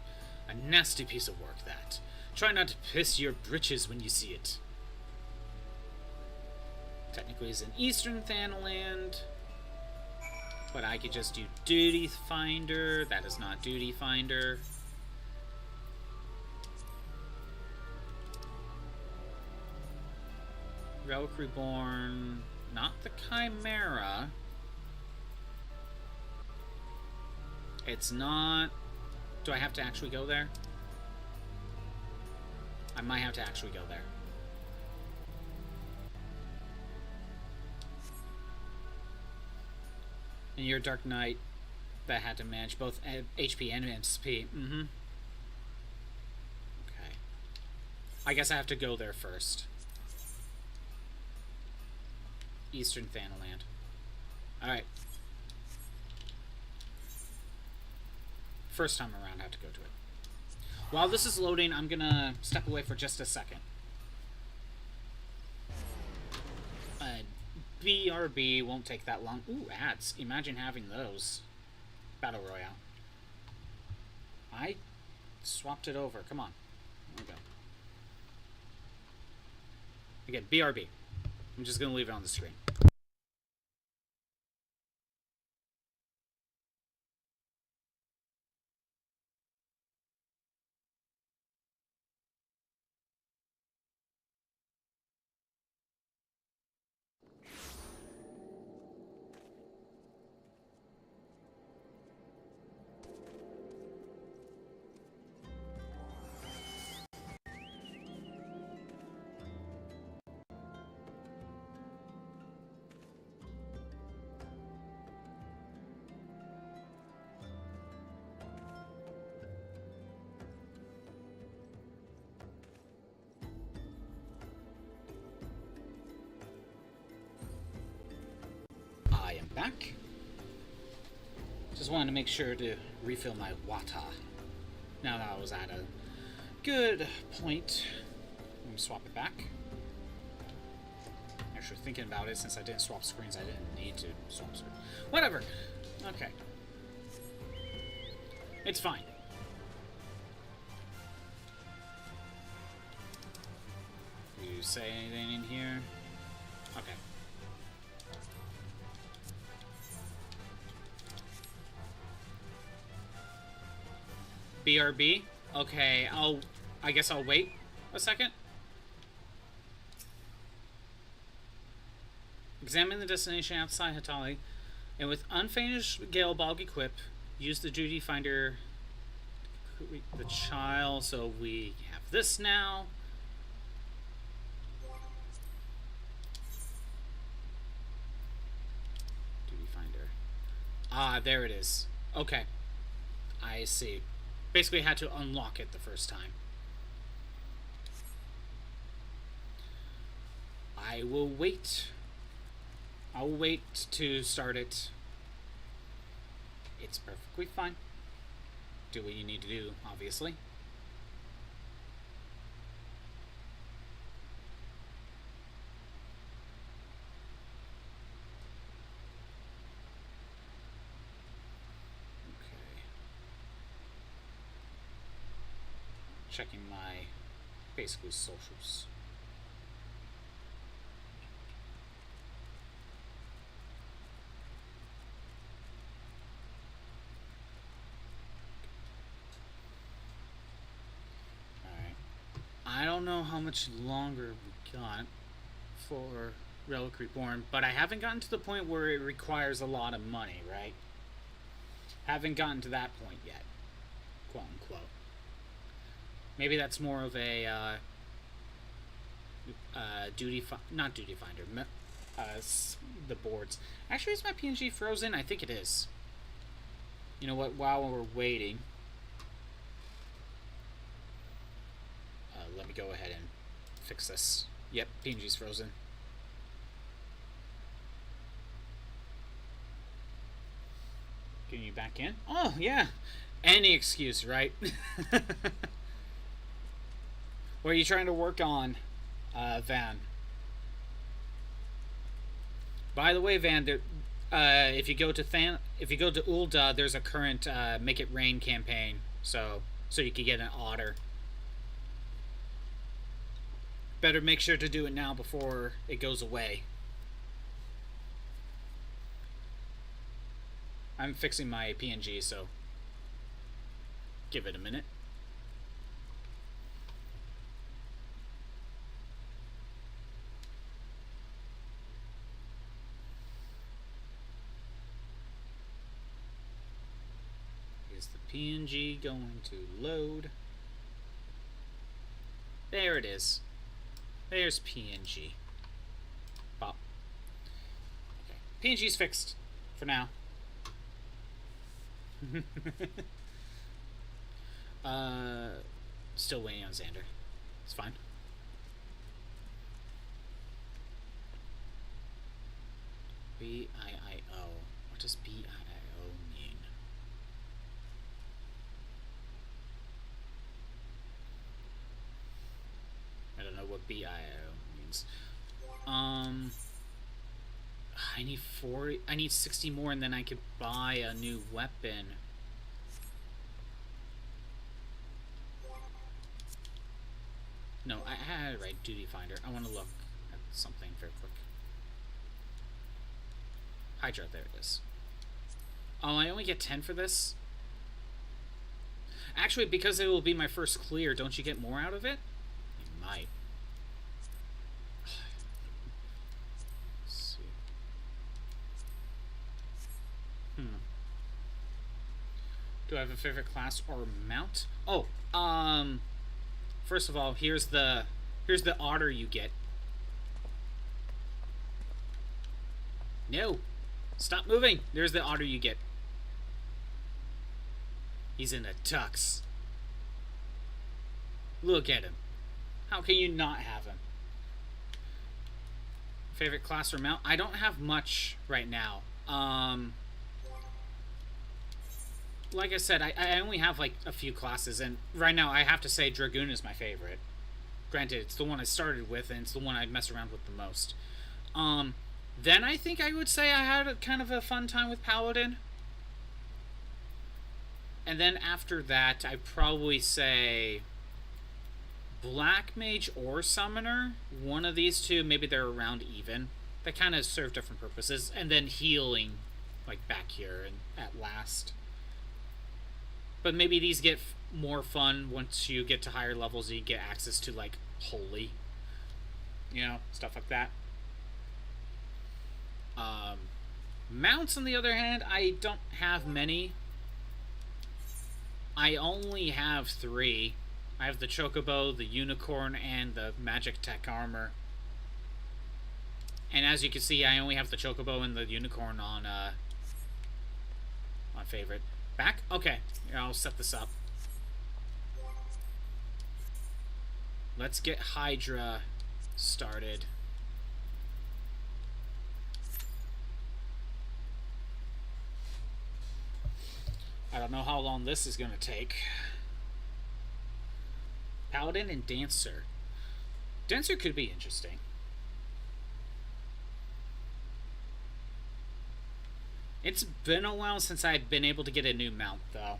A nasty piece of work, that. Try not to piss your britches when you see it. Technically it's an Eastern Thanaland, but I could just do Duty Finder. That is not Duty Finder. Relic Reborn, not the Chimera. It's not... Do I have to actually go there? I might have to actually go there. And you're a Dark Knight that had to manage both HP and SP. Mm-hmm. Okay. I guess I have to go there first. Eastern Thanaland. Alright. First time around, I have to go to it. While this is loading, I'm gonna step away for just a second. BRB won't take that long. Ooh, ads. Imagine having those. Battle Royale. I swapped it over. Come on. There we go. Again, BRB. I'm just going to leave it on the screen. I am back. Just wanted to make sure to refill my water. Now that I was at a good point. Let me swap it back. Actually thinking about it, since I didn't swap screens, I didn't need to swap screens. Whatever. Okay. It's fine. Do you say anything in here? Okay. BRB? Okay, I guess I'll wait a second. Examine the destination outside Hatali, and with unfinished Galebog equip, use the duty finder to complete the child. So we have this now. Duty finder. Ah, there it is. Okay, I see. Basically had to unlock it the first time. I will wait. I'll wait to start it. It's perfectly fine. Do what you need to do, obviously. Okay. Checking my basically socials. I don't know how much longer we got for Relic Reborn, but I haven't gotten to the point where it requires a lot of money, right? Haven't gotten to that point yet, quote unquote. Maybe that's more of a not duty finder, the boards. Actually, is my PNG frozen? I think it is. You know what? While we're waiting, let me go ahead and fix this. Yep, PNG's frozen. Getting you back in? Oh, yeah. Any excuse, right? What are you trying to work on, Van? By the way, Van, if you go to Ulda, there's a current Make It Rain campaign, so you can get an otter. Better make sure to do it now before it goes away. I'm fixing my PNG, so give it a minute. Is the PNG going to load? There it is. There's PNG. Pop. Okay. PNG's fixed for now. Still waiting on Xander. It's fine. BIIO. What does BIIO mean? I don't know what BIIO means. I need 40. I need 60 more, and then I could buy a new weapon. No, I had it right. Duty finder. I want to look at something very quick. Hydra. There it is. Oh, I only get 10 for this. Actually, because it will be my first clear, don't you get more out of it? You might. Let's see. Do I have a favorite class or mount? Oh, first of all, here's the otter you get. No. Stop moving. There's the otter you get. He's in a tux. Look at him. How can you not have him? Favorite class or mount? I don't have much right now. Like I said, I only have like a few classes, and right now I have to say Dragoon is my favorite. Granted, it's the one I started with, and it's the one I mess around with the most. Then I think I would say I had kind of a fun time with Paladin. And then after that, I'd probably say Black Mage or Summoner. One of these two, maybe they're around even. They kind of serve different purposes. And then healing, like back here and at last. But maybe these get more fun once you get to higher levels. You get access to, like, Holy. You know, stuff like that. Mounts, on the other hand, I don't have many. I only have 3. I have the Chocobo, the Unicorn, and the Magic Tech Armor. And as you can see, I only have the Chocobo and the Unicorn on favorite. Back? Okay. Here, I'll set this up. Let's get Hydra started. I don't know how long this is going to take. Paladin and Dancer. Dancer could be interesting. It's been a while since I've been able to get a new mount, though.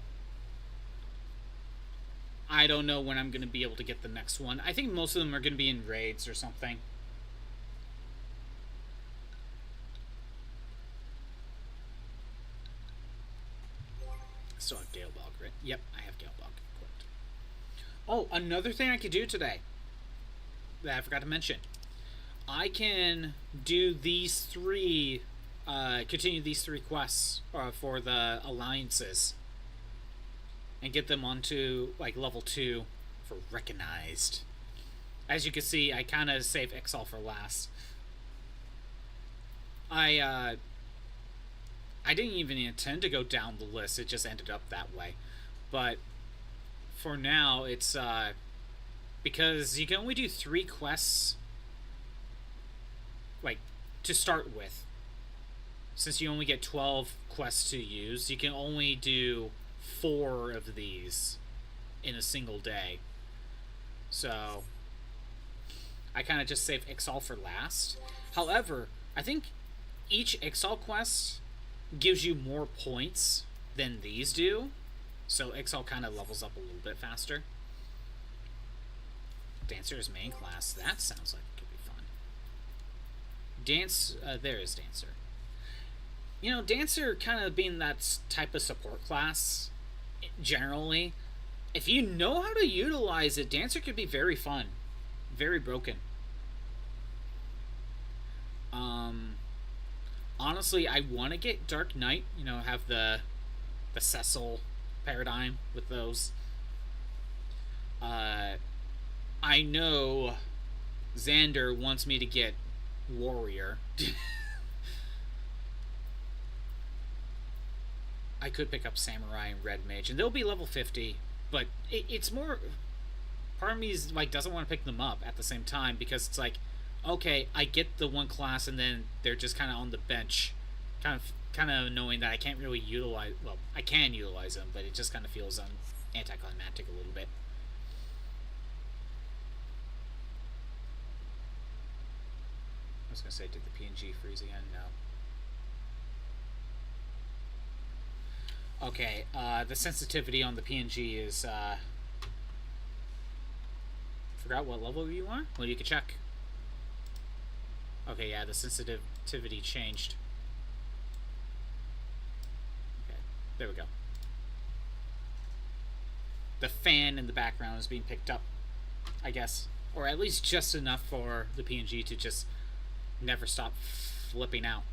I don't know when I'm going to be able to get the next one. I think most of them are going to be in raids or something. Still have Galebog, right? Yep, I have Galebog equipped. Oh, another thing I could do today that I forgot to mention. I can do these three, continue these three quests for the alliances. And get them onto, like, level 2 for recognized. As you can see, I kind of saved Exalt for last. I didn't even intend to go down the list. It just ended up that way. But for now, it's, because you can only do 3 quests, like, to start with. Since you only get 12 quests to use, you can only do 4 of these in a single day. So I kind of just saved Exalt for last. However, I think each Exalt quest gives you more points than these do. So Exalt kind of levels up a little bit faster. Dancer's main class. That sounds like it could be fun. There is Dancer. You know, Dancer kind of being that type of support class, generally, if you know how to utilize it, Dancer could be very fun. Very broken. Honestly, I want to get Dark Knight, you know, have the Cecil paradigm with those. I know Xander wants me to get Warrior. I could pick up Samurai and Red Mage, and they'll be level 50, but it's more... Part of me is, like, doesn't want to pick them up at the same time, because it's like, okay, I get the one class, and then they're just kind of on the bench, kind of knowing that I can't really utilize... Well, I can utilize them, but it just kind of feels anticlimactic a little bit. I was going to say, did the PNG freeze again? No. Okay, the sensitivity on the PNG is, forgot what level you are? Well, you can check. Okay, yeah, the sensitivity changed. Okay, there we go. The fan in the background is being picked up, I guess. Or at least just enough for the PNG to just never stop flipping out.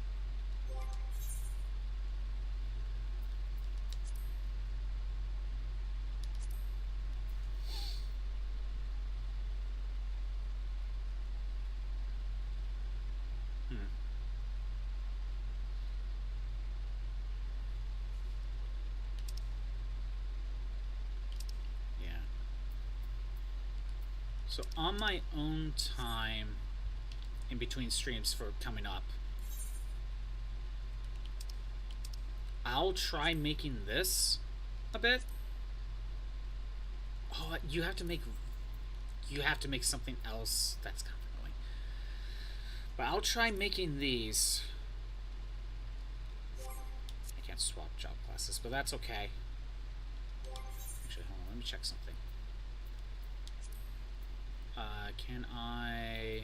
So on my own time, in between streams for coming up, I'll try making this a bit. Oh, you have to make something else. That's kind of annoying. But I'll try making these. I can't swap job classes, but that's okay. Actually, hold on, let me check something. Can I...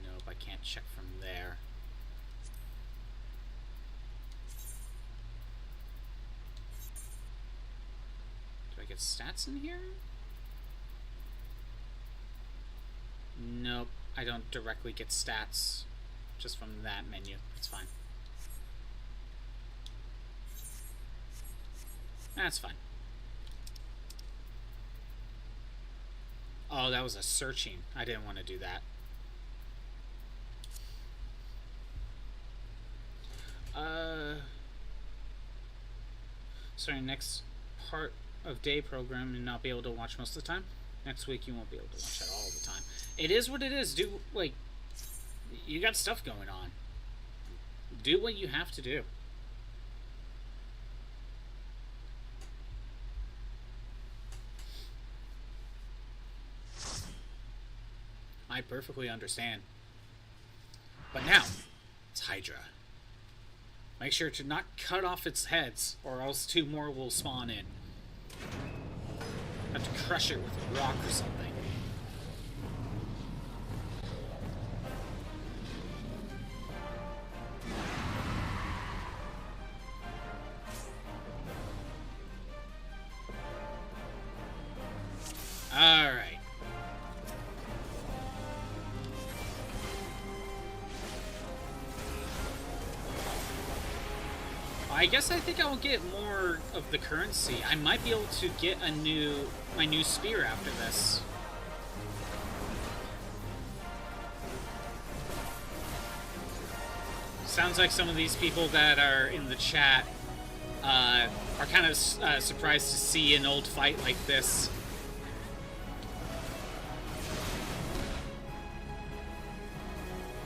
Nope, I can't check from there. Do I get stats in here? Nope, I don't directly get stats just from that menu. It's fine. That's fine. Oh, that was a searching. I didn't want to do that. starting next part of day program and not be able to watch most of the time. Next week you won't be able to watch that all the time. It is what it is. Do like you got stuff going on. Do what you have to do. I perfectly understand. But now, it's Hydra. Make sure to not cut off its heads, or else 2 more will spawn in. Have to crush it with a rock or something. Alright. I guess I think I will get more of the currency. I might be able to get my new spear after this. Sounds like some of these people that are in the chat are kind of surprised to see an old fight like this.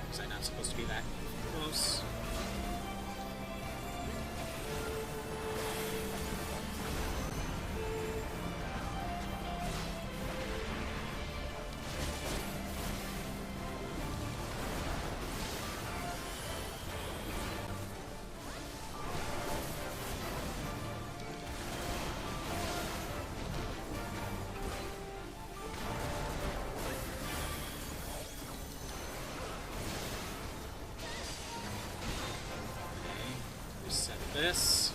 Was I not supposed to be that close? This.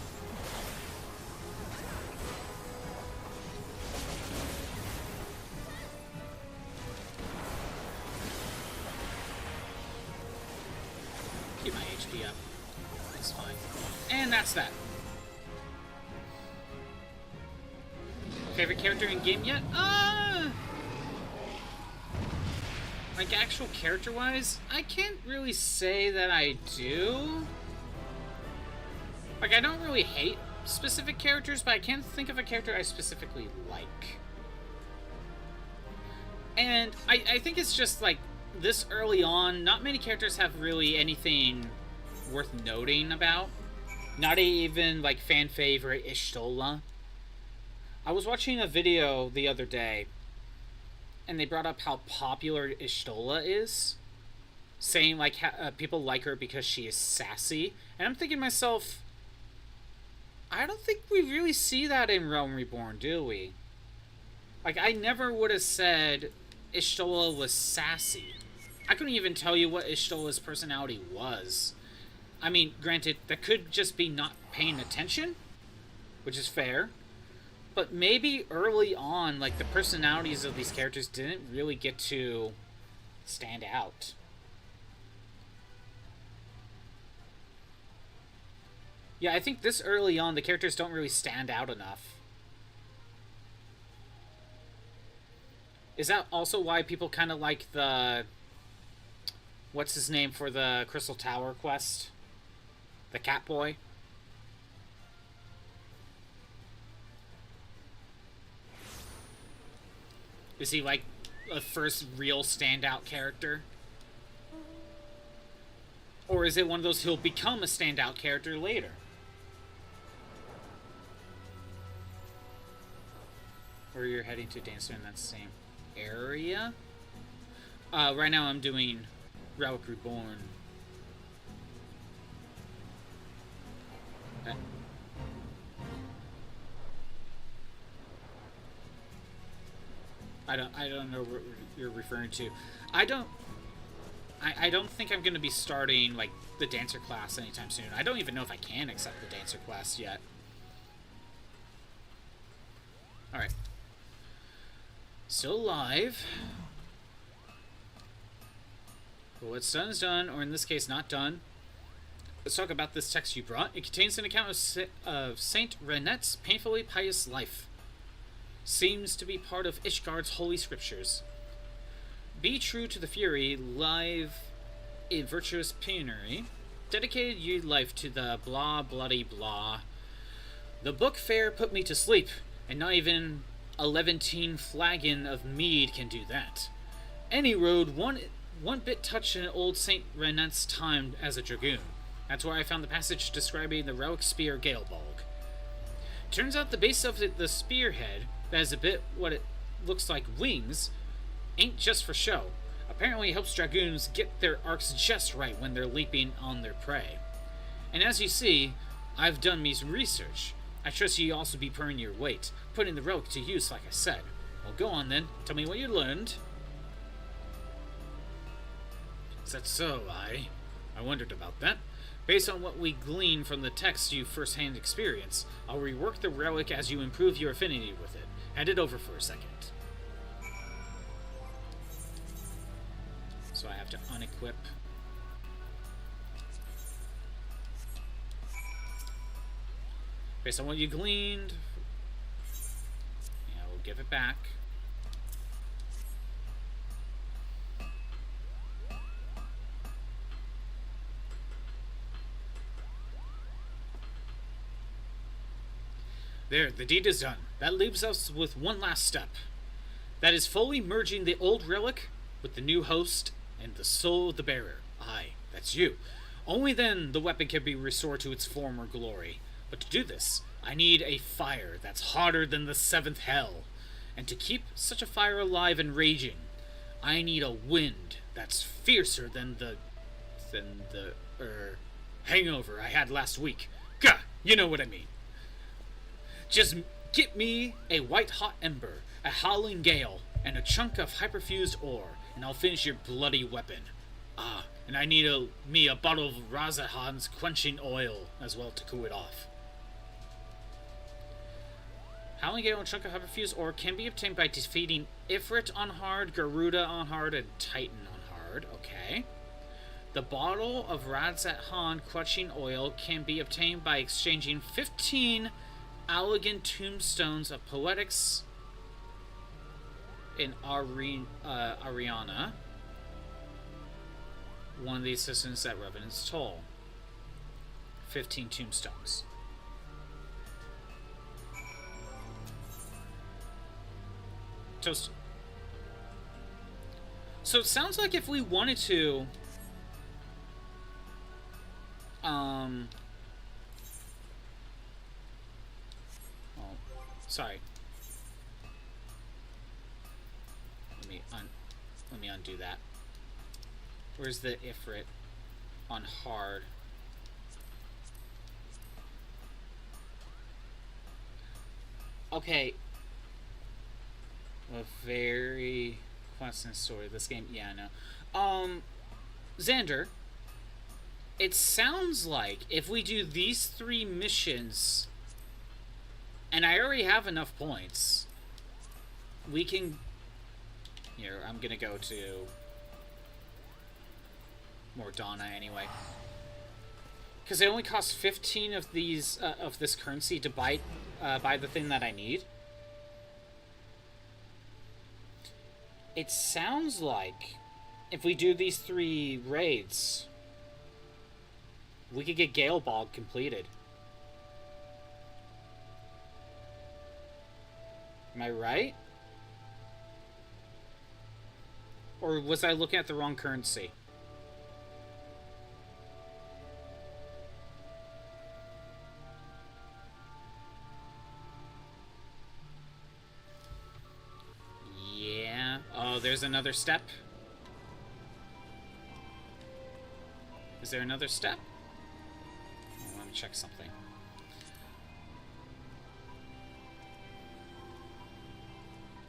Keep my HP up. That's fine. And that's that. Favorite character in game yet? Like actual character-wise, I can't really say that I do. Like, I don't really hate specific characters, but I can't think of a character I specifically like. And I think it's just, like, this early on, not many characters have really anything worth noting about. Not even, like, fan favorite Y'shtola. I was watching a video the other day, and they brought up how popular Y'shtola is. Saying, like, people like her because she is sassy. And I'm thinking to myself, I don't think we really see that in Realm Reborn, do we? Like, I never would have said Y'shtola was sassy. I couldn't even tell you what Y'shtola's personality was. I mean, granted, that could just be not paying attention, which is fair. But maybe early on, like, the personalities of these characters didn't really get to stand out. Yeah, I think this early on, the characters don't really stand out enough. Is that also why people kind of like the... What's his name for the Crystal Tower quest? The Catboy? Is he like a first real standout character? Or is it one of those who'll become a standout character later? Or you're heading to Dancer in that same area? Right now I'm doing Relic Reborn. I don't know what you're referring to. I don't think I'm going to be starting, like, the Dancer class anytime soon. I don't even know if I can accept the Dancer class yet. Alright. Still alive. But what's done is done, or in this case, not done. Let's talk about this text you brought. It contains an account of Saint Renette's painfully pious life. Seems to be part of Ishgard's holy scriptures. Be true to the Fury, live a virtuous penury. Dedicated your life to the blah bloody blah. The book fair put me to sleep, and not even a Levantine flagon of mead can do that. Any road one bit touched in old Saint Renet's time as a dragoon. That's where I found the passage describing the Relic Spear Galebalg. Turns out the base of the spearhead, that is a bit what it looks like wings, ain't just for show. Apparently it helps dragoons get their arcs just right when they're leaping on their prey. And as you see, I've done me some research. I trust you also be pulling your weight, putting the relic to use like I said. Well, go on then, tell me what you learned. Is that so, I wondered about that. Based on what we glean from the text you first-hand experience, I'll rework the relic as you improve your affinity with it. Hand it over for a second. So I have to unequip. Based on what you gleaned, yeah, we'll give it back. There, the deed is done. That leaves us with one last step. That is fully merging the old relic with the new host and the soul of the bearer. Aye, that's you. Only then the weapon can be restored to its former glory. But to do this, I need a fire that's hotter than the seventh hell. And to keep such a fire alive and raging, I need a wind that's fiercer than the hangover I had last week. Gah, you know what I mean. Just get me a white-hot ember, a howling gale, and a chunk of hyperfused ore, and I'll finish your bloody weapon. Ah, and I need me a bottle of Razahan's quenching oil as well to cool it off. Howling gale and chunk of hyperfused ore can be obtained by defeating Ifrit on hard, Garuda on hard, and Titan on hard. Okay. The bottle of Razahan quenching oil can be obtained by exchanging 15 elegant tombstones of poetics in Ariana, one of the assistants at Revenant's Toll. 15 tombstones. Toast. So it sounds like if we wanted to sorry. Let me undo that. Where's the Ifrit on hard? Okay. A very constant story. This game, yeah, I know. Xander, it sounds like if we do these 3 missions, and I already have enough points, we can... Here, I'm gonna go to Mordana anyway. Because it only costs 15 of these, of this currency to buy the thing that I need. It sounds like if we do these 3 raids, we could get Galebalg completed. Am I right? Or was I looking at the wrong currency? Yeah. Oh, there's another step. Is there another step? Oh, let me check something.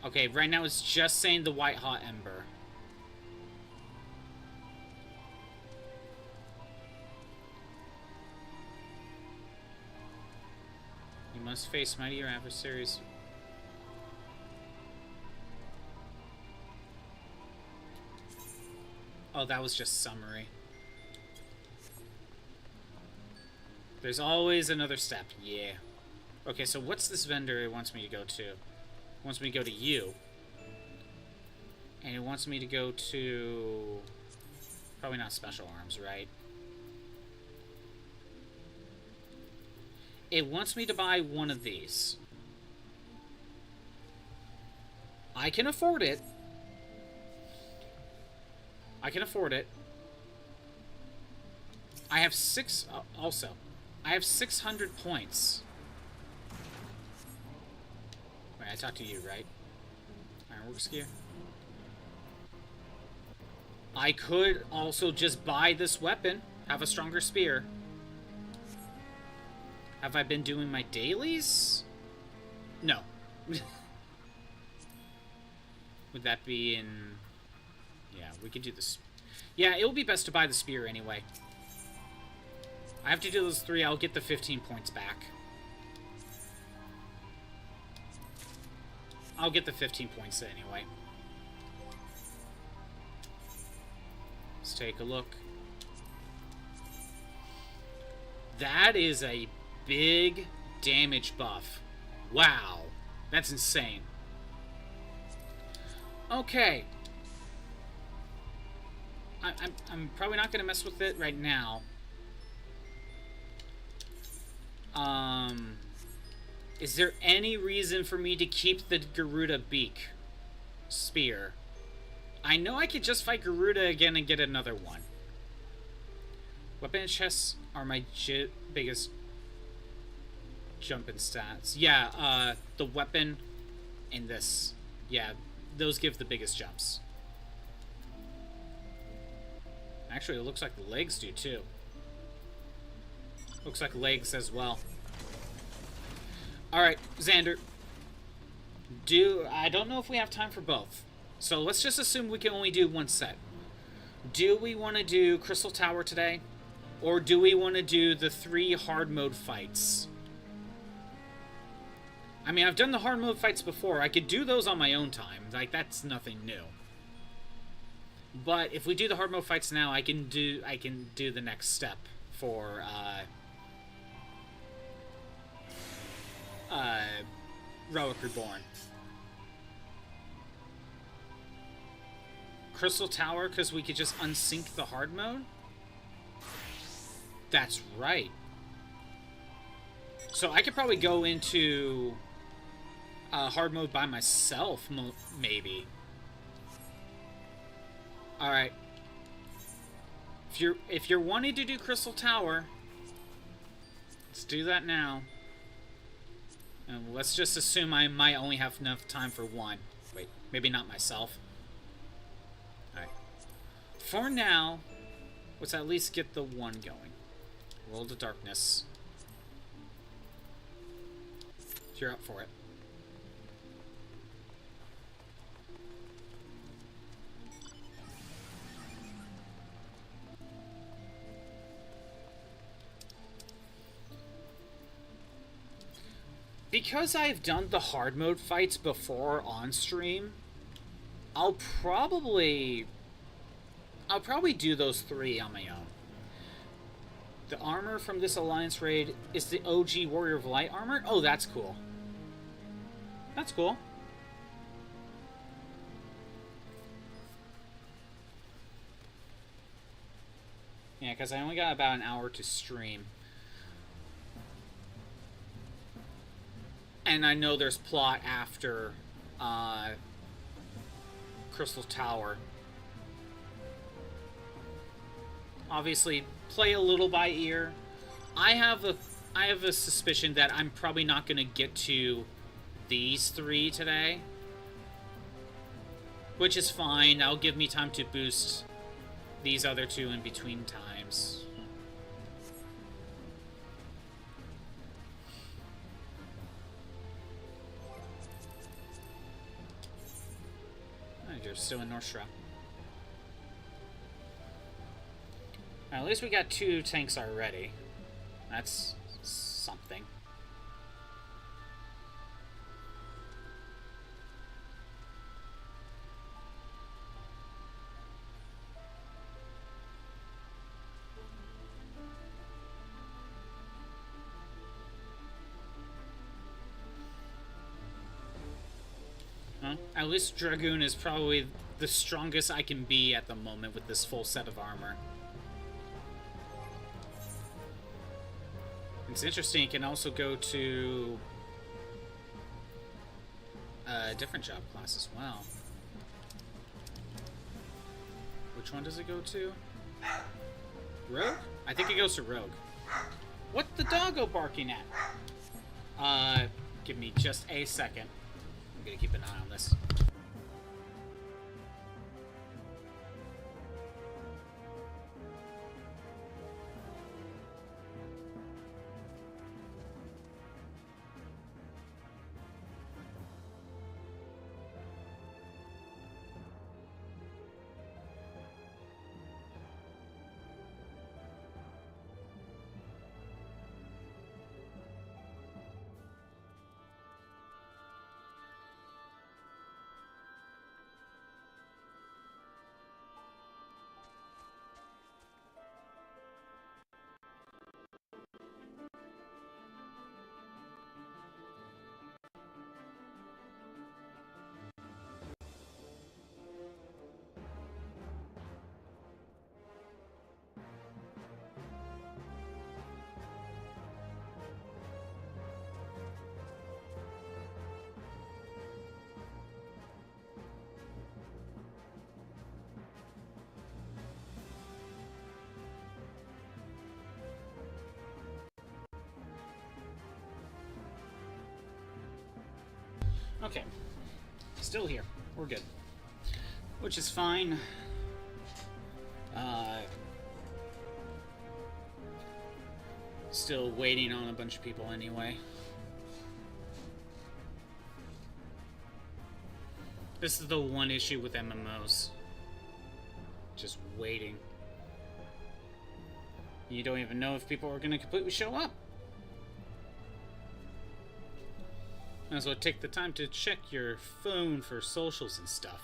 Okay, right now it's just saying the white hot ember. You must face mightier adversaries. Oh, that was just summary. There's always another step. Yeah. Okay, so what's this vendor it wants me to go to? It wants me to go to you. And it wants me to go to... Probably not special arms, right? It wants me to buy one of these. I can afford it. I can afford it. I have also, I have 600 points. Wait, I talked to you, right? Ironworks gear. I could also just buy this weapon, have a stronger spear. Have I been doing my dailies? No. Would that be in... Yeah, we could do this. Yeah, it will be best to buy the spear anyway. I have to do those 3, I'll get the 15 points back. I'll get the 15 points anyway. Let's take a look. That is a big damage buff. Wow. That's insane. Okay. I'm probably not going to mess with it right now. Is there any reason for me to keep the Garuda beak spear? I know I could just fight Garuda again and get another one. Weapon and chests are my biggest jumping stats. Yeah, the weapon and this. Yeah, those give the biggest jumps. Actually, it looks like the legs do too. Looks like legs as well. Alright, Xander. I don't know if we have time for both. So let's just assume we can only do one set. Do we want to do Crystal Tower today? Or do we want to do the 3 hard mode fights? I mean, I've done the hard mode fights before. I could do those on my own time. Like, that's nothing new. But if we do the hard mode fights now, I can do the next step for Relic Reborn. Crystal Tower, because we could just unsync the hard mode? That's right. So I could probably go into hard mode by myself, maybe. Alright. If you're wanting to do Crystal Tower, let's do that now. And let's just assume I might only have enough time for one. Wait, maybe not myself. Alright. For now, let's at least get the one going. World of Darkness. If you're up for it. Because I've done the hard mode fights before on stream, I'll probably do those 3 on my own. The armor from this Alliance raid is the OG Warrior of Light armor? Oh, that's cool. That's cool. Yeah, because I only got about an hour to stream. And I know there's plot after Crystal Tower. Obviously, play a little by ear. I have a suspicion that I'm probably not going to get to these 3 today. Which is fine. That'll give me time to boost these other 2 in between times. You're still in North Shroud. At least we got 2 tanks already. That's something. At least Dragoon is probably the strongest I can be at the moment with this full set of armor. It's interesting. It can also go to a different job class as well. Which one does it go to? Rogue? I think it goes to Rogue. What the doggo barking at? Give me just a second. I'm gonna keep an eye on this. Okay. Still here. We're good. Which is fine. Still waiting on a bunch of people anyway. This is the one issue with MMOs. Just waiting. You don't even know if people are going to completely show up. Might as well take the time to check your phone for socials and stuff.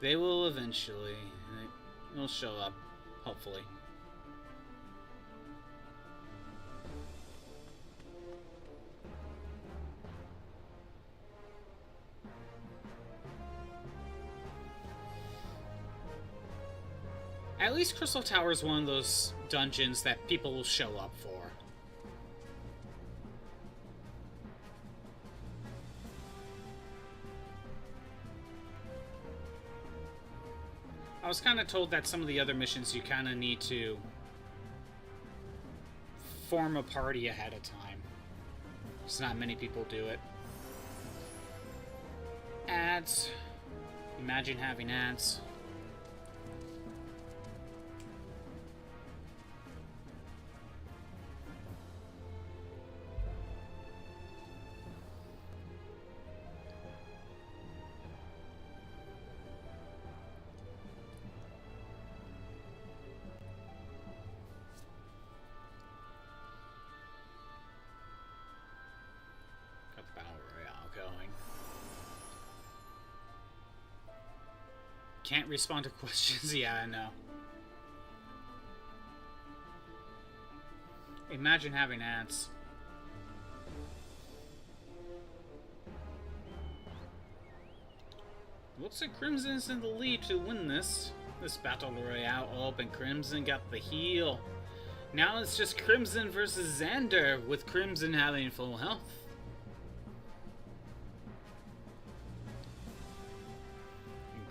They will eventually. They'll show up, hopefully. At least Crystal Tower is one of those dungeons that people will show up for. I was kind of told that some of the other missions you kind of need to form a party ahead of time. Just not many people do it. Ads. Imagine having ads. Can't respond to questions. Yeah, I know. Imagine having ads. Looks like Crimson's in the lead to win this battle royale. Oh, and Crimson got the heal. Now it's just Crimson versus Xander, with Crimson having full health.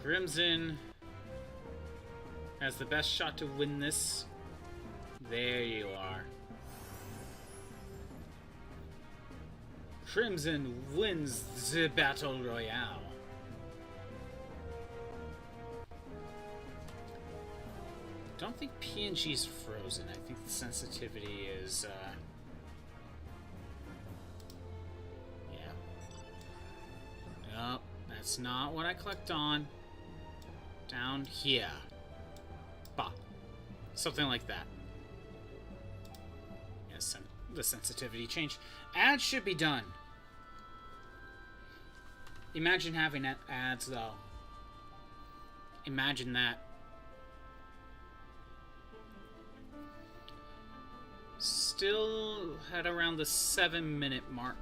Crimson has the best shot to win this. There you are. Crimson wins the Battle Royale. Don't think PNG's frozen. I think the sensitivity is, yeah. Nope, that's not what I clicked on. Down here. Bah. Something like that. Yes, the sensitivity changed. Ads should be done. Imagine having ads, though. Imagine that. Still at around the 7-minute mark.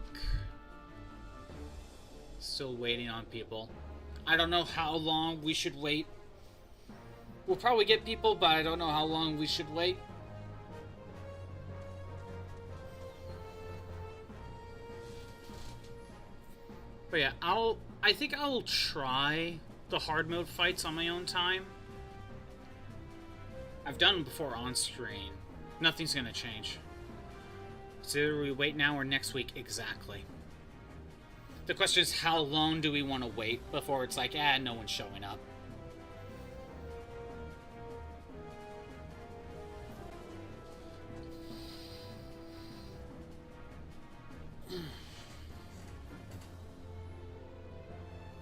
Still waiting on people. I don't know how long we should wait. We'll probably get people, but I don't know how long we should wait. But yeah, I think I'll try the hard mode fights on my own time. I've done them before on screen. Nothing's gonna change. So either we wait now or next week exactly. The question is, how long do we want to wait before it's like, no one's showing up?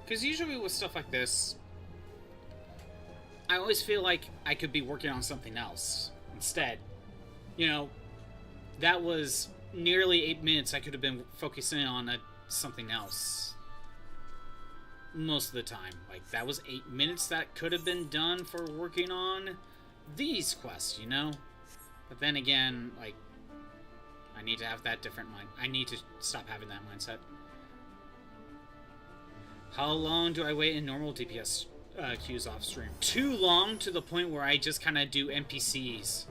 Because usually with stuff like this, I always feel like I could be working on something else instead. You know, that was nearly 8 minutes I could have been focusing on something else. Most of the time. Like, that was 8 minutes that could have been done for working on these quests, you know? But then again, like, I need to have that different mind. I need to stop having that mindset. How long do I wait in normal DPS queues off stream? Too long, to the point where I just kind of do NPCs.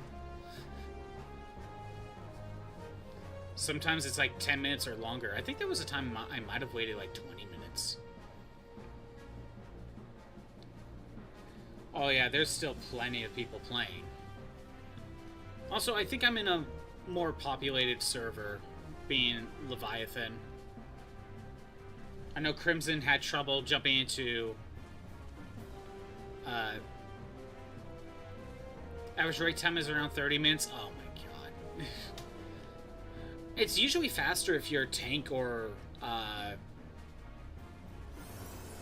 Sometimes it's like 10 minutes or longer. I think there was a time I might have waited like 20 minutes. Oh yeah, there's still plenty of people playing. Also, I think I'm in a more populated server, being Leviathan. I know Crimson had trouble jumping into average wait time is around 30 minutes. Oh my god. It's usually faster if you're tank or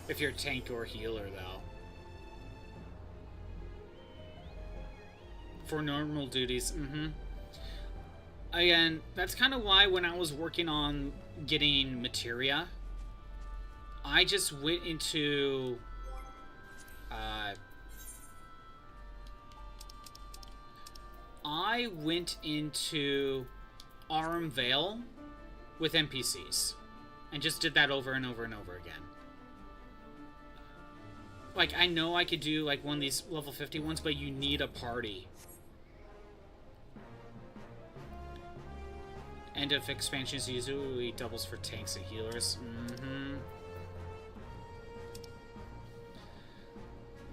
healer though. For normal duties, Again, that's kind of why when I was working on getting materia, I just went into Arm Vale with NPCs and just did that over and over and over again. Like, I know I could do like one of these level 50 ones, but you need a party. End of expansions usually doubles for tanks and healers.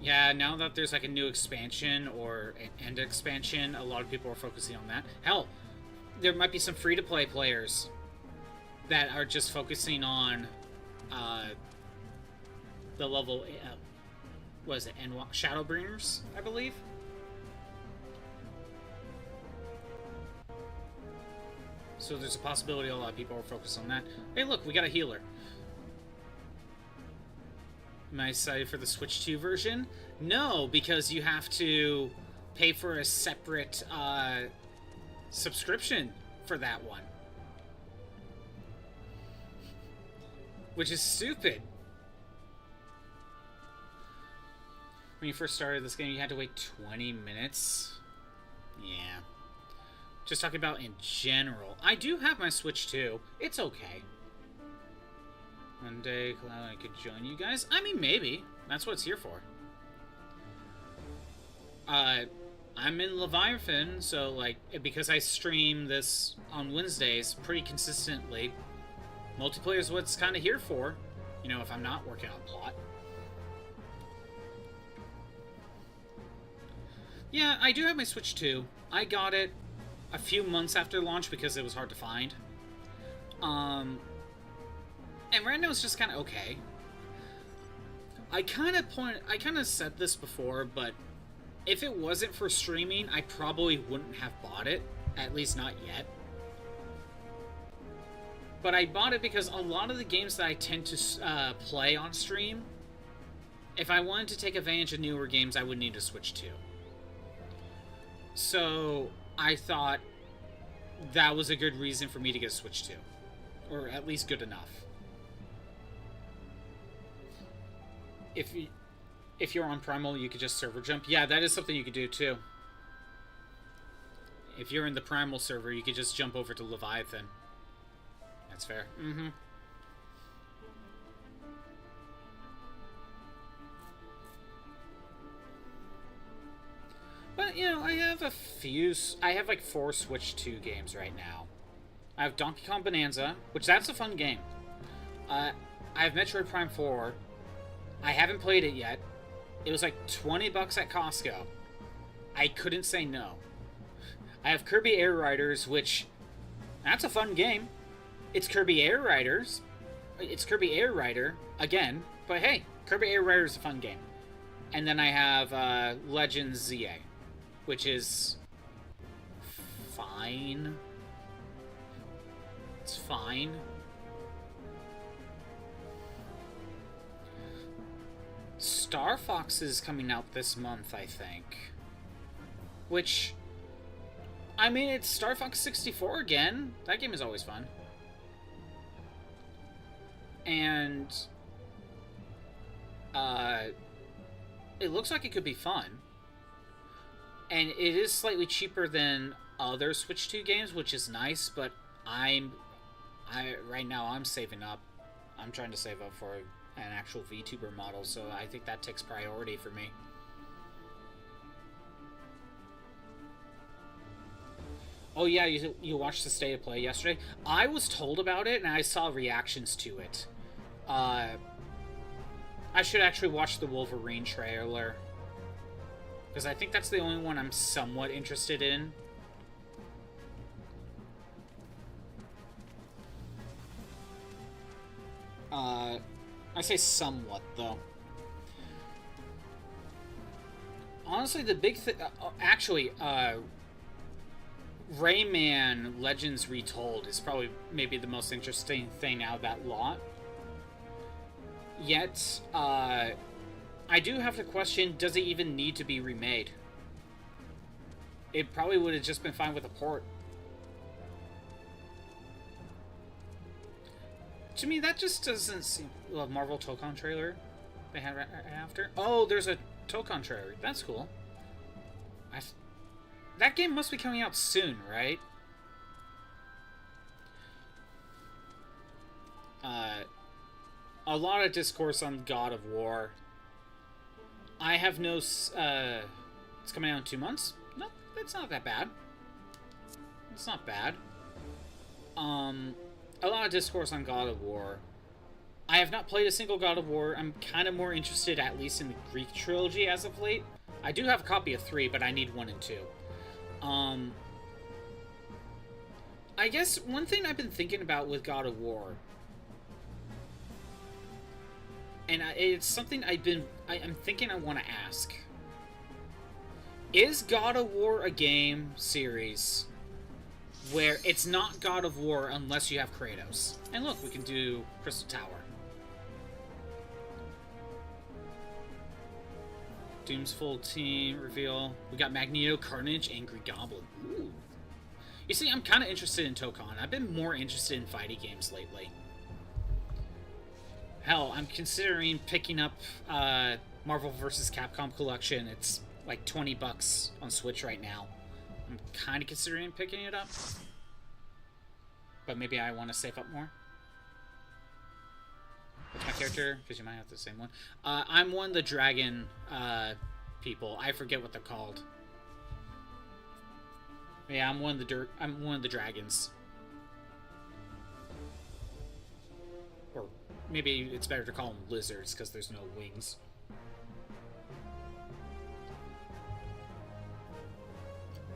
Yeah, now that there's like a new expansion or an end expansion, a lot of people are focusing on that. Hell, there might be some free-to-play players that are just focusing on the level, what is it, Shadowbringers, I believe? So there's a possibility a lot of people are focused on that. Hey look, we got a healer. Am I excited for the Switch 2 version? No, because you have to pay for a separate subscription for that one. Which is stupid. When you first started this game, you had to wait 20 minutes? Yeah. Just talking about in general. I do have my Switch 2. It's okay. One day, I could join you guys. I mean, maybe. That's what it's here for. I'm in Leviathan, so, like, because I stream this on Wednesdays pretty consistently, multiplayer is what it's kind of here for. You know, if I'm not working on plot. Yeah, I do have my Switch 2. I got it a few months after launch because it was hard to find. And right now it's just kind of okay. I kind of said this before, but if it wasn't for streaming, I probably wouldn't have bought it. At least not yet. But I bought it because a lot of the games that I tend to play on stream, if I wanted to take advantage of newer games, I would need to Switch 2. So I thought that was a good reason for me to get a Switch 2. Or at least good enough. If you're on Primal, you could just server jump. Yeah, that is something you could do too. If you're in the Primal server, you could just jump over to Leviathan. That's fair. But, you know, I have a few... I have, like, 4 Switch 2 games right now. I have Donkey Kong Bonanza, which that's a fun game. I have Metroid Prime 4. I haven't played it yet. It was, like, $20 at Costco. I couldn't say no. I have Kirby Air Riders, which... That's a fun game. It's Kirby Air Riders. It's Kirby Air Rider, again. But, hey, Kirby Air Rider is a fun game. And then I have Legends ZA, which is fine. It's fine. Star Fox is coming out this month, I think. Which, I mean, it's Star Fox 64 again. That game is always fun. And it looks like it could be fun. And it is slightly cheaper than other Switch 2 games, which is nice, but right now I'm saving up. I'm trying to save up for an actual VTuber model, so I think that takes priority for me. Oh yeah, you watched the State of Play yesterday? I was told about it, and I saw reactions to it. I should actually watch the Wolverine trailer, because I think that's the only one I'm somewhat interested in. I say somewhat, though. Honestly, the big thing... actually, Rayman Legends Retold is probably maybe the most interesting thing out of that lot. Yet, I do have to question, does it even need to be remade? It probably would have just been fine with a port. To me, that just doesn't seem... Well, Marvel Tokon trailer they had right after. Oh, there's a Tokon trailer. That's cool. That game must be coming out soon, right? A lot of discourse on God of War. I have no... it's coming out in 2 months? No, that's not that bad. It's not bad. A lot of discourse on God of War. I have not played a single God of War. I'm kind of more interested, at least in the Greek trilogy as of late. I do have a copy of 3, but I need 1 and 2. I guess one thing I've been thinking about with God of War, and it's something I'm thinking I want to ask. Is God of War a game series where it's not God of War unless you have Kratos? And look, we can do Crystal Tower. Doom's full team reveal. We got Magneto, Carnage, Angry Goblin. Ooh. You see, I'm kind of interested in Tokon. I've been more interested in fighting games lately. Hell, I'm considering picking up Marvel vs. Capcom Collection. It's like $20 on Switch right now. I'm kind of considering picking it up. But maybe I want to save up more. What's my character? Because you might have the same one. I'm one of the dragon people. I forget what they're called. Yeah, I'm one of the dragons. Or maybe it's better to call them lizards because there's no wings.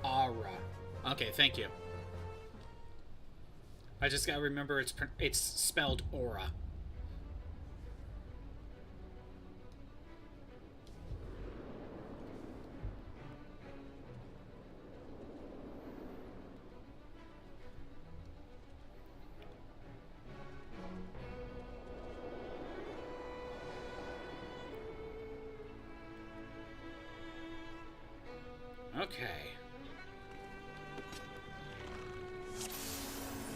Aura. Okay, thank you. I just gotta remember it's spelled aura. Okay.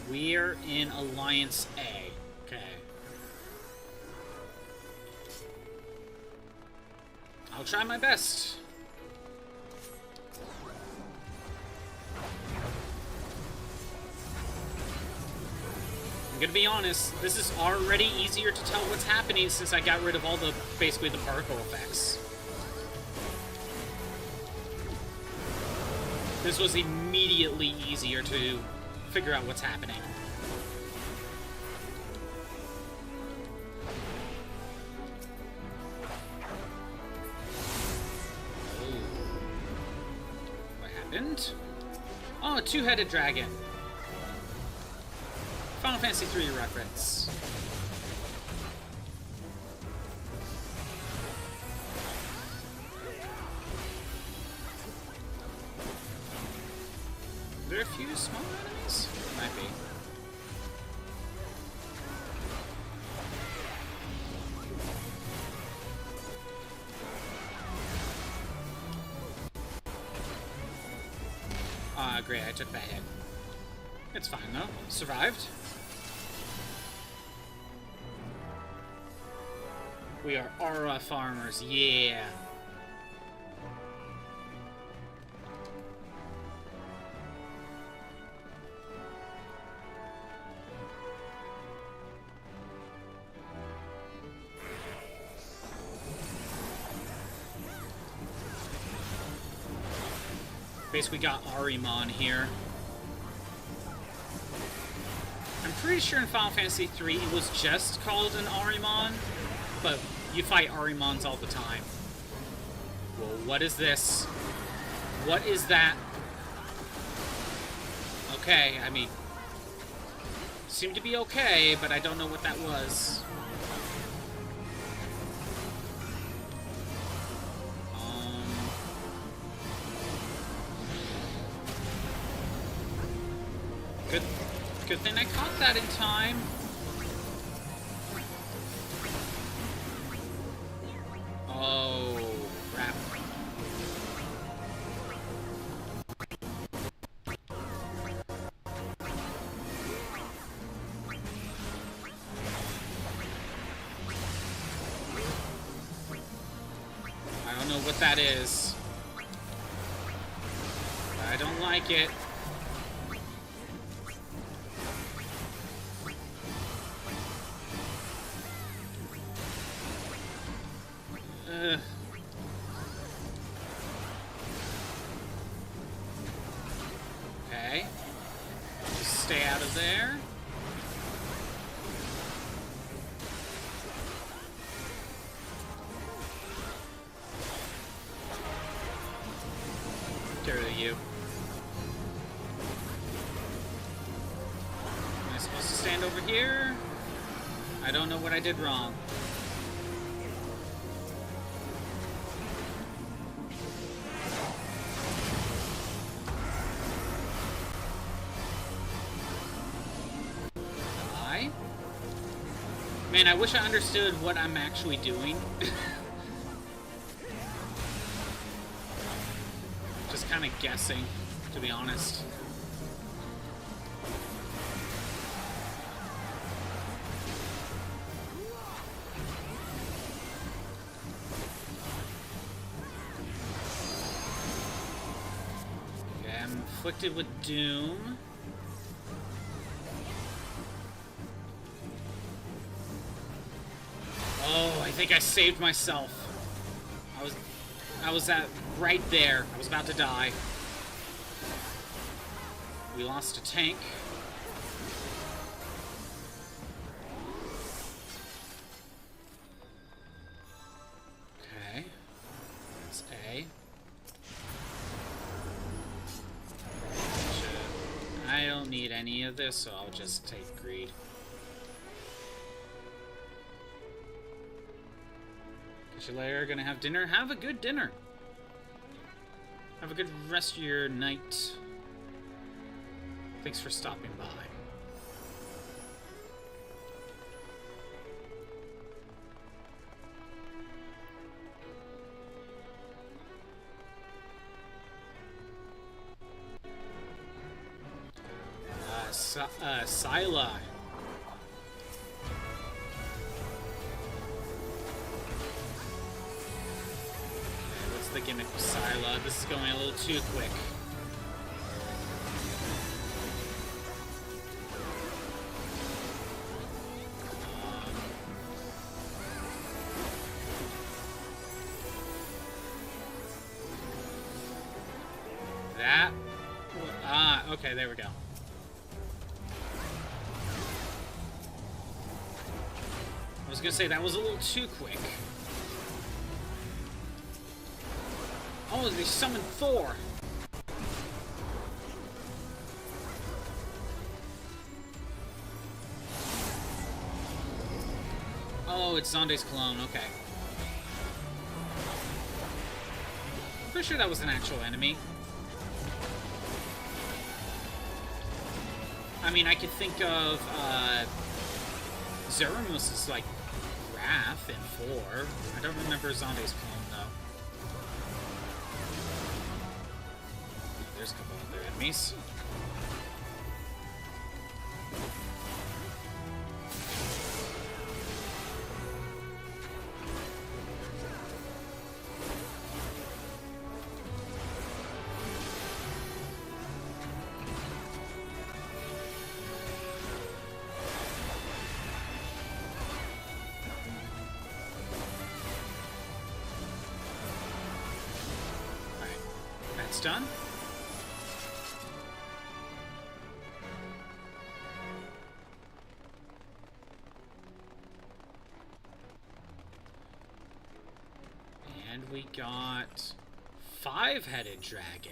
We're in Alliance A. Okay. I'll try my best. I'm gonna be honest, this is already easier to tell what's happening since I got rid of all the, basically the particle effects. This was immediately easier to figure out what's happening. Oh, a two-headed dragon. Final Fantasy III reference. Are there a few small enemies? Might be. Great, I took that hit. It's fine, though. Survived. We are Aura farmers, yeah! Basically got Ahriman here. I'm pretty sure in Final Fantasy III it was just called an Ahriman, but you fight Ahrimans all the time. Whoa, what is this? What is that? Okay, I mean, seemed to be okay, but I don't know what that was. Good thing I caught that in time. Oh, crap. I don't know what that is. I don't like it. Okay. Just stay out of there. Get rid of you. Am I supposed to stand over here? I don't know what I did wrong. Man, I wish I understood what I'm actually doing. Just kind of guessing, to be honest. Okay, I'm afflicted with doom. Oh, I think I saved myself. I was at right there. I was about to die. We lost a tank. Okay. That's A. I don't need any of this, so I'll just take greed. You later gonna have dinner. Have a good dinner. Have a good rest of your night. Thanks for stopping by. Sila. The gimmick with Sila. This is going a little too quick. That Okay, there we go. I was gonna say, that was a little too quick. Oh, they summoned Thor! Oh, it's Zonde's clone, okay. I'm pretty sure that was an actual enemy. I mean, I could think of, Zeramus's, like, Wrath in 4. I don't remember Zonde's clone, though. There's a couple other enemies. Done. And we got 5-headed dragon.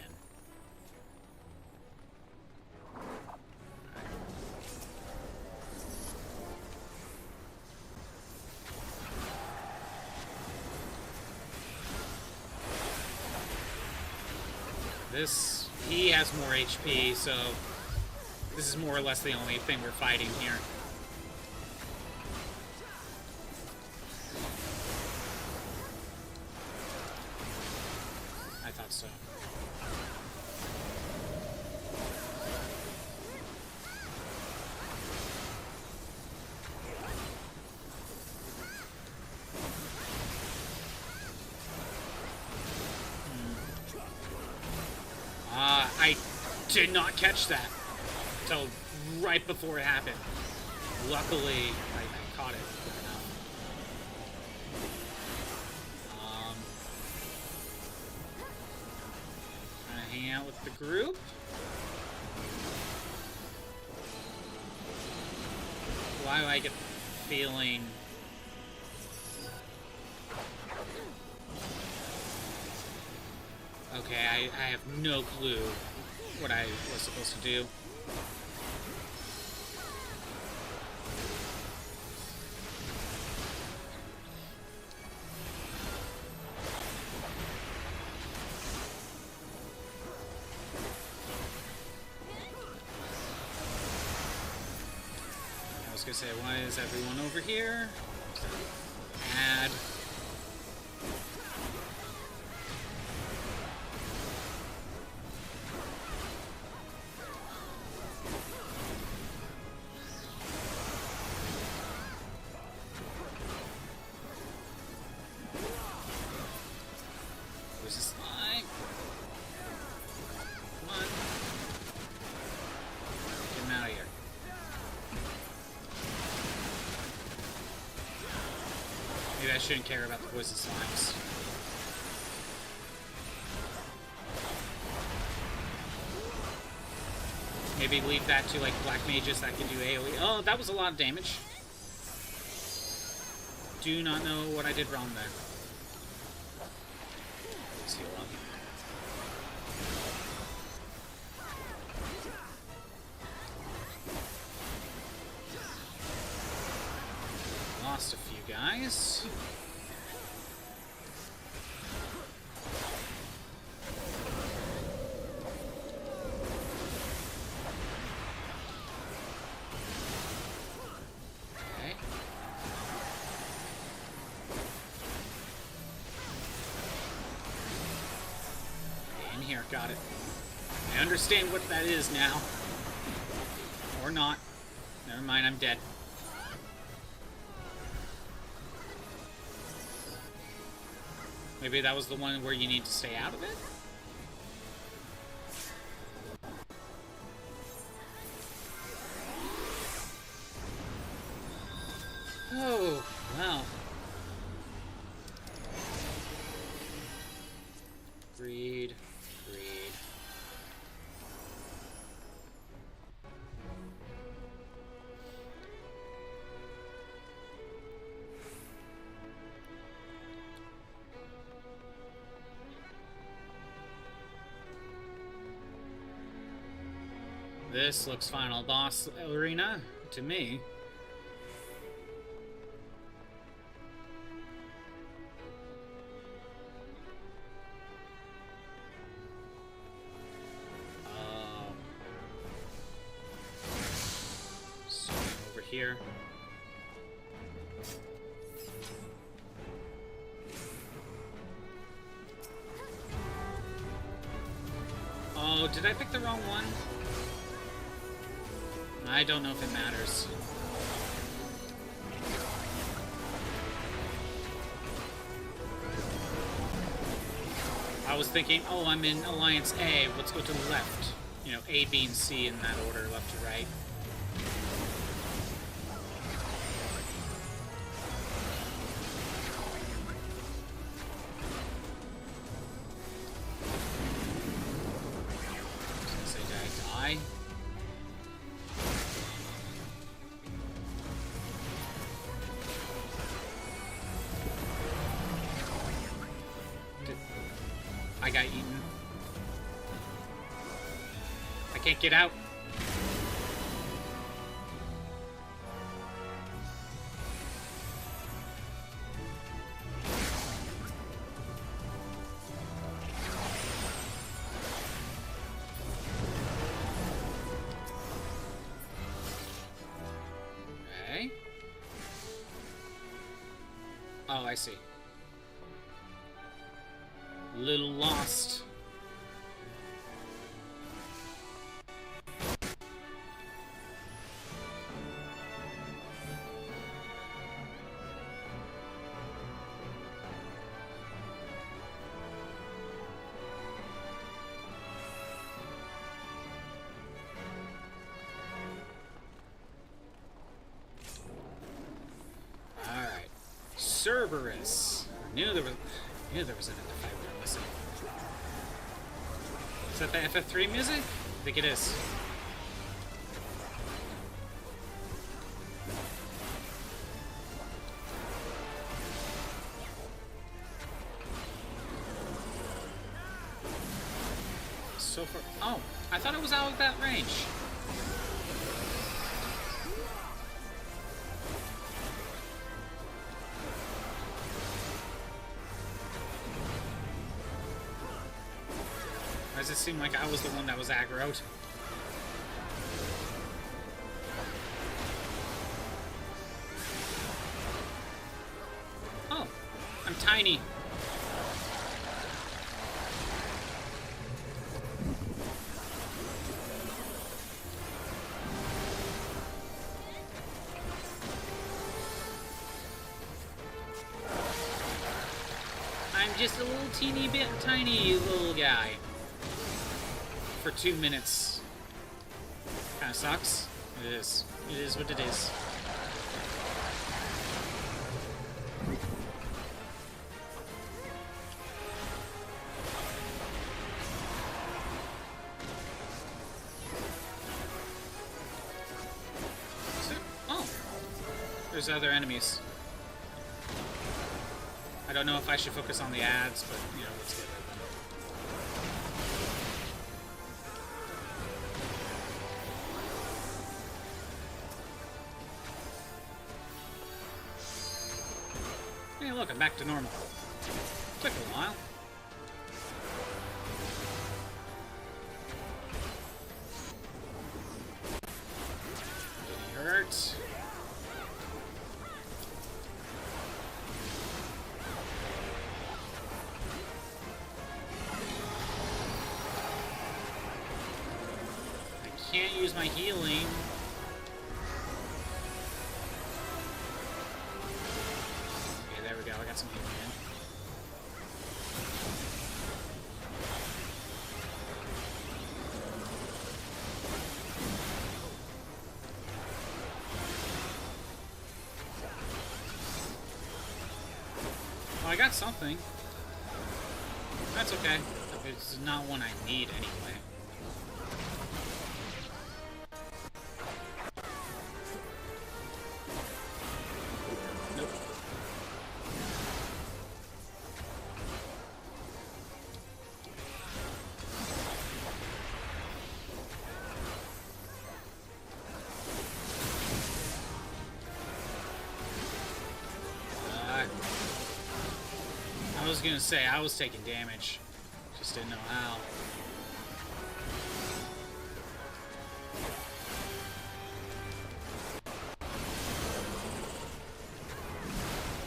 He has more HP, so this is more or less the only thing we're fighting here. I thought so. I did not catch that until right before it happened. Luckily, I caught it quick enough. Trying to hang out with the group. Why do I get the feeling... Okay, I have no clue what I was supposed to do. I was gonna say, why is everyone over here? Add. I shouldn't care about the poison slimes. Maybe leave that to like black mages that can do AoE. Oh, that was a lot of damage. Do not know what I did wrong there. Let's heal up. Lost a few guys. Got it. I understand what that is now. Or not. Never mind, I'm dead. Maybe that was the one where you need to stay out of it? Oh, well. Greed. This looks final boss arena to me. So over here. Oh, did I pick the wrong one? I don't know if it matters. I was thinking, oh, I'm in Alliance A, let's go to the left. You know, A, B, and C in that order, left to right. Say, did I die? I got eaten. I can't get out. Okay. Oh, I see. Little lost. All right, Cerberus. I knew there was another fight we were missing. Is that the FF3 music? I think it is. So far. Oh, I thought it was out of that range. Does it seem like I was the one that was aggroed? Oh, I'm tiny. I'm just a little teeny bit tiny little guy. For 2 minutes. Kinda sucks. It is. It is what it is. Oh! There's other enemies. I don't know if I should focus on the ads, but, you know, let's get it. Hey, look, I'm back to normal. Took a while. It hurts. I can't use my healing. I got some healing in. Well, I got something. That's okay. It's not one I need anyway. was gonna say, I was taking damage. Just didn't know how.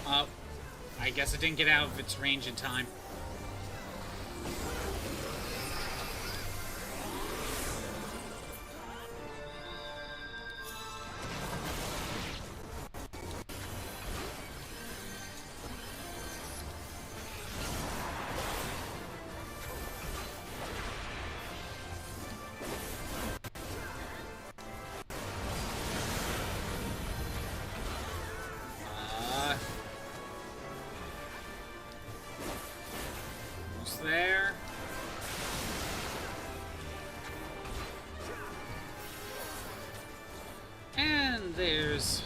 Oh, I guess it didn't get out of its range in time. There. And there's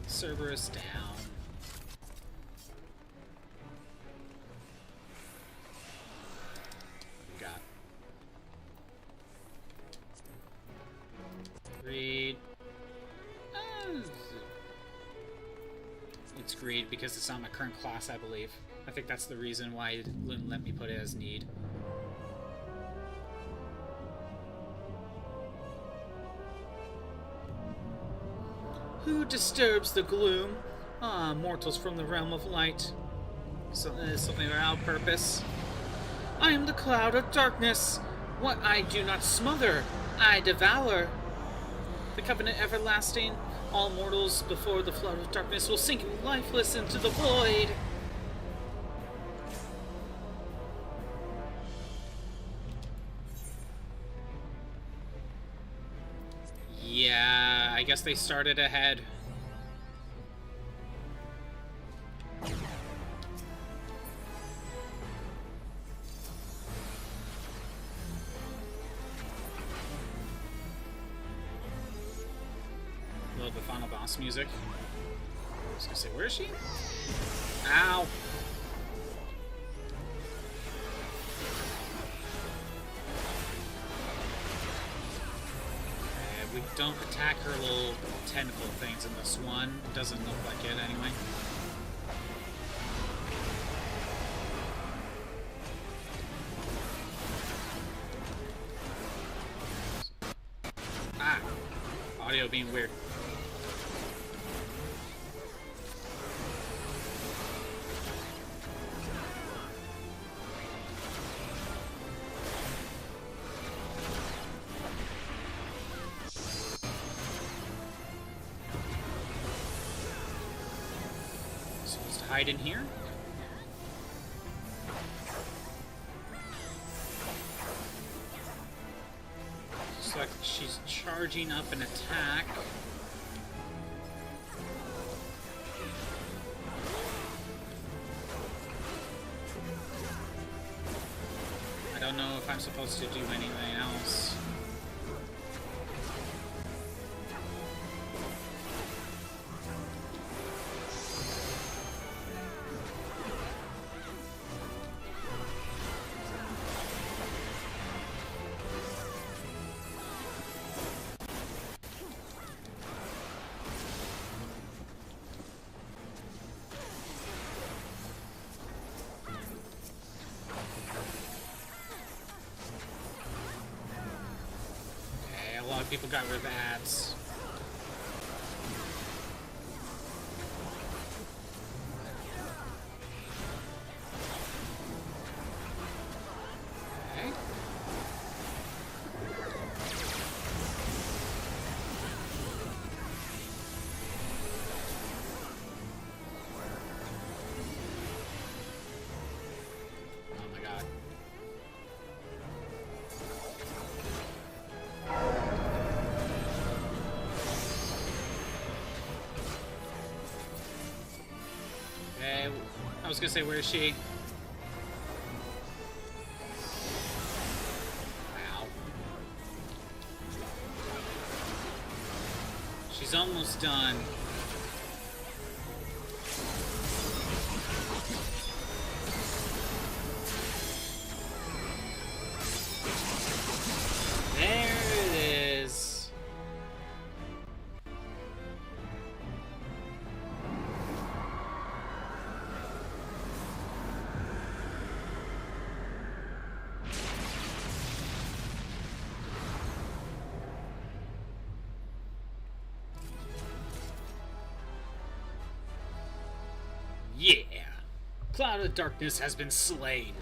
Cerberus down. We got Greed. It's Greed because it's not my current class, I believe. I think that's the reason why it wouldn't let me put it as need. Who disturbs the gloom? Ah, mortals from the realm of light. Something without purpose. I am the cloud of darkness. What I do not smother, I devour. The covenant everlasting. All mortals before the flood of darkness will sink lifeless into the void. Yeah, I guess they started ahead. Love the final boss music. I was gonna say, where is she? Ow! We don't attack her little tentacle things in this one. It doesn't look like it anyway. Ah! Audio being weird. Hide in here. Looks like she's charging up an attack. I don't know if I'm supposed to do anything else. People got rid of ads. Okay. Oh my god. I was gonna say, where is she? Wow. She's almost done. There it is. Cloud of Darkness has been slain.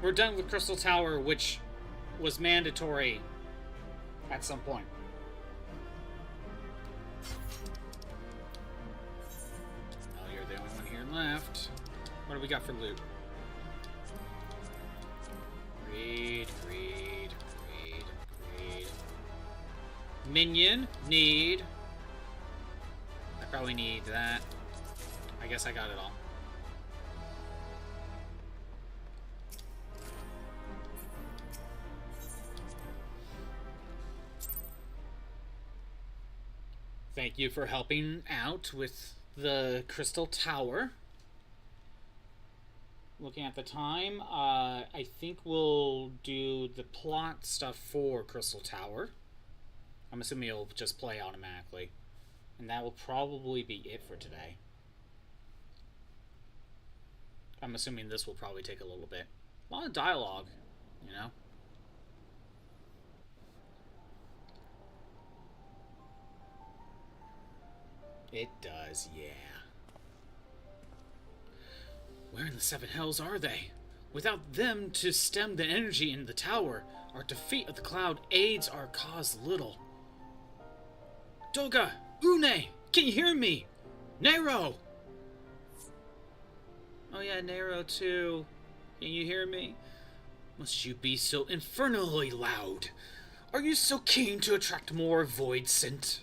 We're done with Crystal Tower, which was mandatory at some point. Oh, you're the only one here left. What do we got for loot? Read. Minion, need. I probably need that. I guess I got it all. Thank you for helping out with the Crystal Tower. Looking at the time, I think we'll do the plot stuff for Crystal Tower. I'm assuming it'll just play automatically. And that will probably be it for today. I'm assuming this will probably take a little bit. A lot of dialogue, you know? It does, yeah. Where in the seven hells are they? Without them to stem the energy in the tower, our defeat of the cloud aids our cause little. Doga! Une! Can you hear me? Nero! Oh yeah, Nero too. Can you hear me? Must you be so infernally loud? Are you so keen to attract more void scent?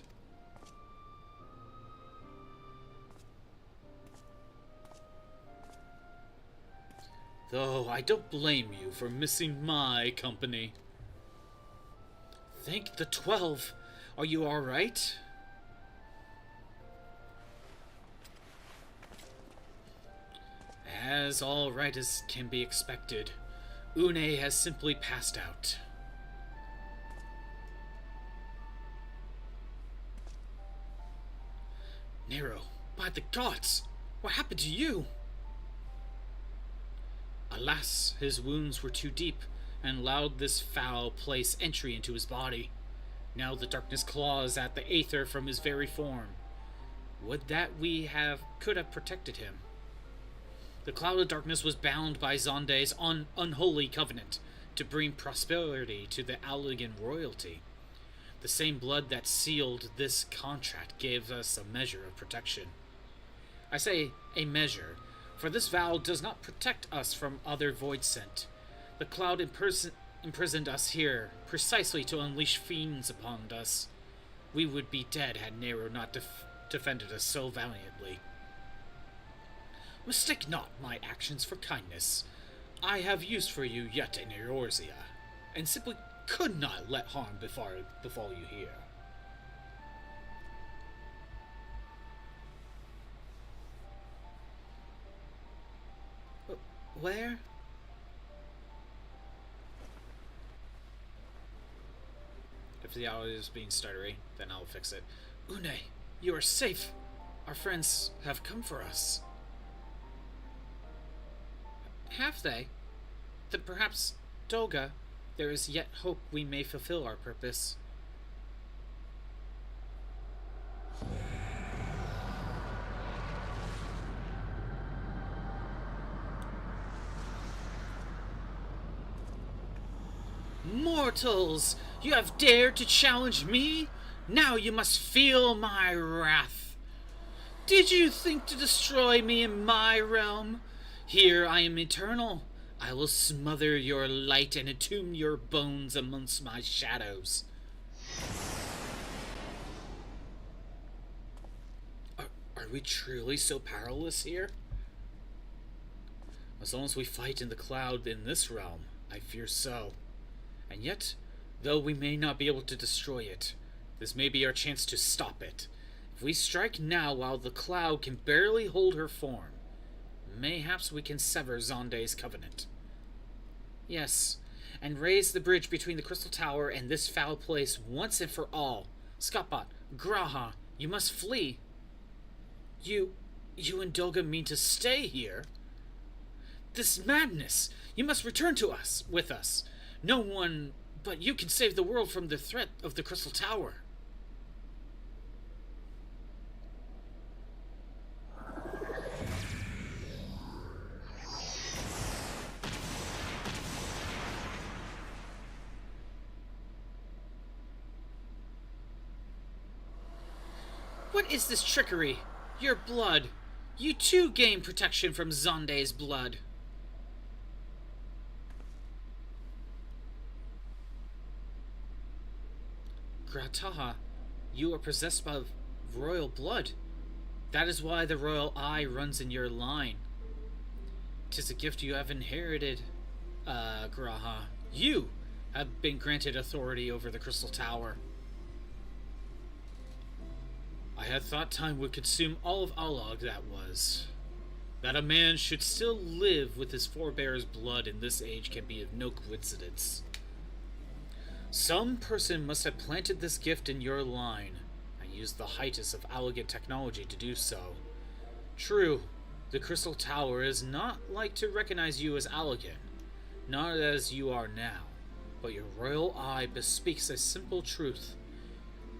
Though I don't blame you for missing my company. Thank the 12. Are you alright? As alright as can be expected, Une has simply passed out. Nero, by the gods! What happened to you? Alas, his wounds were too deep, and allowed this foul place entry into his body. Now the darkness claws at the aether from his very form. Would that could have protected him. The cloud of darkness was bound by Zonde's unholy covenant to bring prosperity to the Allegan royalty. The same blood that sealed this contract gave us a measure of protection. I say a measure, for this vow does not protect us from other void scent. The cloud imprisoned us here, precisely to unleash fiends upon us. We would be dead had Nero not defended us so valiantly. Mistake not my actions for kindness. I have use for you yet in Eorzea, and simply could not let harm befall you here. Where? If the audio is being stuttery, then I'll fix it. Une, you are safe. Our friends have come for us. Have they? Then perhaps, Doga, there is yet hope we may fulfill our purpose. Mortals! You have dared to challenge me? Now you must feel my wrath. Did you think to destroy me in my realm? Here I am eternal. I will smother your light and entomb your bones amongst my shadows. Are we truly so powerless here? As long as we fight in the cloud in this realm, I fear so. And yet, though we may not be able to destroy it, this may be our chance to stop it. If we strike now while the cloud can barely hold her form, mayhaps we can sever Zonde's covenant. Yes, and raise the bridge between the Crystal Tower and this foul place once and for all. Skopot, Graha, you must flee. You and Doga mean to stay here? This madness! You must return to us, with us. No one but you can save the world from the threat of the Crystal Tower. What is this trickery? Your blood. You too gain protection from Zonde's blood. Grataha, you are possessed by royal blood. That is why the royal eye runs in your line. 'Tis a gift you have inherited, Graha. You have been granted authority over the Crystal Tower. I had thought time would consume all of Alog, that was. That a man should still live with his forebears' blood in this age can be of no coincidence. Some person must have planted this gift in your line, and used the heights of elegant technology to do so. True, the Crystal Tower is not like to recognize you as elegant, not as you are now, but your royal eye bespeaks a simple truth.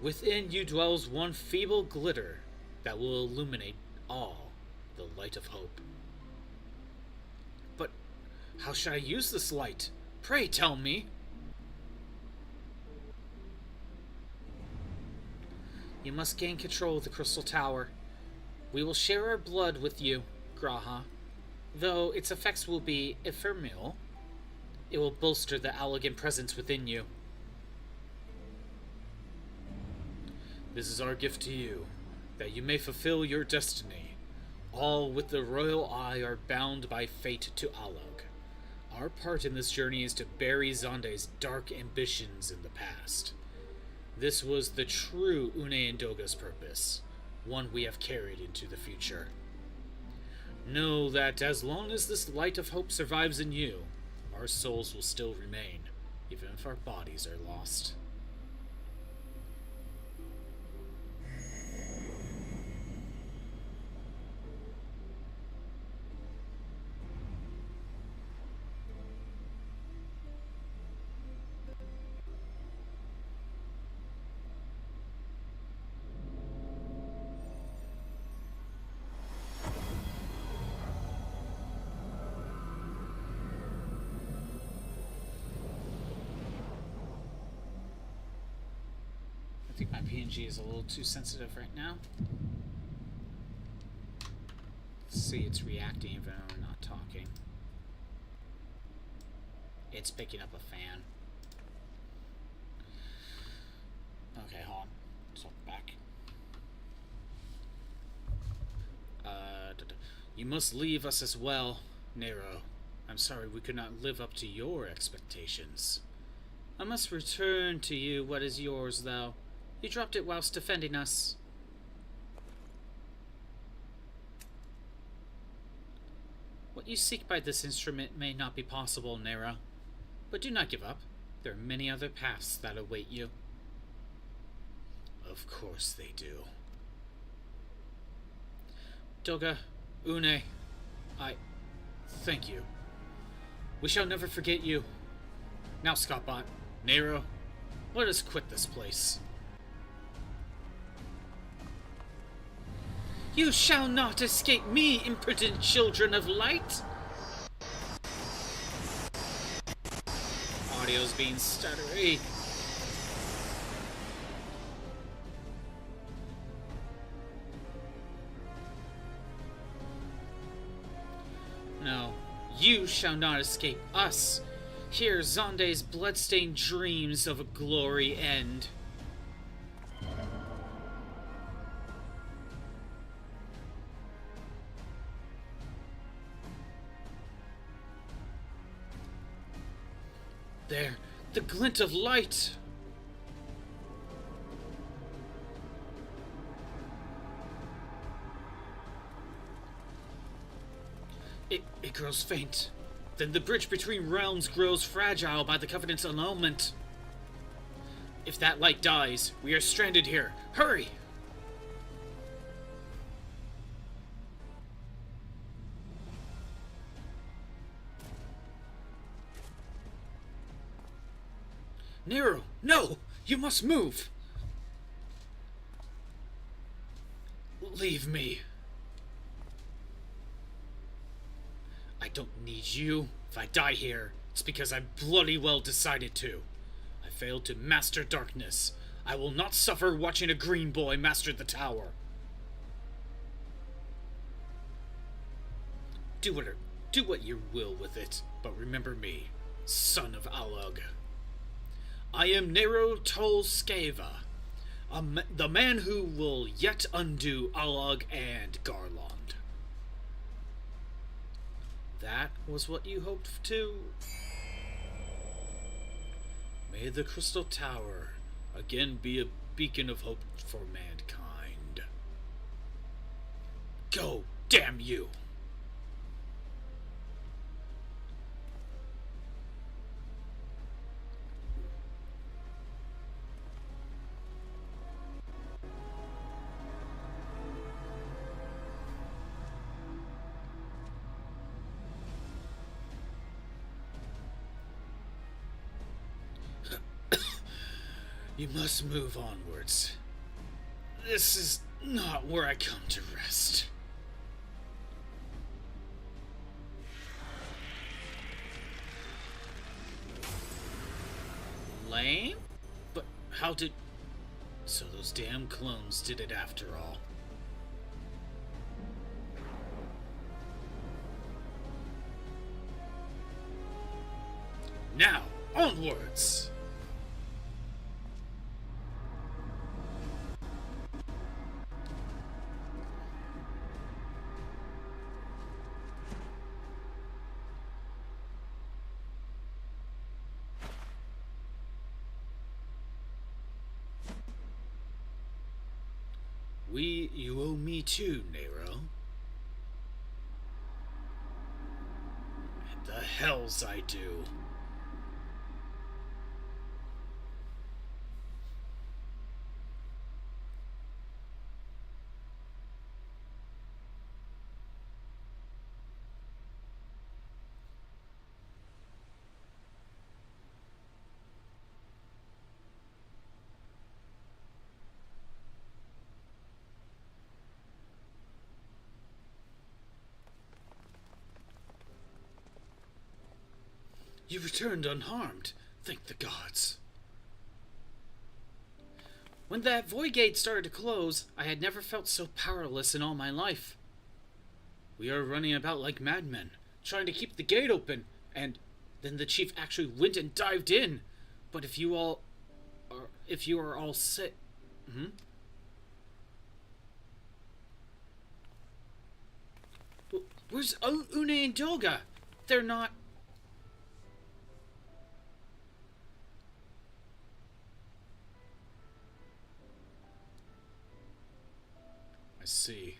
Within you dwells one feeble glitter that will illuminate all, the light of hope. But how should I use this light? Pray tell me. You must gain control of the Crystal Tower. We will share our blood with you, Graha. Though its effects will be ephemeral, it will bolster the elegant presence within you. This is our gift to you, that you may fulfill your destiny. All with the royal eye are bound by fate to Alog. Our part in this journey is to bury Zonde's dark ambitions in the past. This was the true Une and Doga's purpose, one we have carried into the future. Know that as long as this light of hope survives in you, our souls will still remain, even if our bodies are lost. I think my PNG is a little too sensitive right now. Let's see, it's reacting even though we're not talking. It's picking up a fan. Okay, hold on. So back. You must leave us as well, Nero. I'm sorry we could not live up to your expectations. I must return to you what is yours, though. You dropped it whilst defending us. What you seek by this instrument may not be possible, Nero. But do not give up. There are many other paths that await you. Of course they do. Doga, Une, thank you. We shall never forget you. Now, Scottbot, Nero, let us quit this place. You shall not escape me, imprudent children of light! Audio's being stuttery. No, you shall not escape us. Here Zonde's bloodstained dreams of a glory end. There, the glint of light! It grows faint. Then the bridge between realms grows fragile by the Covenant's annulment. If that light dies, we are stranded here. Hurry! Nero, no! You must move! Leave me. I don't need you. If I die here, it's because I bloody well decided to. I failed to master darkness. I will not suffer watching a green boy master the tower. Do what you will with it, but remember me, son of Alug. I am Nero Tolskeva, the man who will yet undo Alug and Garland. That was what you hoped to? May the Crystal Tower again be a beacon of hope for mankind. Go, damn you! You must move onwards. This is not where I come to rest. Lame? But how did... So those damn clones did it after all. Now, onwards! You owe me too, Nero. And the hells I do. You returned unharmed, thank the gods. When that void gate started to close, I had never felt so powerless in all my life. We are running about like madmen, trying to keep the gate open, and then the chief actually went and dived in. But if you are all sick... Where's Une and Dolga? They're not... I see.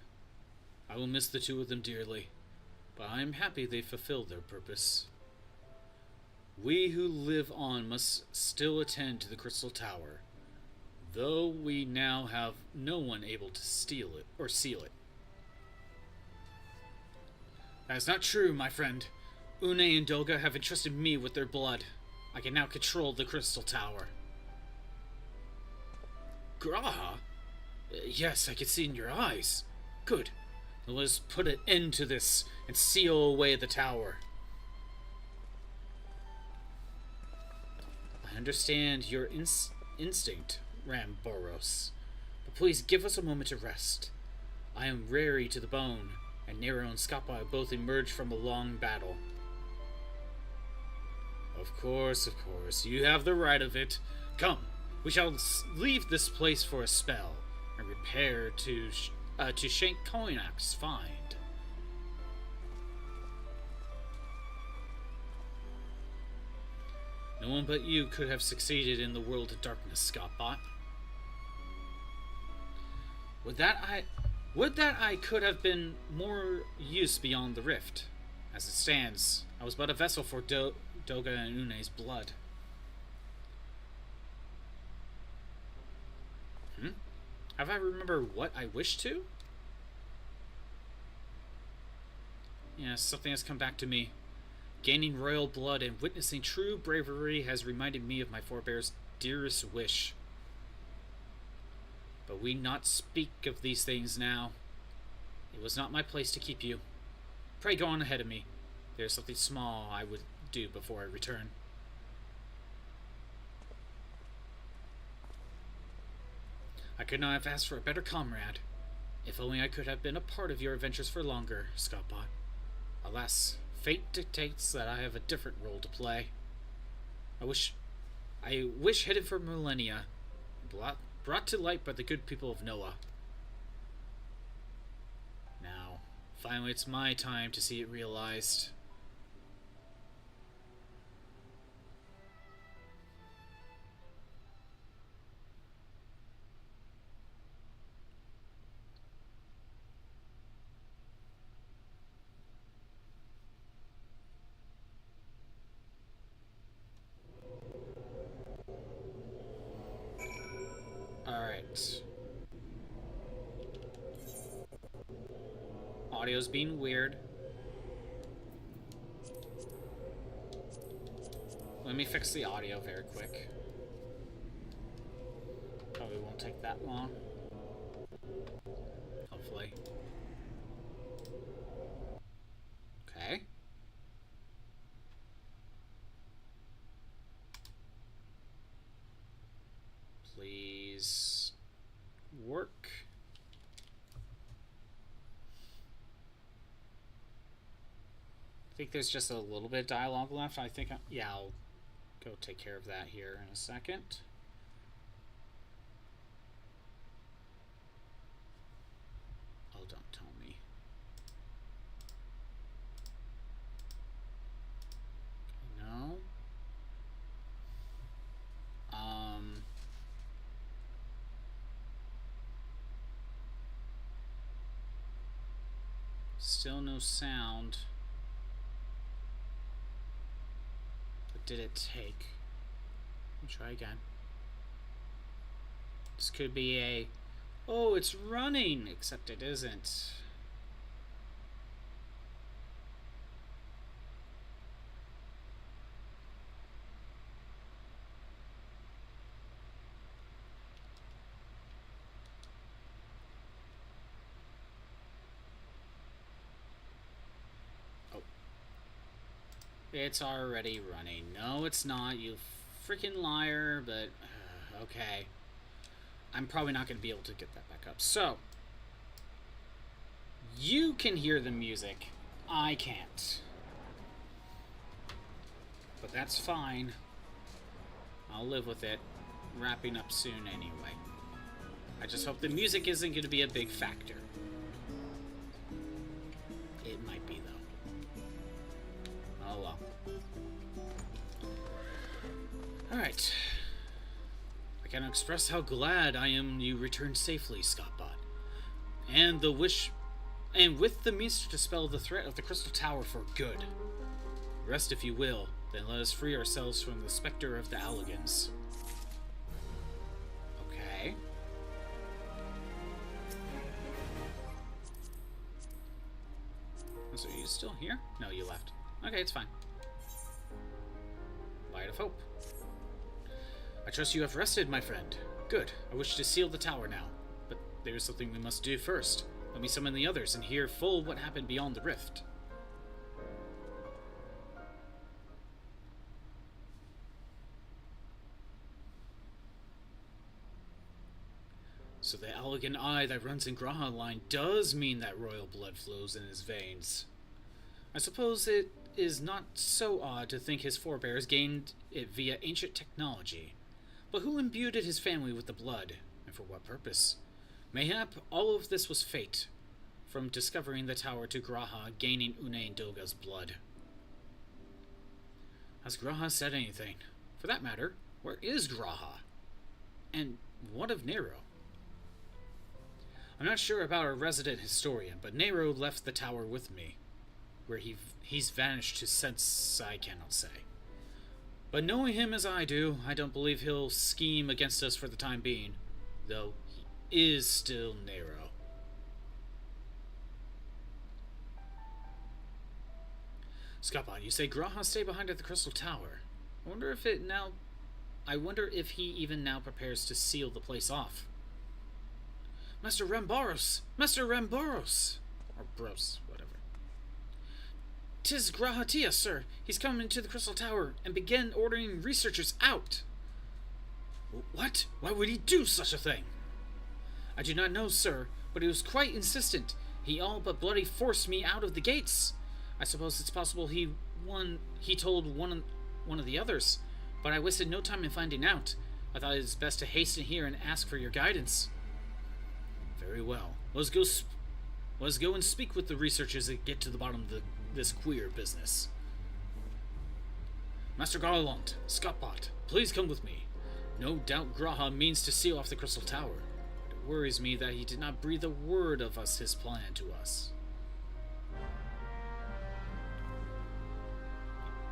I will miss the two of them dearly, but I am happy they fulfilled their purpose. We who live on must still attend to the Crystal Tower, though we now have no one able to steal it or seal it. That is not true, my friend. Une and Dolga have entrusted me with their blood. I can now control the Crystal Tower. Graha? Yes, I can see in your eyes. Good. Now let us put an end to this and seal away the tower. I understand your instinct, Ramboros, but please give us a moment to rest. I am weary to the bone, and Nero and Scappa both emerged from a long battle. Of course, you have the right of it. Come, we shall leave this place for a spell, and repair to Shank Koinak's find. No one but you could have succeeded in the world of darkness, Scottbot. Would that I could have been more use beyond the rift. As it stands, I was but a vessel for Dolga and Une's blood. Have I remembered what I wish to? Yes, something has come back to me. Gaining royal blood and witnessing true bravery has reminded me of my forebear's dearest wish. But we not speak of these things now. It was not my place to keep you. Pray go on ahead of me. There is something small I would do before I return. I could not have asked for a better comrade. If only I could have been a part of your adventures for longer, Scottbot. Alas, fate dictates that I have a different role to play. I wish headed for millennia, brought to light by the good people of Noah. Now, finally it's my time to see it realized. Alright. Audio's being weird. Let me fix the audio very quick. Probably won't take that long. Hopefully. Okay. Please work. I think there's just a little bit of dialogue left. Yeah, I'll go take care of that here in a second. Oh, don't tell me. No. Still no sound. What did it take? Let me try again. This could be a... Oh, it's running! Except it isn't. It's already running. No, it's not, you freaking liar, but okay. I'm probably not going to be able to get that back up. So, you can hear the music. I can't. But that's fine. I'll live with it. Wrapping up soon anyway. I just hope the music isn't going to be a big factor. It might be, though. Oh well. Alright. I cannot express how glad I am you returned safely, Scottbot. And with the means to dispel the threat of the Crystal Tower for good. Rest if you will, then let us free ourselves from the specter of the Alligans. Okay. So are you still here? No, you left. Okay, it's fine. Light of hope. I trust you have rested, my friend. Good. I wish to seal the tower now. But there is something we must do first. Let me summon the others and hear full what happened beyond the rift. So the Allagan eye that runs in Graha line does mean that royal blood flows in his veins. I suppose it is not so odd to think his forebears gained it via ancient technology. But who imbued his family with the blood, and for what purpose? Mayhap all of this was fate, from discovering the tower to Graha gaining Une and Doga's blood. Has Graha said anything? For that matter, where is Graha? And what of Nero? I'm not sure about our resident historian, but Nero left the tower with me. Where he's vanished to sense, I cannot say. But knowing him as I do, I don't believe he'll scheme against us for the time being, though he is still Nero. Scottbot, you say Graha stay behind at the Crystal Tower. I wonder if he even now prepares to seal the place off. Master Ramboros! Master Ramboros! Or Bros, whatever. 'Tis Grahatia, sir. He's come into the Crystal Tower and began ordering researchers out. What? Why would he do such a thing? I do not know, sir, but he was quite insistent. He all but bloody forced me out of the gates. I suppose it's possible he told one of the others, but I wasted no time in finding out. I thought it was best to hasten here and ask for your guidance. Very well. Let's go and speak with the researchers and get to the bottom of this queer business. Master Garland, Scottbot, please come with me. No doubt Graha means to seal off the Crystal Tower. It worries me that he did not breathe a word of his plan to us.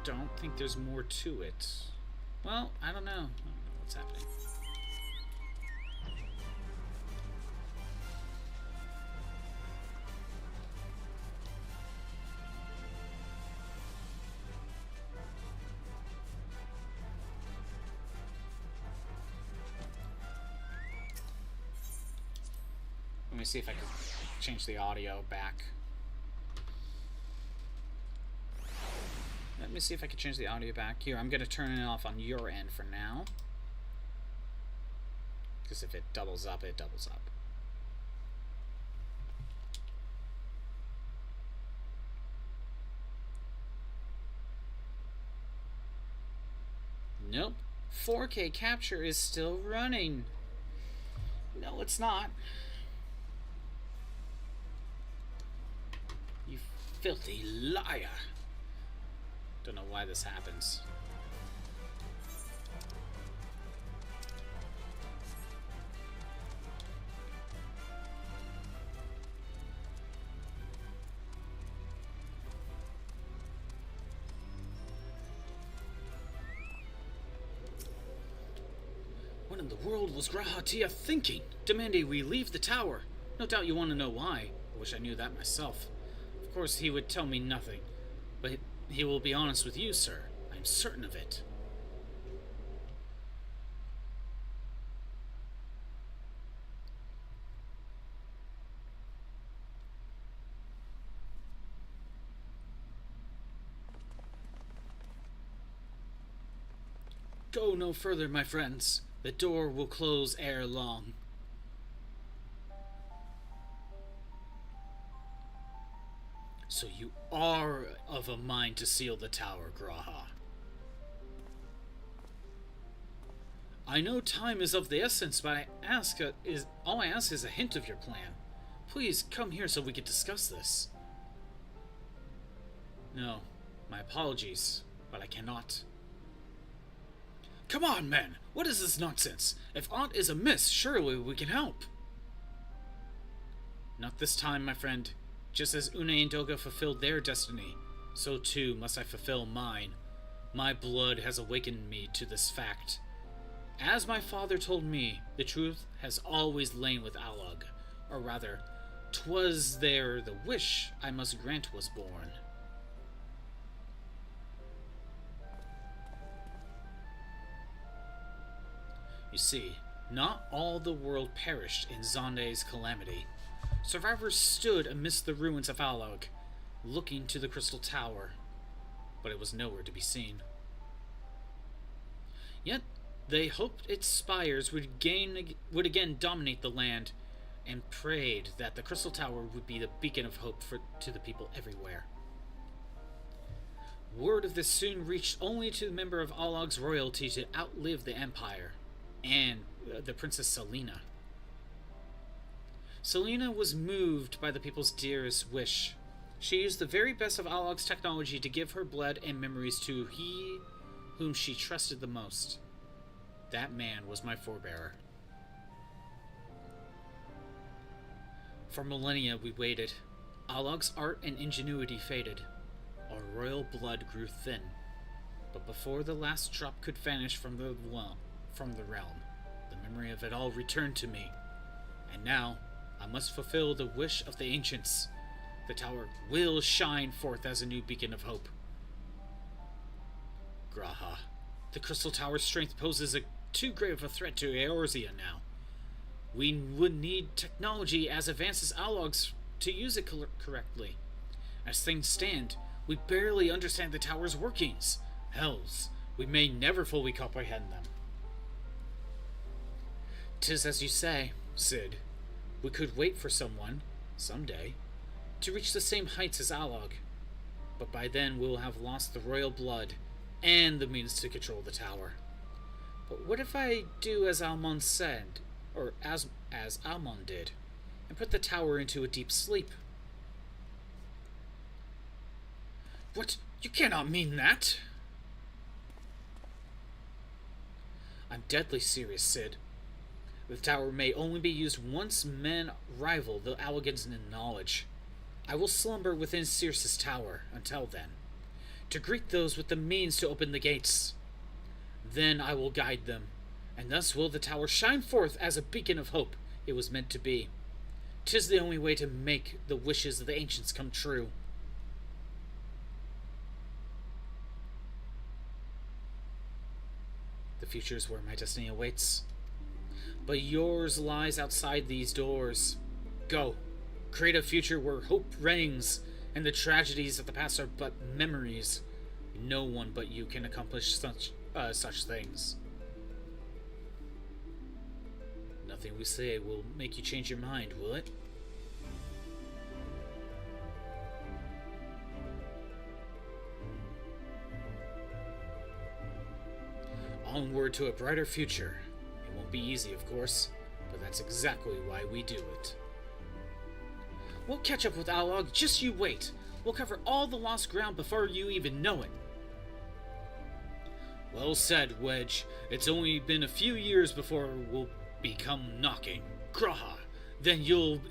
Don't think there's more to it. Well, I don't know what's happening. Let me see if I can change the audio back. Let me see if I can change the audio back. Here, I'm going to turn it off on your end for now. Because if it doubles up, it doubles up. Nope. 4K capture is still running. No, it's not. You filthy liar. Don't know why this happens. What in the world was Grahatia thinking? Demanding we leave the tower. No doubt you want to know why. I wish I knew that myself. Of course, he would tell me nothing. But he will be honest with you, sir. I am certain of it. Go no further, my friends. The door will close ere long. So you are of a mind to seal the tower, Graha. I know time is of the essence, but all I ask is a hint of your plan. Please come here so we can discuss this. No, my apologies, but I cannot. Come on, men! What is this nonsense? If aught is amiss, surely we can help. Not this time, my friend. Just as Une and Doga fulfilled their destiny, so too must I fulfill mine. My blood has awakened me to this fact. As my father told me, the truth has always lain with Alog, or rather, 'twas there the wish I must grant was born. You see, not all the world perished in Zonde's calamity. Survivors stood amidst the ruins of Alog, looking to the Crystal Tower, but it was nowhere to be seen. Yet, they hoped its spires would again dominate the land, and prayed that the Crystal Tower would be the beacon of hope to the people everywhere. Word of this soon reached only to the member of Alog's royalty to outlive the Empire, and the Princess Selena. Selena was moved by the people's dearest wish. She used the very best of Alog's technology to give her blood and memories to he whom she trusted the most. That man was my forebearer. For millennia we waited. Alog's art and ingenuity faded. Our royal blood grew thin. But before the last drop could vanish from the realm, the memory of it all returned to me. And now, I must fulfill the wish of the ancients. The tower will shine forth as a new beacon of hope. Graha, the Crystal Tower's strength poses too grave of a threat to Eorzea now. We would need technology as advanced as Alog's to use it correctly. As things stand, we barely understand the tower's workings. Hells, we may never fully comprehend them. 'Tis as you say, Cid. We could wait for someone, someday, to reach the same heights as Alog. But by then we'll have lost the royal blood and the means to control the tower. But what if I do as Almond said, or as Almond did, and put the tower into a deep sleep? What? You cannot mean that! I'm deadly serious, Cid. The tower may only be used once men rival the Allagans in knowledge. I will slumber within Circe's tower until then, to greet those with the means to open the gates. Then I will guide them, and thus will the tower shine forth as a beacon of hope it was meant to be. 'Tis the only way to make the wishes of the ancients come true. The future is where my destiny awaits. But yours lies outside these doors. Go, create a future where hope reigns, and the tragedies of the past are but memories. No one but you can accomplish such things. Nothing we say will make you change your mind, will it? Onward to a brighter future. It won't be easy, of course, but that's exactly why we do it. We'll catch up with Alog, just you wait. We'll cover all the lost ground before you even know it. Well said, Wedge. It's only been a few years before we'll become knocking. Graha. Then you're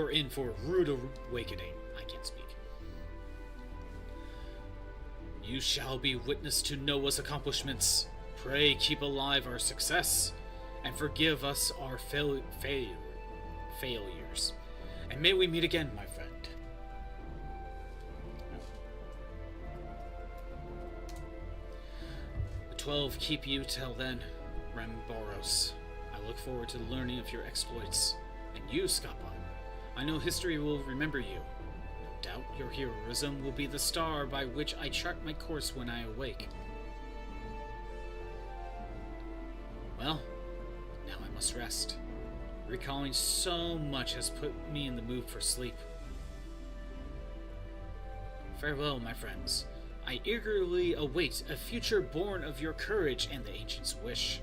in for a rude awakening. I can't speak. You shall be witness to Noah's accomplishments. Pray keep alive our success, and forgive us our failures. And may we meet again, my friend. The 12 keep you till then, Ramboros. I look forward to learning of your exploits. And you, Skapa, I know history will remember you. No doubt your heroism will be the star by which I chart my course when I awake. Well, now I must rest. Recalling so much has put me in the mood for sleep. Farewell, my friends. I eagerly await a future born of your courage and the ancients' wish.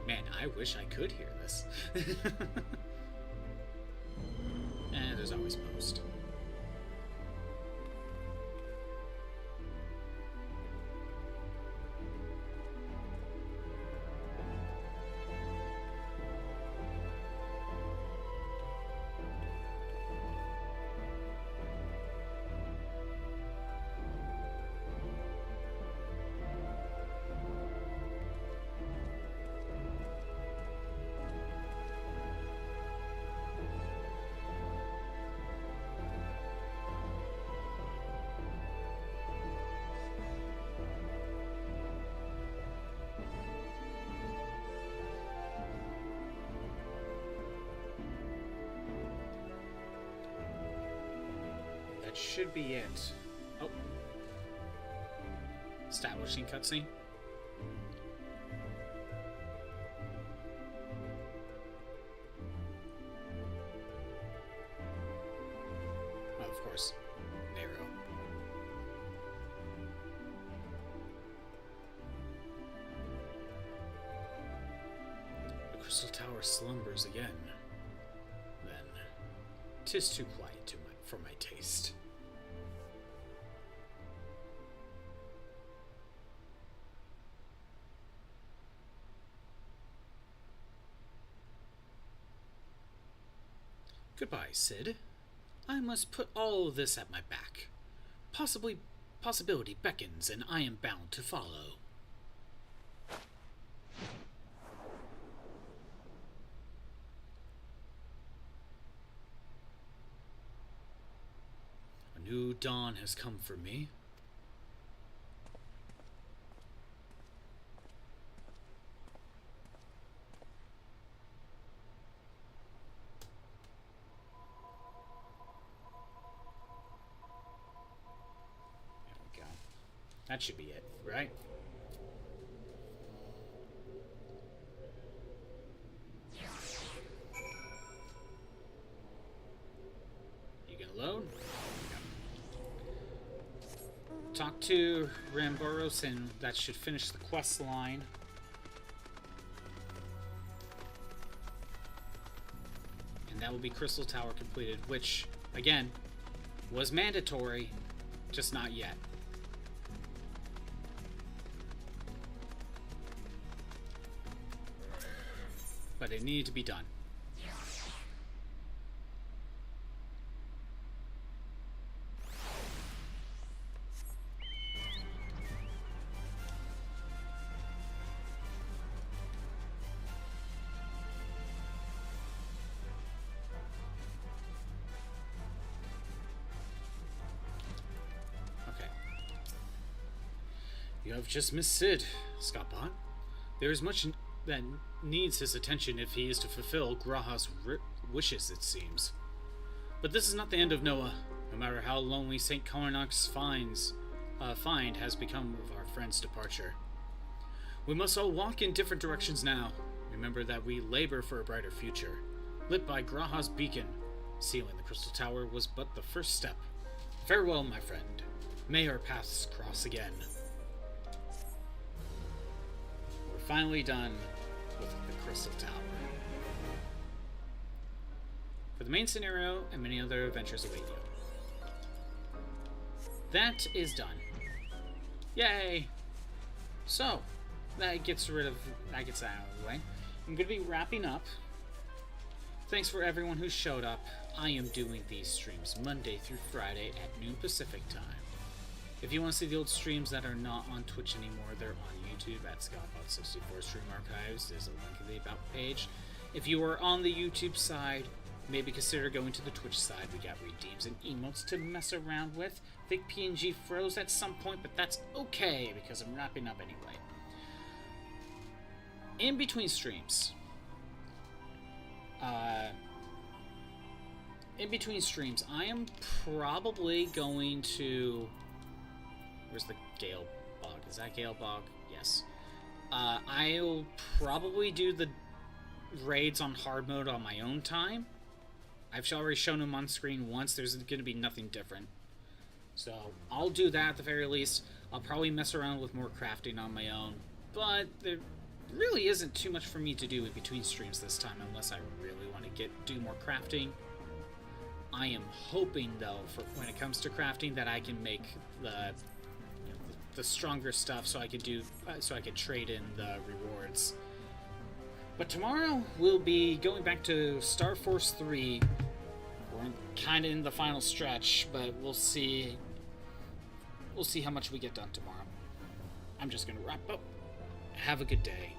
Man, I wish I could hear this. And there's always post. That should be it. Oh. Establishing cutscene. Oh, of course. Narrow. The Crystal Tower slumbers again. Then, 'tis too quiet for my taste. Goodbye, Cid. I must put all of this at my back. Possibility beckons, and I am bound to follow. A new dawn has come for me. That should be it, right? You gonna load? Talk to Ramboros, and that should finish the quest line. And that will be Crystal Tower completed, which, again, was mandatory, just not yet. But it needed to be done. You have just missed Sid, Scottbot. There is much that needs his attention if he is to fulfill Graha's wishes, it seems. But this is not the end of Noah. No matter how lonely St. Conarnoc's find has become of our friend's departure. We must all walk in different directions now. Remember that we labor for a brighter future. Lit by Graha's beacon, sealing the Crystal Tower was but the first step. Farewell, my friend. May our paths cross again. Finally done with the Crystal Tower. For the main scenario and many other adventures await you. That is done. Yay! So, that gets that out of the way. I'm going to be wrapping up. Thanks for everyone who showed up. I am doing these streams Monday through Friday at noon Pacific time. If you want to see the old streams that are not on Twitch anymore, they're on YouTube at Scottbot64 Stream Archives. There's a link in the About page. If you are on the YouTube side, maybe consider going to the Twitch side. We got redeems and emotes to mess around with. I think PNG froze at some point, but that's okay because I'm wrapping up anyway. In between streams, I am probably going to... Where's the Gale Bog? Is that Gale Bog? Yes. I'll probably do the raids on hard mode on my own time. I've already shown them on screen once. There's going to be nothing different. So I'll do that at the very least. I'll probably mess around with more crafting on my own. But there really isn't too much for me to do in between streams this time unless I really want to do more crafting. I am hoping, though, for when it comes to crafting, that I can make the stronger stuff so I could trade in the rewards. But tomorrow we'll be going back to Star Force 3. We're kind of in the final stretch, but we'll see how much we get done tomorrow. I'm just gonna wrap up. Have a good day.